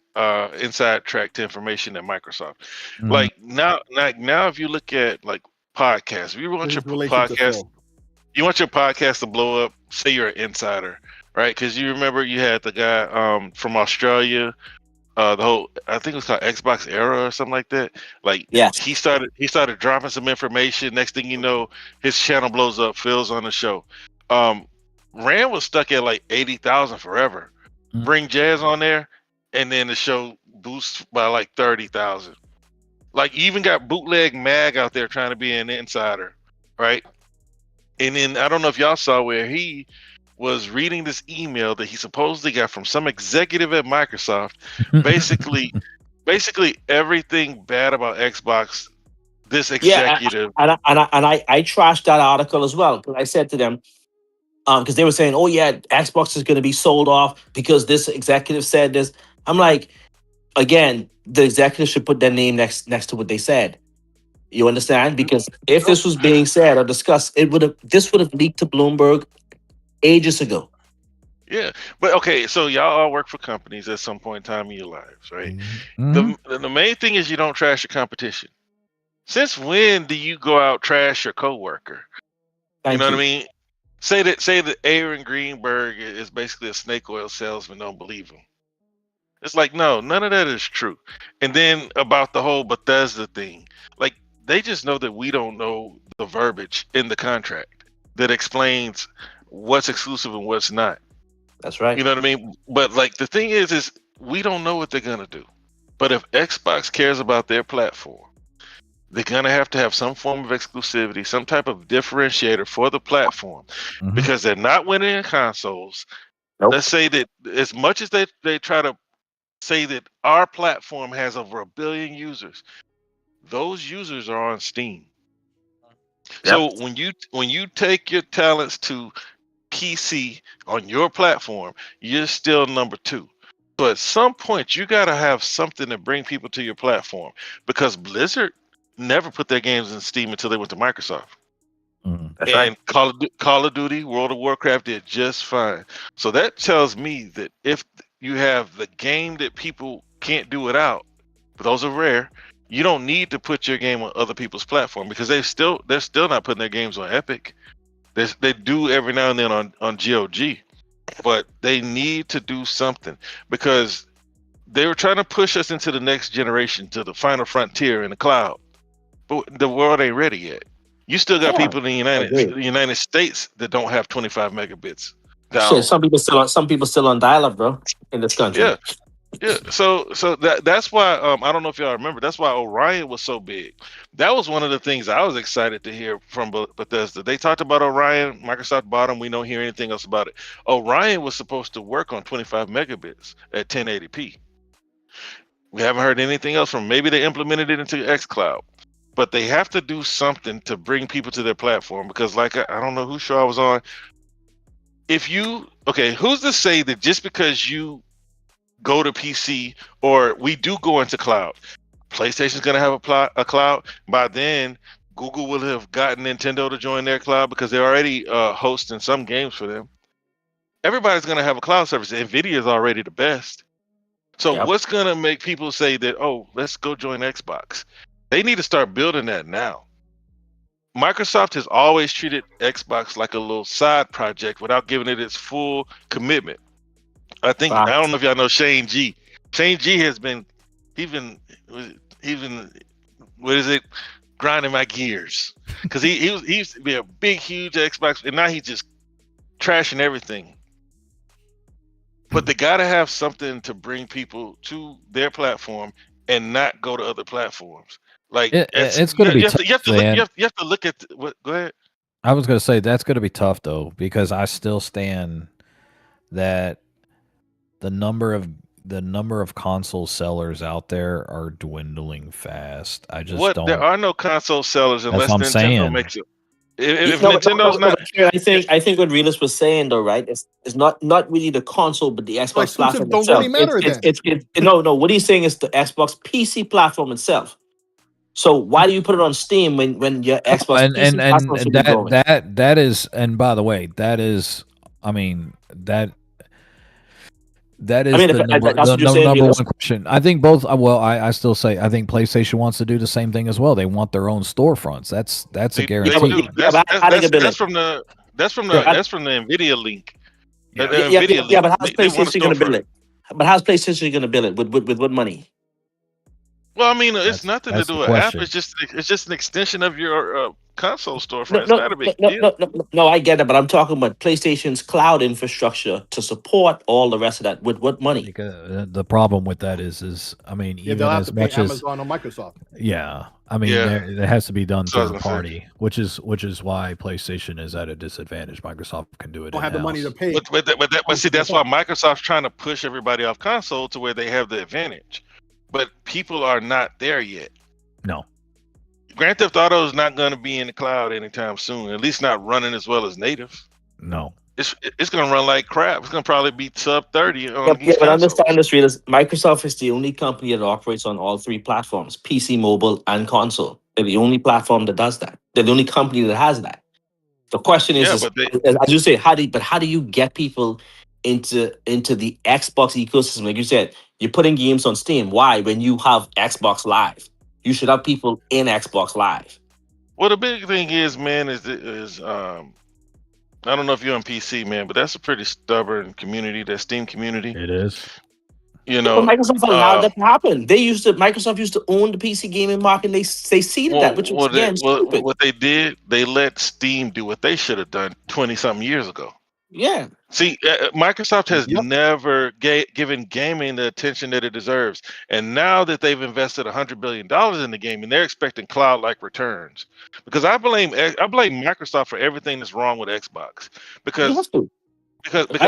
Speaker 4: inside tracked information at Microsoft. Mm-hmm. Like now if you look at like podcasts, if you want your podcast to blow up, say you're an insider, right? Because you remember you had the guy from Australia, the whole, I think it was called Xbox Era or something like that. Like, he started dropping some information. Next thing you know, his channel blows up. Phil's on the show. Rand was stuck at like 80,000 forever. Mm-hmm. Bring Jazz on there, and then the show boosts by like 30,000. Like, you even got Bootleg Mag out there trying to be an insider, right? And then I don't know if y'all saw where he was reading this email that he supposedly got from some executive at Microsoft. basically everything bad about Xbox. This executive.
Speaker 5: And I trashed that article as well, because I said to them, because they were saying, "Oh yeah, Xbox is going to be sold off because this executive said this." I'm like, again, the executive should put their name next to what they said. You understand? Because if this was being said or discussed, this would have leaked to Bloomberg ages ago.
Speaker 4: Yeah, but okay, so y'all all work for companies at some point in time in your lives, right? Mm-hmm. The main thing is you don't trash your competition. Since when do you go out trash your coworker? You know what I mean? Say that Aaron Greenberg is basically a snake oil salesman. Don't believe him. It's like, no, none of that is true. And then about the whole Bethesda thing, like, they just know that we don't know the verbiage in the contract that explains what's exclusive and what's not.
Speaker 5: That's right.
Speaker 4: You know what I mean? But like, the thing is we don't know what they're gonna do. But if Xbox cares about their platform, they're gonna have to have some form of exclusivity, some type of differentiator for the platform, mm-hmm. because they're not winning in consoles. Nope. Let's say that as much as they try to say that our platform has over 1 billion users, those users are on Steam. Yep. So when you take your talents to PC on your platform, you're still number 2. But at some point, you got to have something to bring people to your platform, because Blizzard never put their games in Steam until they went to Microsoft. That's right. Call of Duty, World of Warcraft did just fine. So that tells me that if you have the game that people can't do without, but those are rare, you don't need to put your game on other people's platform, because they're still not putting their games on Epic. They do every now and then on GOG, but they need to do something, because they were trying to push us into the next generation, to the final frontier in the cloud. But the world ain't ready yet. You still got people in the United States that don't have 25 megabits.
Speaker 5: Shit, some people still on dial-up, bro, in this country.
Speaker 4: Yeah. So that's why I don't know if y'all remember. That's why Orion was so big. That was one of the things I was excited to hear from Bethesda. They talked about Orion. Microsoft bought them. We don't hear anything else about it. Orion was supposed to work on 25 megabits at 1080p. We haven't heard anything else from them. Maybe they implemented it into xCloud. But they have to do something to bring people to their platform, because like I don't know whose show I was on. Who's to say that just because you go to PC, or we do go into cloud, PlayStation's going to have a cloud. By then, Google will have gotten Nintendo to join their cloud, because they're already hosting some games for them. Everybody's going to have a cloud service. Nvidia is already the best. So what's going to make people say that, oh, let's go join Xbox? They need to start building that now. Microsoft has always treated Xbox like a little side project without giving it its full commitment. I don't know if y'all know Shane G. Shane G has been, even grinding my gears, because he used to be a big, huge Xbox, and now he's just trashing everything. But they got to have something to bring people to their platform and not go to other platforms. Like,
Speaker 2: it's going to be tough, man.
Speaker 4: You have to look at what. Go ahead.
Speaker 2: I was going to say that's going to be tough though, because I still stand that the number of console sellers out there are dwindling fast. I just don't.
Speaker 4: There are no console sellers unless
Speaker 2: what I'm
Speaker 4: Nintendo
Speaker 2: saying.
Speaker 4: makes it. If Nintendo's not,
Speaker 5: I think what Realist was saying though, right? It's not really the console, but the
Speaker 1: So
Speaker 5: Xbox
Speaker 1: exclusives
Speaker 5: platform
Speaker 1: don't
Speaker 5: itself.
Speaker 1: really matter then.
Speaker 5: It's no. What he's saying is the Xbox PC platform itself. So why do you put it on Steam when your Xbox PC platform should be growing?
Speaker 2: that is, and by the way, that is, I mean that is the number one question. I think both. Well, I still say I think PlayStation wants to do the same thing as well. They want their own storefronts. That's a guarantee.
Speaker 4: That's from the Nvidia link.
Speaker 5: But how's PlayStation going to build it? But how's PlayStation going to build it with what money?
Speaker 4: Well, I mean, it's nothing to do with app. It's just an extension of your console storefront. It's not a big deal.
Speaker 5: No, I get it, but I'm talking about PlayStation's cloud infrastructure to support all the rest of that. With what money?
Speaker 2: Because the problem with that is I mean, even
Speaker 1: have
Speaker 2: as
Speaker 1: to
Speaker 2: much
Speaker 1: pay
Speaker 2: as
Speaker 1: Amazon or Microsoft.
Speaker 2: Yeah, I mean, it has to be done third party, which is why PlayStation is at a disadvantage. Microsoft can do it.
Speaker 1: Don't have the money to pay.
Speaker 4: But see, that's why Microsoft's trying to push everybody off console to where they have the advantage. But people are not there yet.
Speaker 2: No.
Speaker 4: Grand Theft Auto is not going to be in the cloud anytime soon. At least not running as well as native.
Speaker 2: No.
Speaker 4: It's going to run like crap. It's going to probably be sub 30.
Speaker 5: But understand this, readers. Microsoft is the only company that operates on all three platforms: PC, mobile, and console. They're the only platform that does that. They're the only company that has that. The question is, as you say, how do you get people into the Xbox ecosystem? Like you said, you're putting games on Steam. Why? When you have Xbox Live, you should have people in Xbox Live.
Speaker 4: Well, the big thing is, man, is I don't know if you're on PC, man, but that's a pretty stubborn community, that Steam community.
Speaker 2: It is.
Speaker 4: You know,
Speaker 5: but Microsoft allowed that to happen. Microsoft used to own the PC gaming market. And they seeded that, which was stupid.
Speaker 4: What they did, they let Steam do what they should have done 20-something years ago.
Speaker 5: Yeah.
Speaker 4: See, Microsoft has never given gaming the attention that it deserves, and now that they've invested $100 billion in the gaming, they're expecting cloud-like returns. Because I blame Microsoft for everything that's wrong with Xbox. Because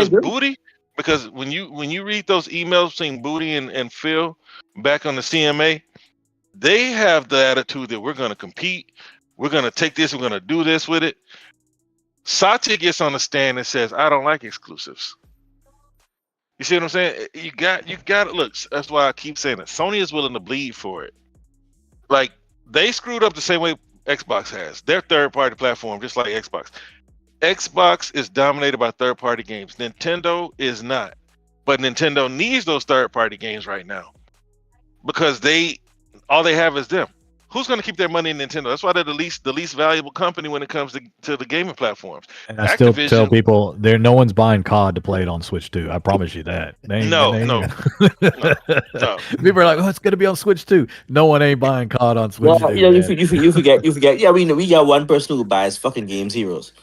Speaker 4: Booty. Because when you read those emails between Booty and Phil back on the CMA, they have the attitude that we're going to compete, we're going to take this, we're going to do this with it. Satya gets on the stand and says, "I don't like exclusives." You see what I'm saying? You got to look. That's why I keep saying it. Sony is willing to bleed for it. Like, they screwed up the same way Xbox has. Their third-party platform, just like Xbox. Xbox is dominated by third-party games. Nintendo is not. But Nintendo needs those third-party games right now because all they have is them. Who's going to keep their money in Nintendo? That's why they're the least valuable company when it comes to the gaming platforms.
Speaker 2: And I still tell people no one's buying COD to play it on Switch 2. I promise you that.
Speaker 4: No.
Speaker 2: People are like, "Oh, it's going to be on Switch 2." No one ain't buying COD on Switch 2.
Speaker 5: You forget. Yeah, we got one person who buys fucking Games Heroes.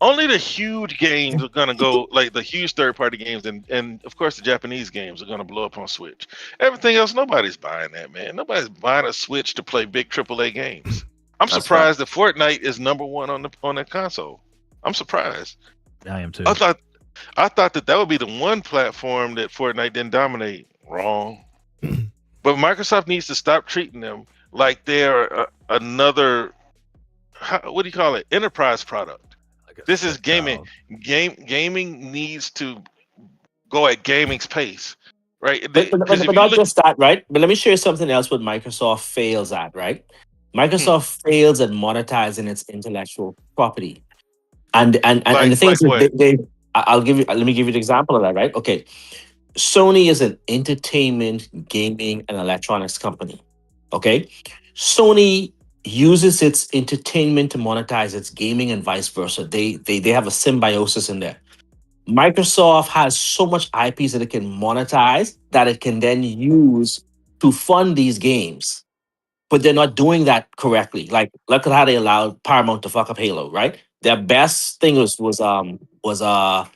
Speaker 4: Only the huge games are gonna go, like the huge third-party games, and of course the Japanese games are gonna blow up on Switch. Everything else, nobody's buying that, man. Nobody's buying a Switch to play big AAA games. I'm surprised that Fortnite is number one on the console. I'm surprised.
Speaker 2: I am too.
Speaker 4: I thought that would be the one platform that Fortnite didn't dominate. Wrong. But Microsoft needs to stop treating them like they're another, what do you call it, enterprise product. This is gaming. Gaming needs to go at gaming's pace, right?
Speaker 5: But not just that, right? But let me share something else what Microsoft fails at, right? Microsoft fails at monetizing its intellectual property, and the thing is, let me give you an example of that, right? Okay, Sony is an entertainment, gaming, and electronics company. Okay, Sony uses its entertainment to monetize its gaming and vice versa. They have a symbiosis in there. Microsoft has so much IPs that it can monetize that it can then use to fund these games. But they're not doing that correctly. Like, look at how they allowed Paramount to fuck up Halo, right? Their best thing was Fallout.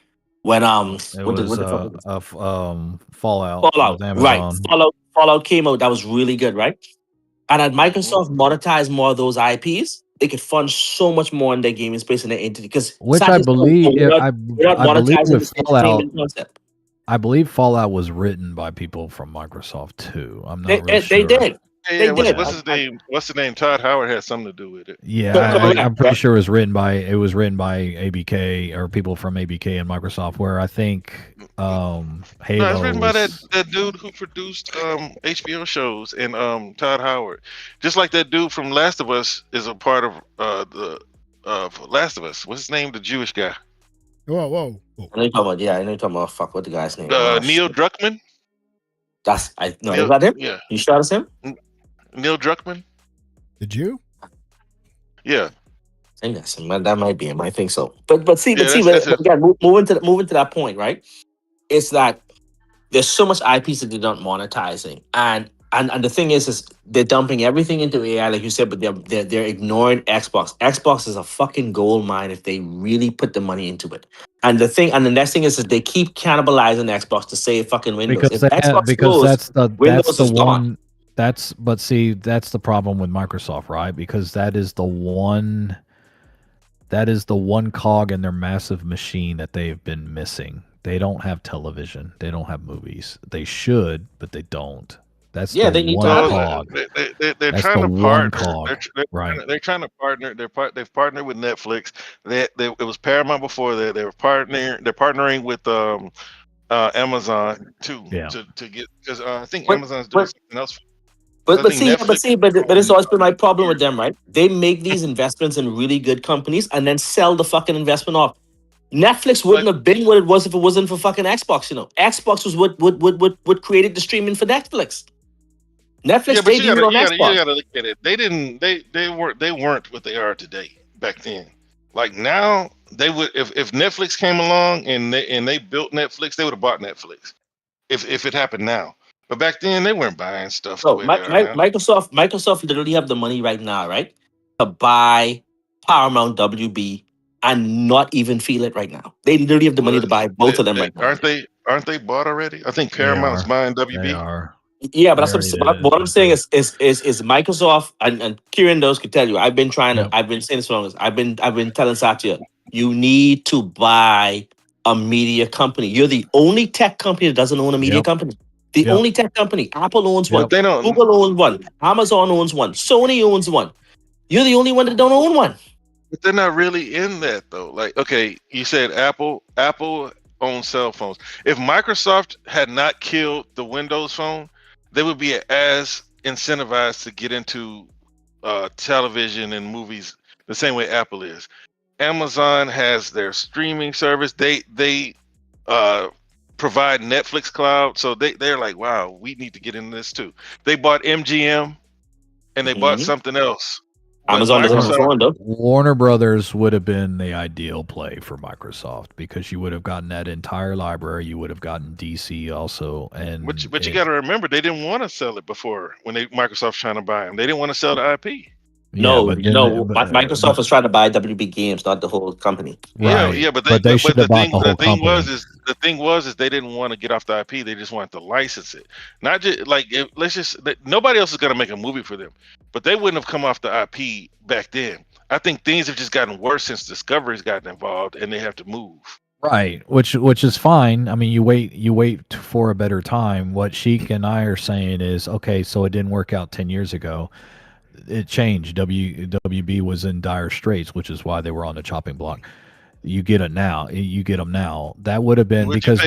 Speaker 5: Right. Fallout came out. That was really good, right? And had Microsoft monetized more of those IPs, they could fund so much more in their gaming space and their entity. Because
Speaker 2: which I believe,
Speaker 5: we're not
Speaker 2: believe
Speaker 5: monetizing
Speaker 2: with
Speaker 5: this
Speaker 2: Fallout.
Speaker 5: entertainment concept.
Speaker 2: I believe Fallout was written by people from Microsoft too. I'm not real sure.
Speaker 5: They did.
Speaker 4: Yeah, what's his name? What's the name? Todd Howard had something to do with it.
Speaker 2: Yeah, I'm pretty sure it was written by ABK or people from ABK and Microsoft. Where I think Halo.
Speaker 4: No, it's written by that dude who produced HBO shows and Todd Howard. Just like that dude from Last of Us is a part of the Last of Us. What's his name? The Jewish guy.
Speaker 3: Whoa.
Speaker 5: I know you're talking about. Fuck, what the guy's name?
Speaker 4: Neil Druckmann.
Speaker 5: Is that him?
Speaker 4: Yeah.
Speaker 5: You sure it's him?
Speaker 4: Neil Druckmann.
Speaker 3: The Jew?
Speaker 4: Yeah.
Speaker 5: I think that's him. That might be him. I think so. But again, moving to that point, right? It's that there's so much IPs that they're not monetizing, and the thing is they're dumping everything into AI, like you said, but they're ignoring Xbox. Xbox is a fucking gold mine if they really put the money into it. And the next thing is they keep cannibalizing Xbox to save fucking Windows.
Speaker 2: Because that's the one. That's the problem with Microsoft, right? Because that is the one cog in their massive machine that they've been missing. They don't have television. They don't have movies. They should, but they don't. That's
Speaker 5: they need to
Speaker 4: have
Speaker 2: cog.
Speaker 4: They're trying to partner.
Speaker 2: Right.
Speaker 4: They're trying to partner. They've partnered with Netflix. It was Paramount before. They're partnering with Amazon too.
Speaker 2: Yeah.
Speaker 4: To get, because I think Amazon's doing something else.
Speaker 5: But it's always been my problem with them, right? They make these investments in really good companies and then sell the fucking investment off. Netflix wouldn't have been what it was if it wasn't for fucking Xbox. Xbox was what created the streaming for Netflix. Netflix debuted on Xbox. You gotta look at it.
Speaker 4: They weren't what they are today back then. Like now, they would if Netflix came along and they built Netflix, they would have bought Netflix. If it happened now. But back then they weren't buying stuff.
Speaker 5: So Microsoft literally have the money right now, right? To buy Paramount, WB, and not even feel it right now. They literally have the money to buy both of them right now.
Speaker 4: Aren't they bought already? I think Paramount's buying WB.
Speaker 2: They are.
Speaker 5: Yeah, but what I'm saying is Microsoft and Kieran those could tell you. I've been saying this for long. I've been telling Satya, you need to buy a media company. You're the only tech company that doesn't own a media company. The only tech company. Apple owns one.
Speaker 4: They don't.
Speaker 5: Google owns one. Amazon owns one. Sony owns one. You're the only one that don't own one.
Speaker 4: But they're not really in that though. Like, okay, you said Apple owns cell phones. If Microsoft had not killed the Windows phone, they would be as incentivized to get into television and movies the same way Apple is. Amazon has their streaming service. They provide Netflix Cloud, so they're like, wow, we need to get into this too. They bought MGM, and they bought something else.
Speaker 5: Amazon doesn't have a phone though.
Speaker 2: Warner Brothers would have been the ideal play for Microsoft because you would have gotten that entire library. You would have gotten DC also, and
Speaker 4: but you got to remember they didn't want to sell it before when Microsoft's trying to buy them. They didn't want to sell the IP.
Speaker 5: Microsoft was trying to buy WB Games, not the whole company.
Speaker 2: Right.
Speaker 4: Yeah, but
Speaker 2: they should have bought the whole company.
Speaker 4: The thing was they didn't want to get off the IP. They just wanted to license it. Not just like nobody else is going to make a movie for them, but they wouldn't have come off the IP back then. I think things have just gotten worse since Discovery's gotten involved, and they have to move.
Speaker 2: Right, which is fine. I mean, you wait for a better time. What Sheik and I are saying is, okay, so it didn't work out 10 years ago. It changed. WB was in dire straits, which is why they were on the chopping block. You get it now. You get them now. That would have been because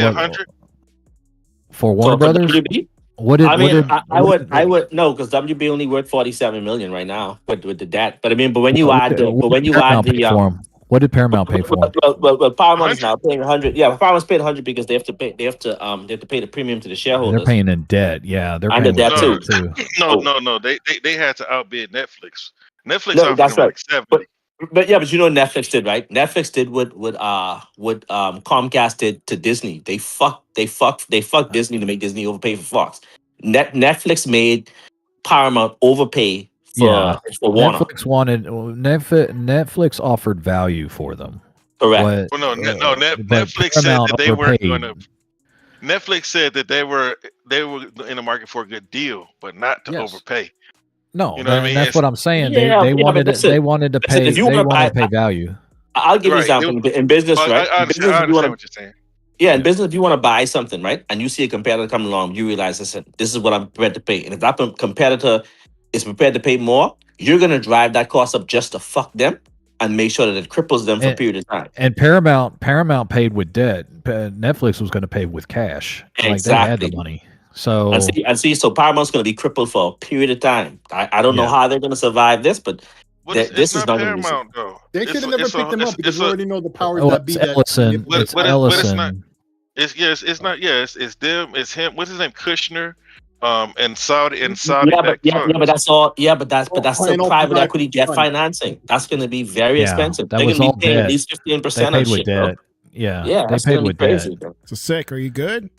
Speaker 2: for Warner Brothers.
Speaker 5: WB? I would no, because WB only worth $47 million right now with the debt. But when you add the
Speaker 2: what did Paramount pay for?
Speaker 5: Well, Paramount is now paying $100. Yeah, Paramount's paying $100 because they have to pay the premium to the shareholders.
Speaker 2: They're paying in debt. Yeah, they're paying
Speaker 5: in debt too.
Speaker 4: No. They had to outbid Netflix. Netflix
Speaker 5: that's right.
Speaker 4: Like 70.
Speaker 5: But you know what Netflix did, right? Netflix did what Comcast did to Disney. They fucked Disney to make Disney overpay for Fox. Netflix made Paramount overpay for Warner.
Speaker 2: Netflix offered value for them.
Speaker 5: Correct.
Speaker 4: Netflix said that they weren't going to. Netflix said that they were in the market for a good deal, but not to overpay.
Speaker 2: No,
Speaker 4: You know what I mean?
Speaker 2: that's what I'm saying.
Speaker 5: Yeah,
Speaker 2: They
Speaker 5: but
Speaker 2: wanted
Speaker 5: listen,
Speaker 2: they wanted to
Speaker 5: listen,
Speaker 2: pay
Speaker 5: if you want to buy,
Speaker 2: value.
Speaker 5: I'll give you an
Speaker 4: Right.
Speaker 5: example in business, right?
Speaker 4: I
Speaker 5: In
Speaker 4: understand.
Speaker 5: business,
Speaker 4: I
Speaker 5: if you want
Speaker 4: understand
Speaker 5: to,
Speaker 4: what you're saying.
Speaker 5: yeah, in
Speaker 2: Yeah.
Speaker 5: business, if you want to buy something, right, and you see a competitor come along, you realize, listen, this is what I'm prepared to pay, and if that competitor is prepared to pay more, you're gonna drive that cost up just to fuck them and make sure that it cripples them for a period of time.
Speaker 2: And Paramount paid with debt. Netflix was going to pay with cash. Like they had the
Speaker 5: Exactly.
Speaker 2: money. So
Speaker 5: And see, so Paramount's going to be crippled for a period of time. I don't know
Speaker 2: Yeah.
Speaker 5: how they're going to survive this, but
Speaker 4: Well, it's
Speaker 5: this is
Speaker 4: not
Speaker 5: not going to be.
Speaker 4: Paramount though.
Speaker 1: They should have never picked them up because we already know the powers
Speaker 2: Oh,
Speaker 1: that be.
Speaker 2: it's
Speaker 1: That
Speaker 2: Ellison.
Speaker 4: But
Speaker 2: It's
Speaker 4: but it's not.
Speaker 2: Ellison.
Speaker 4: It's not. Yeah, it's them. It's him. What's his name? Kushner. And Saudi
Speaker 5: Yeah, but
Speaker 4: funds.
Speaker 5: that's all. Yeah, but that's
Speaker 1: and
Speaker 5: still
Speaker 1: all
Speaker 5: private
Speaker 1: private
Speaker 5: equity debt
Speaker 1: funds.
Speaker 5: financing. That's going to be very expensive.
Speaker 2: That
Speaker 5: They're
Speaker 2: was
Speaker 5: going to
Speaker 2: all
Speaker 5: be paying at
Speaker 2: debt.
Speaker 5: least 15%
Speaker 2: They
Speaker 5: on
Speaker 2: paid with
Speaker 5: shit, bro.
Speaker 2: debt. Yeah.
Speaker 5: Yeah,
Speaker 2: They
Speaker 5: that's
Speaker 2: paid
Speaker 5: going to
Speaker 2: with
Speaker 5: be crazy.
Speaker 2: debt.
Speaker 5: Bro.
Speaker 3: So Sick, are you good?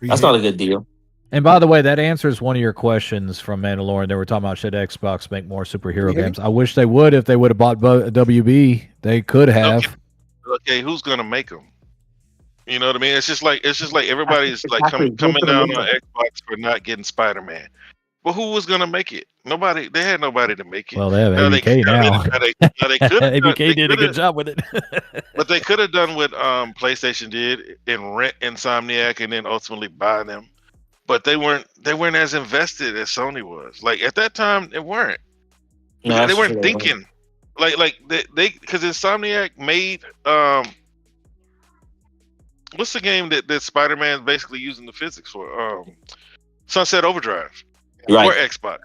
Speaker 5: That's not a good deal.
Speaker 2: And by the way, that answers one of your questions from Mandalorian. They were talking about should Xbox make more superhero games. I wish they would. If they would have bought WB, they could have.
Speaker 4: Okay, who's gonna make them? You know what I mean? It's just like everybody's like
Speaker 5: Exactly.
Speaker 4: coming down on Xbox for not getting Spider-Man. But who was gonna make it? Nobody. They had nobody to make it.
Speaker 2: Well, they have ABK now.
Speaker 4: They could.
Speaker 2: ABK did a good job with it.
Speaker 4: But they could have done what PlayStation did and rent Insomniac and then ultimately buy them. But they weren't as invested as Sony was. Like at that time, they weren't.
Speaker 5: No,
Speaker 4: They weren't thinking. Like they because Insomniac made what's the game that Spider-Man basically using the physics for? Sunset Overdrive.
Speaker 5: Right.
Speaker 4: Or Xbox.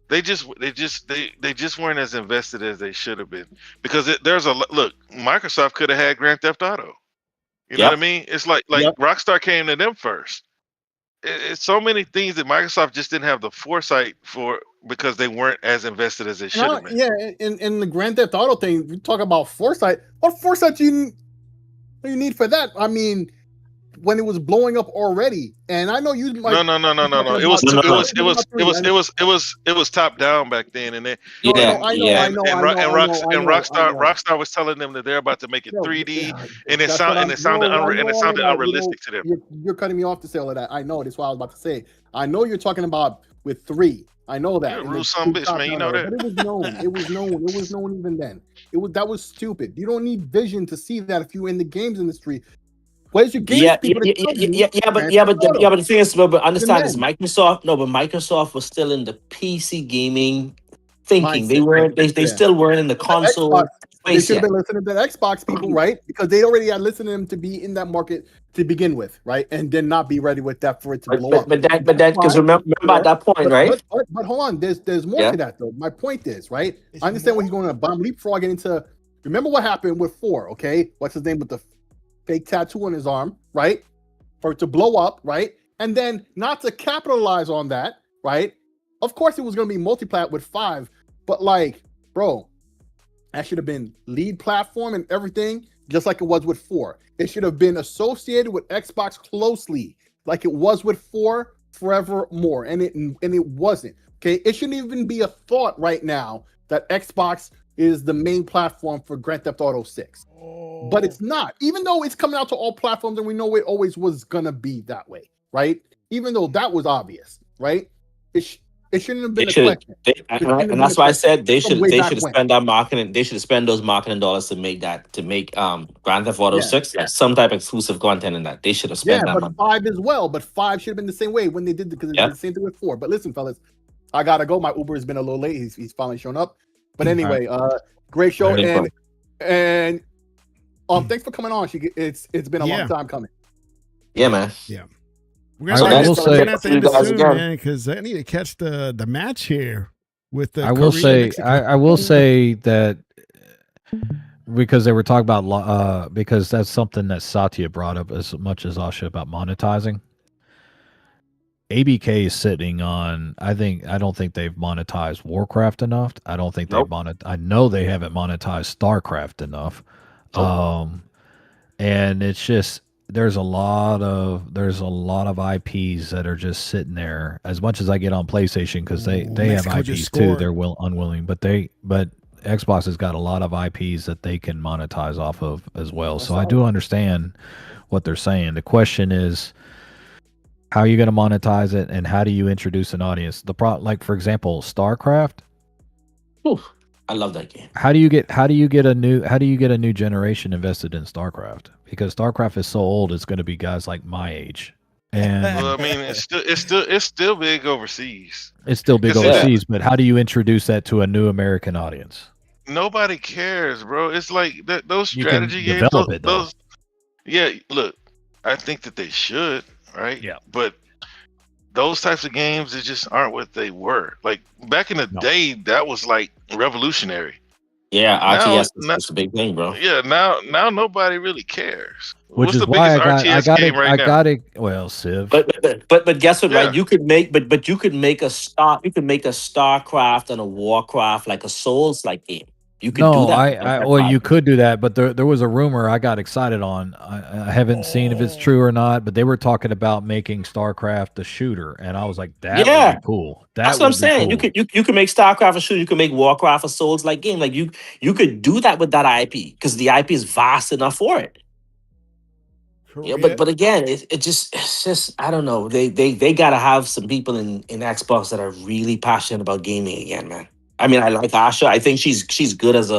Speaker 4: They just weren't as invested as they should have been because there's a look. Microsoft could have had Grand Theft Auto. You know what I mean? It's like Rockstar came to them first. It's so many things that Microsoft just didn't have the foresight for because they weren't as invested as they should have been.
Speaker 1: Yeah, in the Grand Theft Auto thing, we talk about foresight. What foresight do you need for that? I mean, when it was blowing up already, and I know you.
Speaker 4: No. It was top down back then, and Rockstar was telling them that they're about to make it 3D, and it sounded unrealistic to them.
Speaker 1: You're cutting me off to say all of that. I know. That's what I was about to say. I know you're talking about with 3. I know that.
Speaker 4: Rude some bitch, man. You know that.
Speaker 1: But it was known even then. That was stupid. You don't need vision to see that if you're in the games industry. Where's your games people?
Speaker 5: But the thing is, but understand this, Microsoft was still in the PC gaming thinking. They still weren't in the console.
Speaker 1: They should have been listening to the Xbox people, right? Because they already had listened to them to be in that market to begin with, right? And then not be ready with that for it to blow up.
Speaker 5: But because remember at that point, right?
Speaker 1: But hold on, there's more to that though. My point is, right? I understand what he's going to, but I'm leapfrogging into. Remember what happened with 4, okay? What's his name with the fake tattoo on his arm, right? For it to blow up, right? And then not to capitalize on that, right? Of course, it was going to be multi-plat with 5, but like, bro, that should have been lead platform and everything, just like it was with 4. It should have been associated with Xbox closely, like it was with 4 forevermore, and it wasn't. Okay, it shouldn't even be a thought right now that Xbox is the main platform for Grand Theft Auto 6. But it's not, even though it's coming out to all platforms and we know it always was gonna be that way, right? Even though that was obvious, right? It shouldn't have been a question.
Speaker 5: And that's why I said they should spend that marketing. They should spend those marketing dollars to make Grand Theft Auto 6 some type of exclusive content in that. They should have spent that
Speaker 1: but
Speaker 5: money.
Speaker 1: 5 as well. But 5 should have been the same way when they did because they did the same thing with 4. But listen, fellas, I gotta go. My Uber has been a little late. He's finally shown up. But anyway, great show and thanks for coming on. It's been a long time coming.
Speaker 5: Yeah, man.
Speaker 3: Yeah. We're gonna have to end it soon, man, because I need to catch the match here with the.
Speaker 2: I will say that because they were talking about because that's something that Satya brought up as much as Asha about monetizing. ABK is sitting on. I don't think they've monetized Warcraft enough. I don't think they've I know they haven't monetized StarCraft enough. And it's just there's a lot of IPs that are just sitting there. As much as I get on PlayStation because they have IPs too, they're unwilling, but Xbox has got a lot of IPs that they can monetize off of as well. So I do understand what they're saying. The question is, How are you going to monetize it, and how do you introduce an audience? Like for example, StarCraft.
Speaker 5: Ooh, I love that game.
Speaker 2: How do you get a new generation invested in StarCraft? Because StarCraft is so old, it's going to be guys like my age. And
Speaker 4: well, I mean, it's still big overseas.
Speaker 2: It's still big overseas, but how do you introduce that to a new American audience?
Speaker 4: Nobody cares, bro. It's like those strategy games.
Speaker 2: Develop it, though.
Speaker 4: Yeah, look, I think that they should, right?
Speaker 2: Yeah.
Speaker 4: But those types of games, they just aren't what they were. Like back in the day, that was like revolutionary.
Speaker 5: Yeah, RTS is a big thing, bro.
Speaker 4: Yeah, now nobody really cares.
Speaker 2: Which
Speaker 4: What's
Speaker 2: is
Speaker 4: the
Speaker 2: why
Speaker 4: biggest RTS game right now?
Speaker 2: I got it. Well, Civ.
Speaker 5: But guess what, right? You could make you could make a StarCraft and a Warcraft like a Souls-like game. You could do that.
Speaker 2: Well, you could do that, but there was a rumor I got excited on. I haven't seen if it's true or not, but they were talking about making StarCraft a shooter, and I was like, that would be cool.
Speaker 5: That's what I'm saying.
Speaker 2: Cool.
Speaker 5: You could make StarCraft a shooter. You could make Warcraft a Souls-like game. Like you could do that with that IP because the IP is vast enough for it. Yeah, but again, it's just I don't know. They gotta have some people in Xbox that are really passionate about gaming again, man. I mean, I like Asha. I think she's good as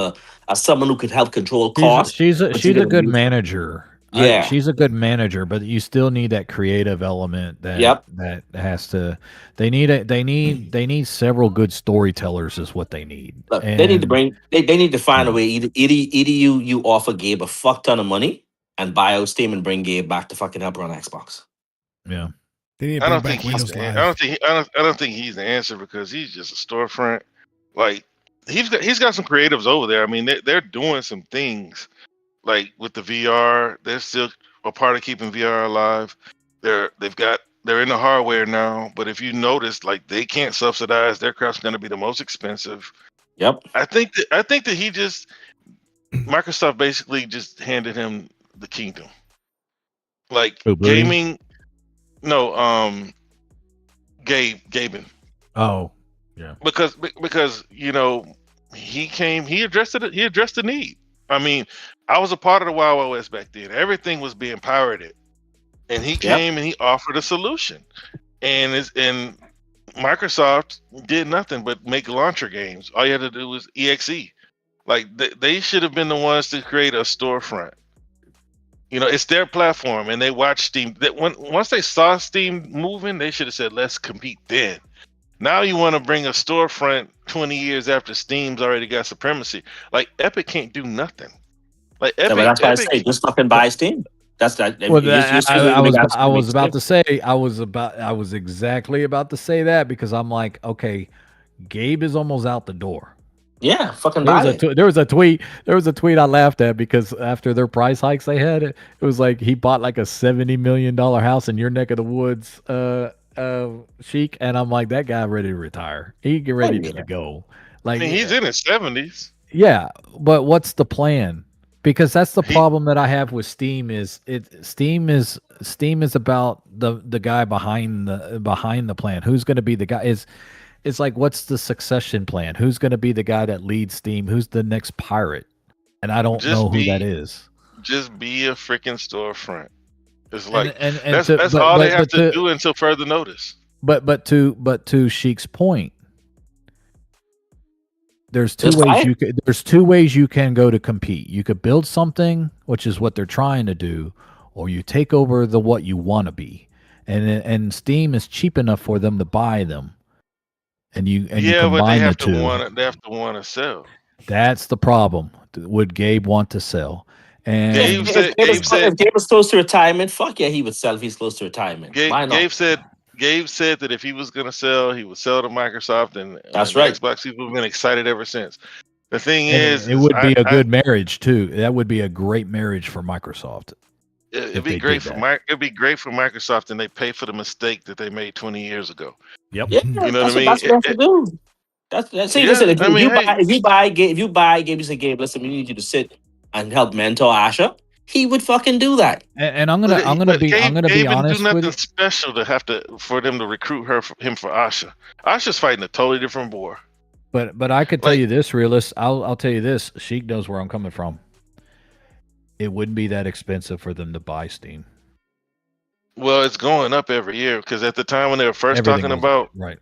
Speaker 5: someone who could help control costs.
Speaker 2: She's a good manager.
Speaker 5: Yeah,
Speaker 2: she's a good manager, but you still need that creative element that has to. They need several good storytellers is what they need.
Speaker 5: Look, they need to find a way. Either you offer Gabe a fuck ton of money and buy out Steam and bring Gabe back to fucking help run Xbox.
Speaker 2: Yeah.
Speaker 4: I don't think he's the answer because he's just a storefront. Like he's got some creatives over there. I mean, they're doing some things like with the VR. They're still a part of keeping VR alive. They're in the hardware now, but if you notice, like they can't subsidize their crap's going to be the most expensive.
Speaker 5: Yep.
Speaker 4: I think that Microsoft basically just handed him the kingdom. Like gaming. No, Gaben.
Speaker 2: Oh, yeah.
Speaker 4: Because he addressed the need. I mean, I was a part of the Wild West back then. Everything was being pirated, and he came and he offered a solution, and Microsoft did nothing but make launcher games. All you had to do was EXE. Like they should have been the ones to create a storefront. It's their platform, and they watch Steam. Once they saw Steam moving, they should have said, "Let's compete." Then, now you want to bring a storefront 20 years after Steam's already got supremacy. Like Epic can't do nothing. Like Epic,
Speaker 5: that's why I say just fucking buy Steam. That's that.
Speaker 2: Well, I was exactly about to say that because I'm like, okay, Gabe is almost out the door.
Speaker 5: Yeah, fucking buy it.
Speaker 2: There was a tweet I laughed at because after their price hikes they had, it was like he bought like a $70 million house in your neck of the woods, Sheik, and I'm like, that guy ready to retire. He get ready to go. Like,
Speaker 4: I mean, he's in his 70s.
Speaker 2: Yeah, but what's the plan? Because that's the problem that I have with Steam is Steam is about the guy behind the plan. Who's going to be the guy? It's like, what's the succession plan? Who's going to be the guy that leads Steam? Who's the next pirate? And I don't know who that is.
Speaker 4: Just be a freaking storefront. It's like that's all they have to do until further notice.
Speaker 2: But to Sheik's point, there's two ways you can go to compete. You could build something, which is what they're trying to do, or you take over what you want to be. And Steam is cheap enough for them to buy them. And you combine
Speaker 4: but they have
Speaker 2: the two.
Speaker 4: They have to want to sell.
Speaker 2: That's the problem. Would Gabe want to sell? And
Speaker 5: if Gabe was close to retirement, fuck yeah, he would sell if he's close to retirement.
Speaker 4: Gabe said that if he was going to sell, he would sell to Microsoft, and
Speaker 5: that's right.
Speaker 4: Xbox people have been excited ever since. The thing is,
Speaker 2: it would be a good marriage too. That would be a great marriage for Microsoft.
Speaker 4: It'd be great for Microsoft, and they pay for the mistake that they made 20 years ago.
Speaker 2: Yep.
Speaker 5: Yeah,
Speaker 4: you know what I mean?
Speaker 5: That's what they have to do. Listen. If you buy Gabe, you say, Gabe, listen, we need you to sit and help mentor Asha. He would fucking do that.
Speaker 2: And I'm gonna be honest
Speaker 4: do nothing
Speaker 2: with you.
Speaker 4: special for them to recruit him for Asha. Asha's fighting a totally different war.
Speaker 2: But I could tell you this, realist. I'll tell you this. Sheik knows where I'm coming from. It wouldn't be that expensive for them to buy Steam.
Speaker 4: Well, it's going up every year because at the time when they were first
Speaker 2: Everything
Speaker 4: talking
Speaker 2: was
Speaker 4: about
Speaker 2: right.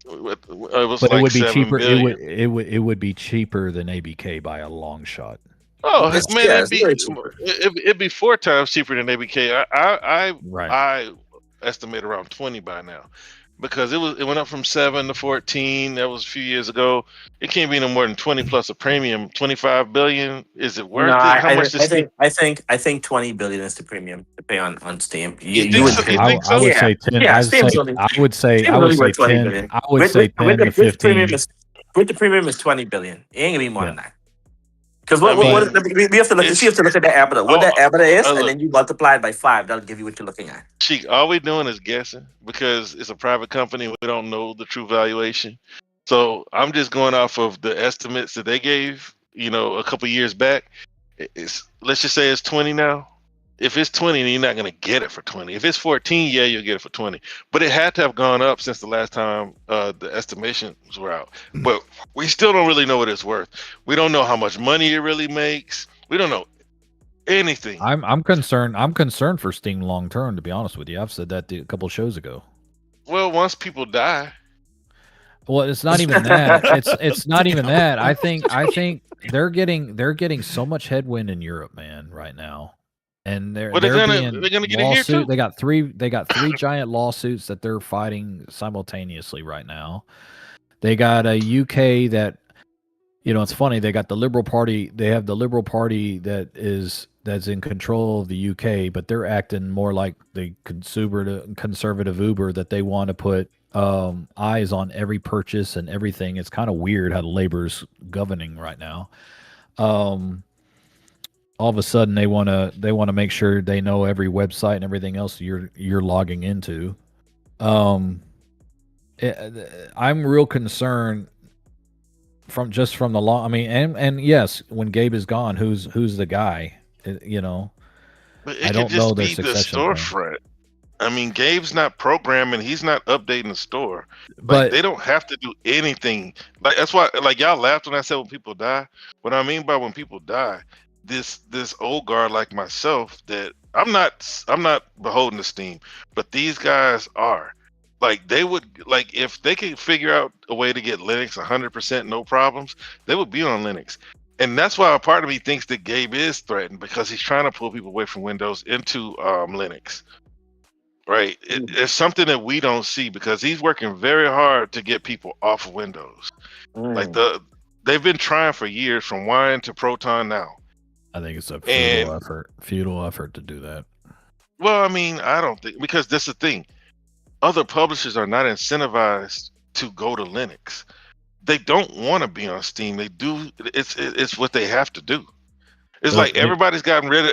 Speaker 4: it was
Speaker 2: But
Speaker 4: like
Speaker 2: it would be
Speaker 4: 7
Speaker 2: cheaper.
Speaker 4: billion.
Speaker 2: It would be cheaper than ABK by a long shot.
Speaker 4: Oh man,
Speaker 5: Yeah, it's very cheaper.
Speaker 4: it'd be 4 times cheaper than ABK.
Speaker 2: Right.
Speaker 4: I estimate around 20 by now, because it went up from 7 to 14. That was a few years ago. It can't be no more than 20 plus a premium. 25 billion. Is it worth
Speaker 5: No,
Speaker 4: it? How
Speaker 5: I,
Speaker 4: much does
Speaker 5: I think 20 billion is the premium to pay on Steam.
Speaker 4: you
Speaker 5: You
Speaker 4: think
Speaker 5: would
Speaker 4: so? You
Speaker 5: think.
Speaker 4: think
Speaker 2: I
Speaker 4: so?
Speaker 2: would
Speaker 5: Yeah,
Speaker 2: say 10.
Speaker 5: yeah.
Speaker 2: I would say
Speaker 5: Steam's only worth 20
Speaker 2: 10.
Speaker 5: billion.
Speaker 2: I would say 10 to 15.
Speaker 5: With the premium is 20 billion. It ain't gonna be more
Speaker 2: Yeah.
Speaker 5: than that. Because
Speaker 4: I mean,
Speaker 5: we have to look. You have to look at the EBITDA. What that EBITDA is, and
Speaker 4: look,
Speaker 5: then you multiply it by 5. That'll give you what you're looking at.
Speaker 4: Sheik, all we doing is guessing because it's a private company. We don't know the true valuation. So I'm just going off of the estimates that they gave, a couple years back. Let's just say it's 20 now. If it's 20, then you're not going to get it for 20. If it's 14, yeah, you'll get it for 20. But it had to have gone up since the last time the estimations were out. But we still don't really know what it's worth. We don't know how much money it really makes. We don't know anything.
Speaker 2: I'm concerned. I'm concerned for Steam long term. To be honest with you, I've said that a couple shows ago.
Speaker 4: Well, once people die.
Speaker 2: Well, it's not even that. It's not even that. I think they're getting so much headwind in Europe, man, right now. And they're
Speaker 4: gonna get it here too.
Speaker 2: They got three giant lawsuits that they're fighting simultaneously right now. They got a UK that, it's funny. They got the Liberal Party. They have the Liberal Party that's in control of the UK, but they're acting more like the conservative Uber, that they want to put eyes on every purchase and everything. It's kind of weird how the Labor's governing right now. All of a sudden they want to make sure they know every website and everything else you're logging into. I'm real concerned from the law. I mean, and yes, when Gabe is gone, who's the guy?
Speaker 4: But
Speaker 2: I don't know their
Speaker 4: be the
Speaker 2: succession
Speaker 4: storefront. I mean, Gabe's not programming. He's not updating the store.
Speaker 2: But
Speaker 4: they don't have to do anything. Like, that's why, like, y'all laughed when I said when people die. What I mean by when people die, this old guard like myself, that I'm not beholden to Steam, but these guys are. Like, they would, like, if they could figure out a way to get Linux 100% no problems, they would be on Linux. And that's why a part of me thinks that Gabe is threatened, because he's trying to pull people away from Windows into Linux. Right? It's something that we don't see, because he's working very hard to get people off of Windows. Like, they've been trying for years, from Wine to Proton now.
Speaker 2: I think it's a futile effort to do that.
Speaker 4: Well, I mean, I don't think, because that's the thing. Other publishers are not incentivized to go to Linux. They don't want to be on Steam. They do. It's what they have to do. It's like everybody's gotten rid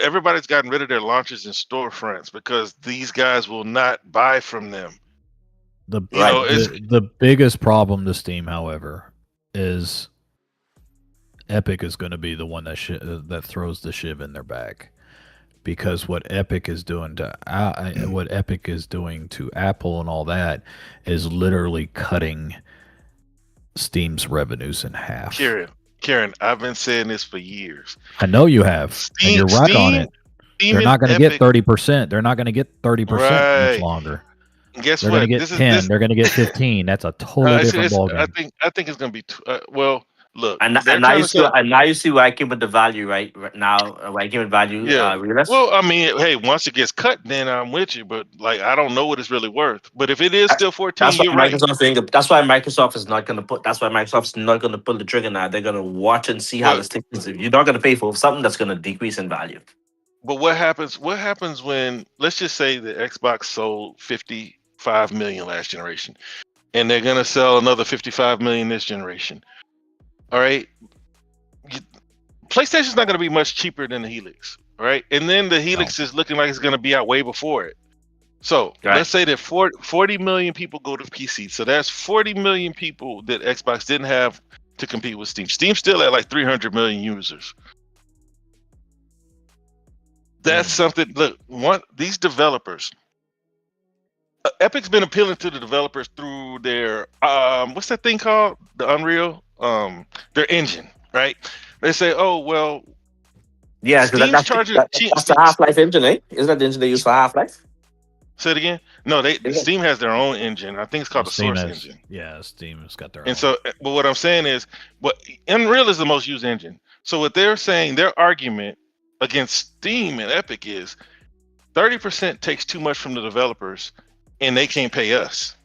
Speaker 4: of their launchers and storefronts because these guys will not buy from them.
Speaker 2: The biggest problem to Steam, however, is Epic is going to be the one that throws the shiv in their back, because what Epic is doing to Apple and all that is literally cutting Steam's revenues in half.
Speaker 4: Karen, I've been saying this for years.
Speaker 2: I know you have. And you're right on it. They're not going to get 30%. They're not going to get 30% much longer.
Speaker 4: Guess
Speaker 2: they're
Speaker 4: what?
Speaker 2: They're going to get 10. They're going to get 15. That's a totally different ballgame.
Speaker 4: I think it's going to be well. Look,
Speaker 5: and now you see why I came with the value right now. Why I came with value.
Speaker 4: Yeah. Well, I mean, hey, once it gets cut, then I'm with you. But like, I don't know what it's really worth. But if it is still 14, you're right.
Speaker 5: That's why Microsoft is not going to put. That's why Microsoft's not going to pull the trigger now. They're going to watch and see how this thing is. You're not going to pay for something that's going to decrease in value.
Speaker 4: But what happens? What happens when, let's just say, the Xbox sold 55 million last generation, and they're going to sell another 55 million this generation? All right, PlayStation's not going to be much cheaper than the Helix, all right? And then the Helix is looking like it's going to be out way before it. So let's say that 40 million people go to PC. So that's 40 million people that Xbox didn't have to compete with Steam. Steam's still at like 300 million users. That's something. Look, these developers, Epic's been appealing to the developers through their what's that thing called? The Unreal. Their engine, right? They say, oh well,
Speaker 5: yeah, that's the Half-Life engine, eh? Isn't that the engine they use for Half-Life?
Speaker 4: Say it again. No, Steam has their own engine. I think it's called the Source engine.
Speaker 2: Yeah, Steam has got their own.
Speaker 4: And so, but what I'm saying is, Unreal is the most used engine. So what they're saying, their argument against Steam and Epic is 30% takes too much from the developers, and they can't pay us.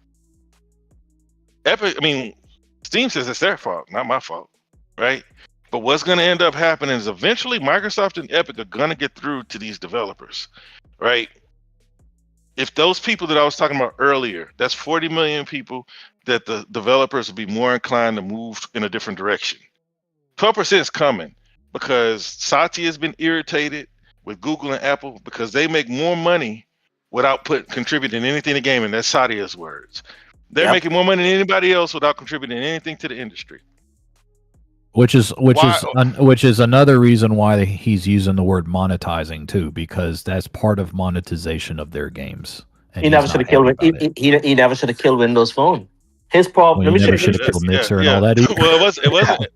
Speaker 4: Steam says it's their fault, not my fault, right? But what's going to end up happening is eventually Microsoft and Epic are going to get through to these developers, right? If those people that I was talking about earlier, that's 40 million people that the developers will be more inclined to move in a different direction. 12% is coming because Satya has been irritated with Google and Apple because they make more money without contributing anything to the game, and that's Satya's words. They're making more money than anybody else without contributing anything to the industry.
Speaker 2: Which is another reason why he's using the word monetizing too, because that's part of monetization of their games.
Speaker 5: He never should have killed. He never should have killed Windows Phone. His problem.
Speaker 2: Well, never should have killed Mixer and all that. Either.
Speaker 4: Well,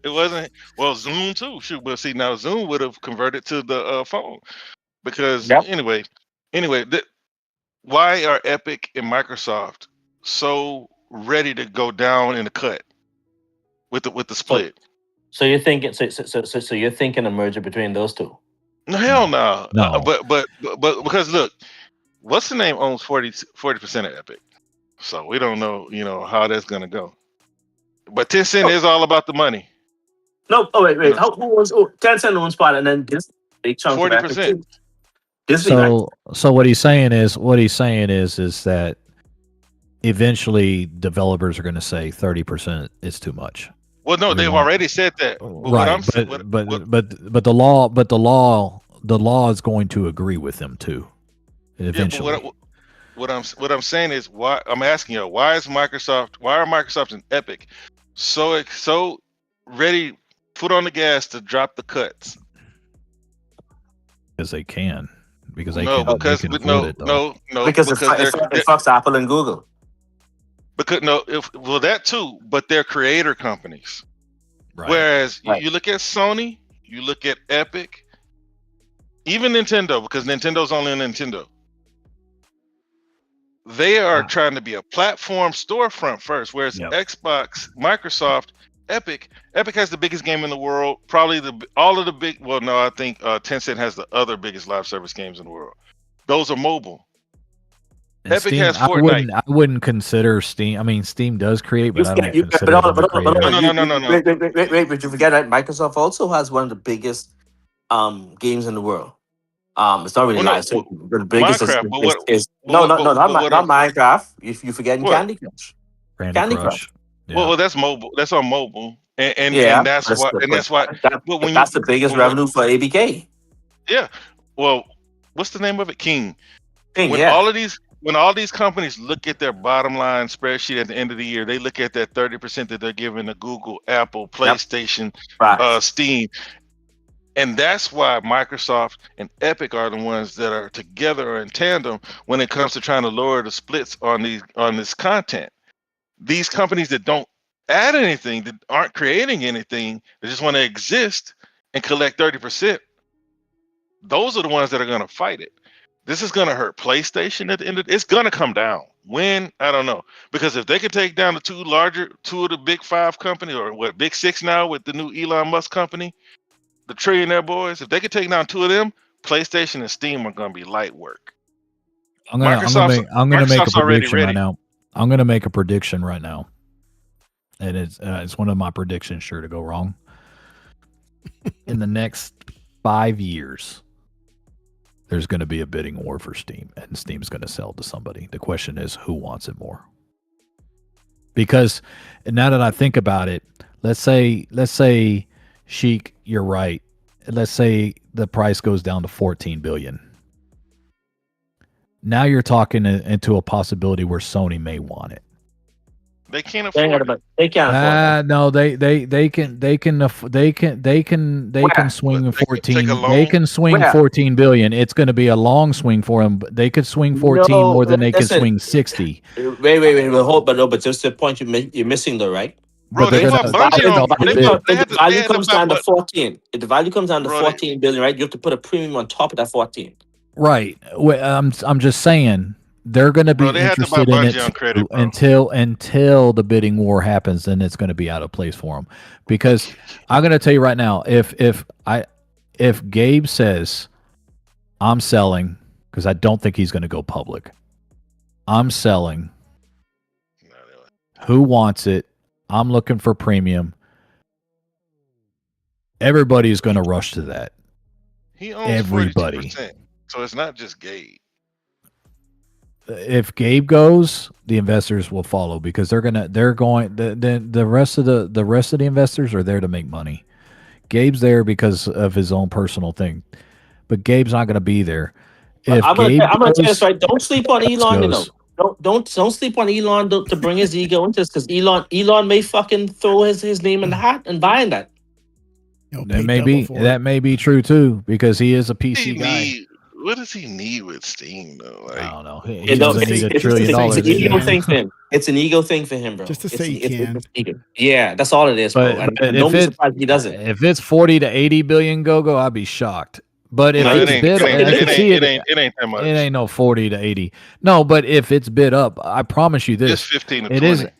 Speaker 4: it wasn't. Well, Zoom too. Shoot, but see now Zoom would have converted to the phone because anyway. Why are Epic and Microsoft so ready to go down in the cut with the split?
Speaker 5: So you're thinking so you're thinking a merger between those two?
Speaker 4: No, hell no. But because look, what's the name owns 40% of Epic, so we don't know how that's gonna go. But Tencent is all about the money.
Speaker 5: No, wait. Who owns Tencent owns part, and then this big chunk 40%.
Speaker 2: So what he's saying is that eventually developers are going to say 30% is too much.
Speaker 4: Well, no, they've already said that.
Speaker 2: Right, but the law is going to agree with them too. Eventually.
Speaker 4: Yeah, what I'm saying is why I'm asking you, why are Microsoft and Epic so ready, foot on the gas to drop the cuts?
Speaker 2: Because they can. Because it
Speaker 5: fucks Apple and Google.
Speaker 4: Because that too, but they're creator companies. Right. Whereas you look at Sony, you look at Epic, even Nintendo, because Nintendo's only a Nintendo. They are trying to be a platform storefront first, whereas Xbox, Microsoft, Epic has the biggest game in the world, probably I think Tencent has the other biggest live service games in the world. Those are mobile.
Speaker 2: And
Speaker 4: Epic
Speaker 2: Steam,
Speaker 4: has Fortnite.
Speaker 2: I wouldn't consider Steam. I mean, Steam does create, but I don't consider
Speaker 5: No. Wait, but you forget that Microsoft also has one of the biggest games in the world. It's not really live. The biggest is not Minecraft. If you forgetting Candy Crush.
Speaker 2: Candy Crush.
Speaker 4: Yeah. Well, that's mobile. That's on mobile, and that's why. That's
Speaker 5: the biggest revenue for ABK.
Speaker 4: Yeah. Well, what's the name of it? King. When all these companies look at their bottom line spreadsheet at the end of the year, they look at that 30% that they're giving to Google, Apple, PlayStation, Steam, and that's why Microsoft and Epic are the ones that are together or in tandem when it comes to trying to lower the splits on this content. These companies that don't add anything, that aren't creating anything, they just want to exist and collect 30%. Those are the ones that are going to fight it. This is going to hurt PlayStation at the end of it. It's going to come down. When? I don't know. Because if they could take down the two of the big five companies, or big six now with the new Elon Musk company, the trillionaire boys, if they could take down two of them, PlayStation and Steam are going to be light work.
Speaker 2: I'm going to make a prediction right now. I'm going to make a prediction right now, and it's one of my predictions sure to go wrong. In the next 5 years, there's going to be a bidding war for Steam, and Steam's going to sell to somebody. The question is, who wants it more? Because now that I think about it, let's say, Sheik, you're right. Let's say the price goes down to $14 billion. Now you're talking into a possibility where Sony may want it.
Speaker 4: They can't afford it.
Speaker 5: They can't afford it.
Speaker 2: No, they can swing 14. They can swing 14 billion. It's going to be a long swing for them. But they could swing 14 more than they can swing 60.
Speaker 5: Wait. But just the point you're missing though, right?
Speaker 4: Bro,
Speaker 5: the value comes down to 14. If the value comes down to 14 billion, right? You have to put a premium on top of that 14.
Speaker 2: Right. I'm just saying they're going to be
Speaker 4: they have to buy
Speaker 2: interested in it
Speaker 4: Bungie on credit, bro.
Speaker 2: until the bidding war happens. Then it's going to be out of place for them. Because I'm going to tell you right now, if Gabe says I'm selling, because I don't think he's going to go public, I'm selling. Who wants it? I'm looking for premium. Everybody's going to rush to that.
Speaker 4: He owns
Speaker 2: everybody.
Speaker 4: 42%, so it's not just Gabe.
Speaker 2: If Gabe goes, the investors will follow because the rest of the investors are there to make money. Gabe's there because of his own personal thing, but Gabe's not going to be there.
Speaker 5: If I'm going to tell you this, right? Don't sleep on Elon. You know, don't sleep on Elon to bring his ego into this, because Elon may fucking throw his name in the hat and buying that.
Speaker 2: That may be true too, because he is a PC guy.
Speaker 4: What does he need with Steam though? Like,
Speaker 2: I don't know. He doesn't need $1 trillion.
Speaker 5: It's an ego thing for him. It's an ego thing for him, bro.
Speaker 3: Just to say he can.
Speaker 5: Yeah, that's all it is, bro. And don't be surprised he doesn't.
Speaker 2: If it's 40 to 80 billion go, I'd be shocked. But if it's bid,
Speaker 4: it ain't that much.
Speaker 2: It ain't no 40 to 80. No, but if it's bid up, I promise you this.
Speaker 4: It's 15 to 20.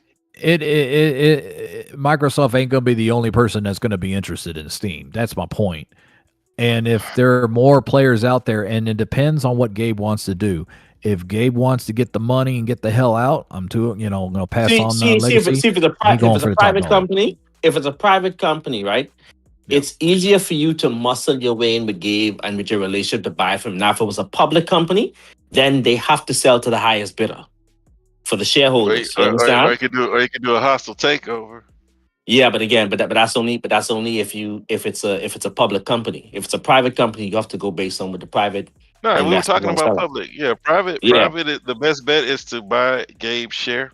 Speaker 2: Microsoft ain't gonna be the only person that's gonna be interested in Steam. That's my point. And if there are more players out there, and it depends on what Gabe wants to do. If Gabe wants to get the money and get the hell out, I'm gonna pass on legacy.
Speaker 5: If it's a private company, right? Yeah. It's easier for you to muscle your way in with Gabe and with your relationship to buy from. Now, if it was a public company, then they have to sell to the highest bidder for the shareholders.
Speaker 4: Or you could do a hostile takeover.
Speaker 5: Yeah, but that's only if it's a public company. If it's a private company, you have to go based on what the private.
Speaker 4: No, we were talking about public. Yeah, private. Yeah. Private. The best bet is to buy Gabe's share.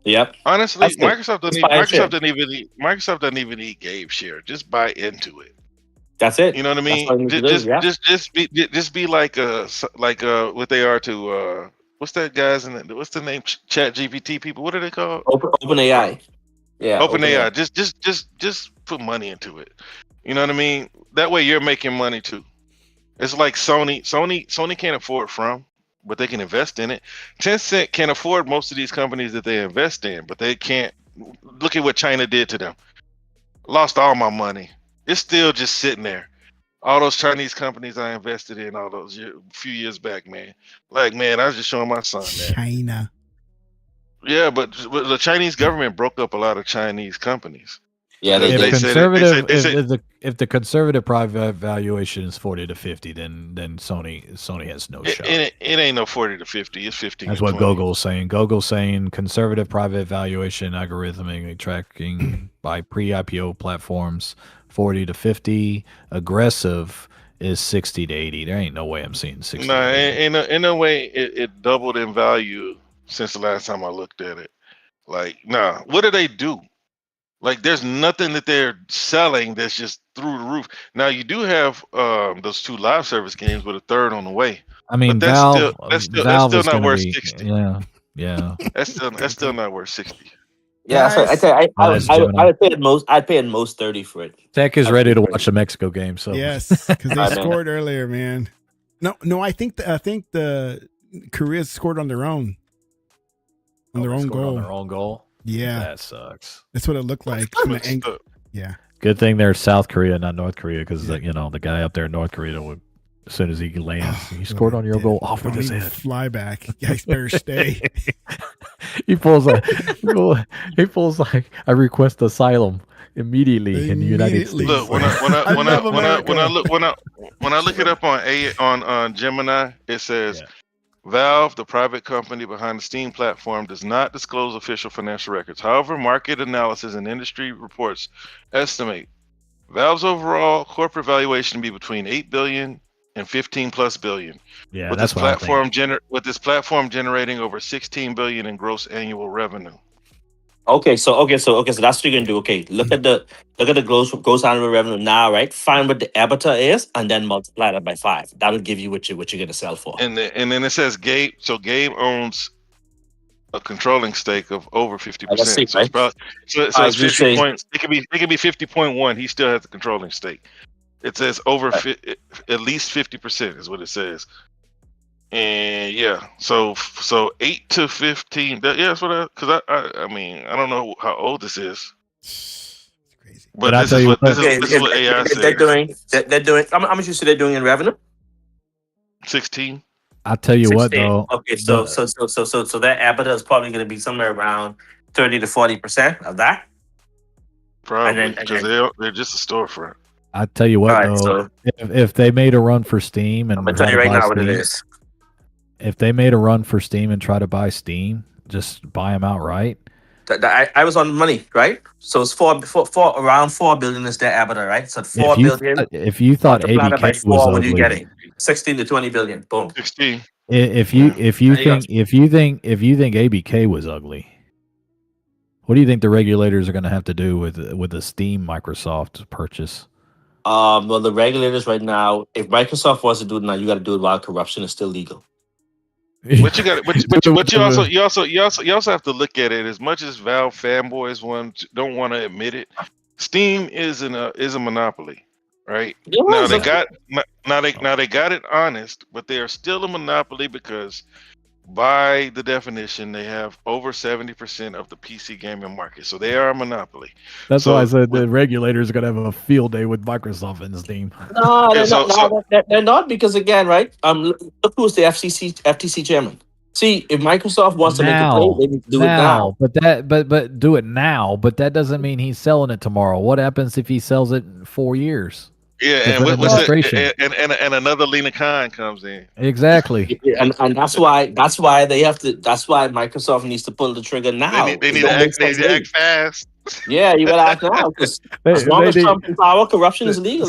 Speaker 5: Yep.
Speaker 4: Honestly, Microsoft doesn't even need Gabe's share. Just buy into it.
Speaker 5: That's it.
Speaker 4: You know what I mean? Just be like what they are to what's that guy's what's the name? Chat GPT people. What are they called?
Speaker 5: OpenAI. Yeah.
Speaker 4: OpenAI. Just put money into it. You know what I mean? That way you're making money too. It's like Sony. Sony can't afford from, but they can invest in it. Tencent can afford most of these companies that they invest in, but they can't. Look at what China did to them. Lost all my money. It's still just sitting there. All those Chinese companies I invested in all those few years back, man. Like, man, I was just showing my son that.
Speaker 3: China.
Speaker 4: Yeah, but the Chinese government broke up a lot of Chinese companies.
Speaker 5: Yeah,
Speaker 2: if the conservative private valuation is 40 to 50, then Sony has no shot.
Speaker 4: It ain't no 40 to 50. It's 15.
Speaker 2: That's what Google's saying. Google's saying conservative private valuation algorithmic tracking by pre-IPO platforms 40 to 50. Aggressive is 60 to 80. There ain't no way I'm seeing 60.
Speaker 4: No, in no way it doubled in value since the last time I looked at it. Like, nah, what do they do? Like, there's nothing that they're selling that's just through the roof. Now, you do have those 2 live service games with a third on the way.
Speaker 2: I mean,
Speaker 4: but that's still not worth 60.
Speaker 2: Yeah.
Speaker 4: That's still not worth 60.
Speaker 5: Yeah, so I'd pay at most 30 for it.
Speaker 2: Tech is ready to watch the Mexico game. So
Speaker 3: yes, because they scored earlier, man. No, I think the Korea scored on their own. On their own
Speaker 2: goal.
Speaker 3: Yeah,
Speaker 2: that sucks.
Speaker 3: That's what it looked like. Yeah.
Speaker 2: Good thing they're South Korea, not North Korea, because the guy up there in North Korea would, as soon as he lands, he scored on your goal off with his head.
Speaker 3: Fly back. You guys better stay.
Speaker 2: He pulls like I request asylum immediately in the United States.
Speaker 4: Look, when I look it up on Gemini, it says. Yeah. Valve, the private company behind the Steam platform, does not disclose official financial records. However, market analysis and industry reports estimate Valve's overall corporate valuation to be between 8 billion and 15 plus billion.
Speaker 2: Yeah,
Speaker 4: with
Speaker 2: that's
Speaker 4: this platform generating over 16 billion in gross annual revenue.
Speaker 5: Okay, so that's what you're gonna do. Okay, look at the gross annual revenue now, right? Find what the EBITDA is, and then multiply that by 5. That'll give you what you're gonna sell for.
Speaker 4: And then it says Gabe. So Gabe owns a controlling stake of over 50%. So it says 50 points. It could be 50.1. He still has the controlling stake. It says over at least 50% is what it says. And yeah, so 8 to 15. That's what because I mean I don't know how old this is.
Speaker 3: It's crazy.
Speaker 4: But this is what AI says.
Speaker 5: They're doing. How much you say they're doing in revenue?
Speaker 4: 16.
Speaker 2: I'll tell you
Speaker 5: 16.
Speaker 2: what though.
Speaker 5: Okay, so that EBITDA is probably going to be somewhere around 30 to 40% of that.
Speaker 4: Probably because they're just a storefront.
Speaker 2: I tell you what though, if they made a run for Steam and
Speaker 5: I'm gonna tell you right now what it is.
Speaker 2: If they made a run for Steam and try to buy Steam, just buy them outright.
Speaker 5: I was on money, right? So it's around 4 billion is their EBITDA, right? So 4 billion.
Speaker 2: If you thought ABK was ugly,
Speaker 5: you getting 16 to 20 billion. Boom.
Speaker 4: 16.
Speaker 2: If you think ABK was ugly, what do you think the regulators are going to have to do with the Steam Microsoft purchase?
Speaker 5: Well, the regulators right now, if Microsoft wants to do it now, you got to do it while corruption is still legal.
Speaker 4: But you got, but you also have to look at it. As much as Valve fanboys don't want to admit it, Steam is a monopoly, right? Now they got it honest, but they are still a monopoly because by the definition they have over 70% of the PC gaming market, so they are a monopoly.
Speaker 2: That's why I said the regulators are going to have a field day with Microsoft and Steam.
Speaker 5: No, they're not because again, right? Look who's the FTC chairman. See, if Microsoft wants to make a play, they need to do it now.
Speaker 2: But do it now. But that doesn't mean he's selling it tomorrow. What happens if he sells it in 4 years?
Speaker 4: Yeah, and another Lena Khan comes in.
Speaker 2: Exactly.
Speaker 5: And that's why they have to. That's why Microsoft needs to pull the trigger now.
Speaker 4: They need to act fast.
Speaker 5: Yeah, you gotta act now because as long as Trump in power, corruption is legal.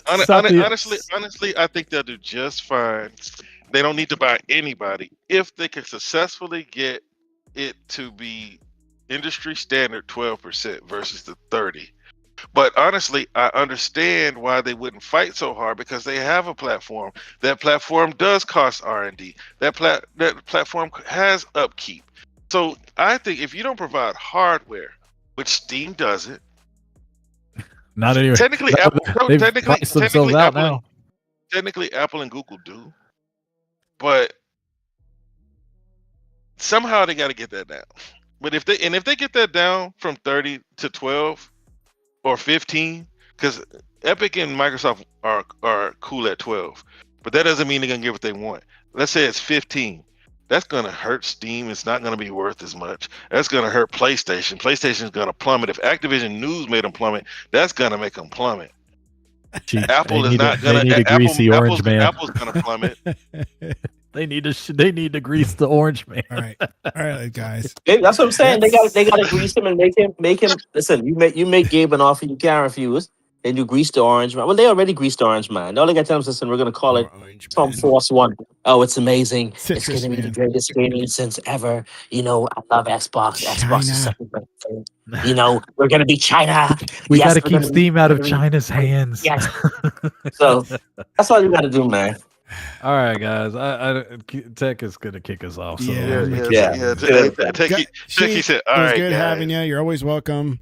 Speaker 4: Honestly, I think they'll do just fine. They don't need to buy anybody if they can successfully get it to be industry standard 12% versus the 30%. But honestly, I understand why they wouldn't fight so hard because they have a platform. That platform does cost R&D. That platform has upkeep. So I think if you don't provide hardware, which Steam doesn't,
Speaker 2: not anyway.
Speaker 4: Technically, Apple and Google do, but somehow they got to get that down. But if they get that down from 30 to 12. Or 15, because Epic and Microsoft are cool at 12, but that doesn't mean they're gonna get what they want. Let's say it's 15. That's gonna hurt Steam. It's not gonna be worth as much. That's gonna hurt PlayStation. PlayStation's gonna plummet. If Activision News made them plummet, that's gonna make them plummet. Apple is not gonna. Apple's gonna plummet.
Speaker 2: They need to grease the orange man.
Speaker 3: All right, guys.
Speaker 5: That's what I'm saying. They got to grease him and make him. Listen, you make Gabe an offer you can't refuse, and you grease the orange man. Well, they already greased the orange man. All they got to tell him is, listen, we're gonna call it some Force One. Oh, it's amazing. It's gonna be the greatest experience since ever. You know, I love Xbox. Xbox is something. You know, we're gonna be China.
Speaker 2: We got to keep Steam out of China's hands.
Speaker 5: Yes. So that's all you got to do, man.
Speaker 2: All right, guys. Tech is gonna kick us off. So.
Speaker 4: Yeah. Techie said, "All right,
Speaker 3: good having you. You're always welcome."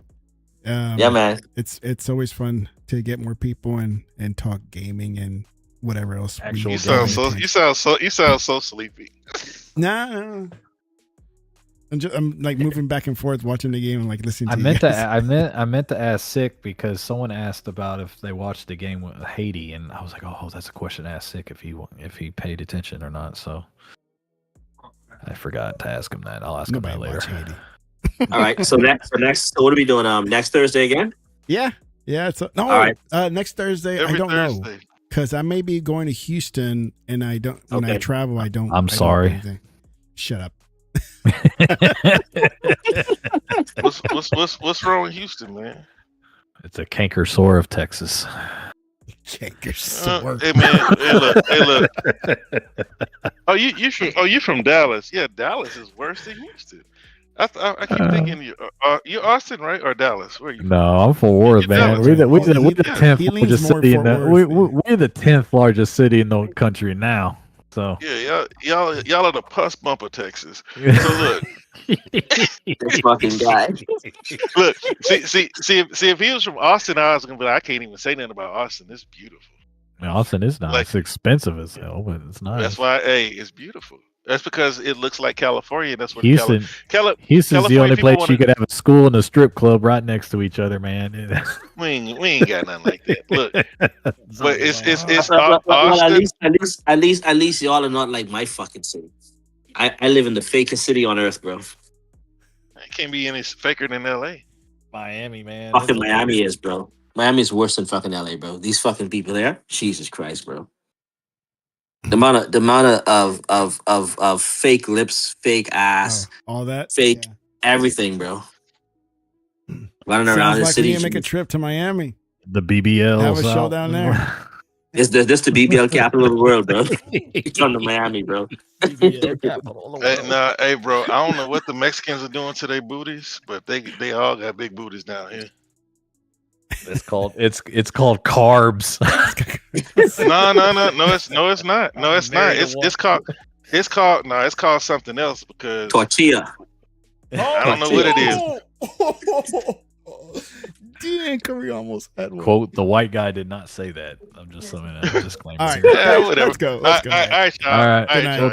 Speaker 5: Yeah, man.
Speaker 3: It's always fun to get more people and talk gaming and whatever else.
Speaker 4: You sound so sleepy.
Speaker 3: No. I'm like moving back and forth watching the game and like listening to
Speaker 2: I meant to ask Sick because someone asked about if they watched the game with Haiti, and I was like, oh, that's a question to ask Sick if he paid attention or not. So I forgot to ask him that. I'll ask him that later.
Speaker 5: All right. So next. So what are we doing? Next Thursday again?
Speaker 3: Yeah. All right. Next Thursday. I don't know because I may be going to Houston, and I don't. When I travel, I don't.
Speaker 2: I'm sorry.
Speaker 3: Shut up.
Speaker 4: What's wrong with Houston, man?
Speaker 2: It's a canker sore of Texas.
Speaker 3: Canker sore.
Speaker 4: Hey man, hey look. You from Dallas? Yeah, Dallas is worse than Houston. I keep thinking you're Austin, right, or Dallas? Where are you?
Speaker 2: No, I'm Fort Worth, man. We're the 10th largest city we're the 10th largest city in the country now. So
Speaker 4: yeah, y'all are the pus bumper Texas. So look,
Speaker 5: this fucking guy.
Speaker 4: Look, see if he was from Austin, I was gonna be like, I can't even say nothing about Austin. It's beautiful.
Speaker 2: Austin is nice.
Speaker 4: Like-
Speaker 2: It's expensive as hell, but it's nice.
Speaker 4: That's why, hey, it's beautiful. That's because it looks like California. That's what
Speaker 2: Houston's the
Speaker 4: California
Speaker 2: only
Speaker 4: people
Speaker 2: place you could have a school and a strip club right next to each other, man.
Speaker 4: We ain't got nothing like that. Look, but it's
Speaker 5: Well,
Speaker 4: Austin.
Speaker 5: at least y'all are not like my fucking city. I live in the fakest city on earth, bro.
Speaker 4: It can't be any faker than LA.
Speaker 2: Miami, man.
Speaker 5: Fucking Miami is, bro. Miami is worse than fucking LA, bro. These fucking people there, Jesus Christ, bro. The amount of fake lips, fake ass,
Speaker 3: all that,
Speaker 5: fake everything, bro. Running around
Speaker 3: Sounds
Speaker 5: the
Speaker 3: like
Speaker 5: city.
Speaker 3: we need to make a trip to Miami.
Speaker 2: The BBL.
Speaker 3: Have a show down there.
Speaker 5: This the BBL capital of the world, bro. Come to Miami, bro.
Speaker 2: BBL capital of the world.
Speaker 4: Hey, bro. I don't know what the Mexicans are doing to their booties, but they all got big booties down here.
Speaker 2: It's called carbs.
Speaker 4: No, it's not. No, it's not. It's called something else because
Speaker 5: tortilla.
Speaker 4: I don't know what it is.
Speaker 1: Dan Curry almost had one.
Speaker 2: Quote: the white guy did not say that. I'm just saying a disclaimer.
Speaker 3: All right,
Speaker 4: Yeah, whatever.
Speaker 3: let's go.
Speaker 4: All right, y'all.
Speaker 2: All right.
Speaker 3: Good night.
Speaker 4: y'all.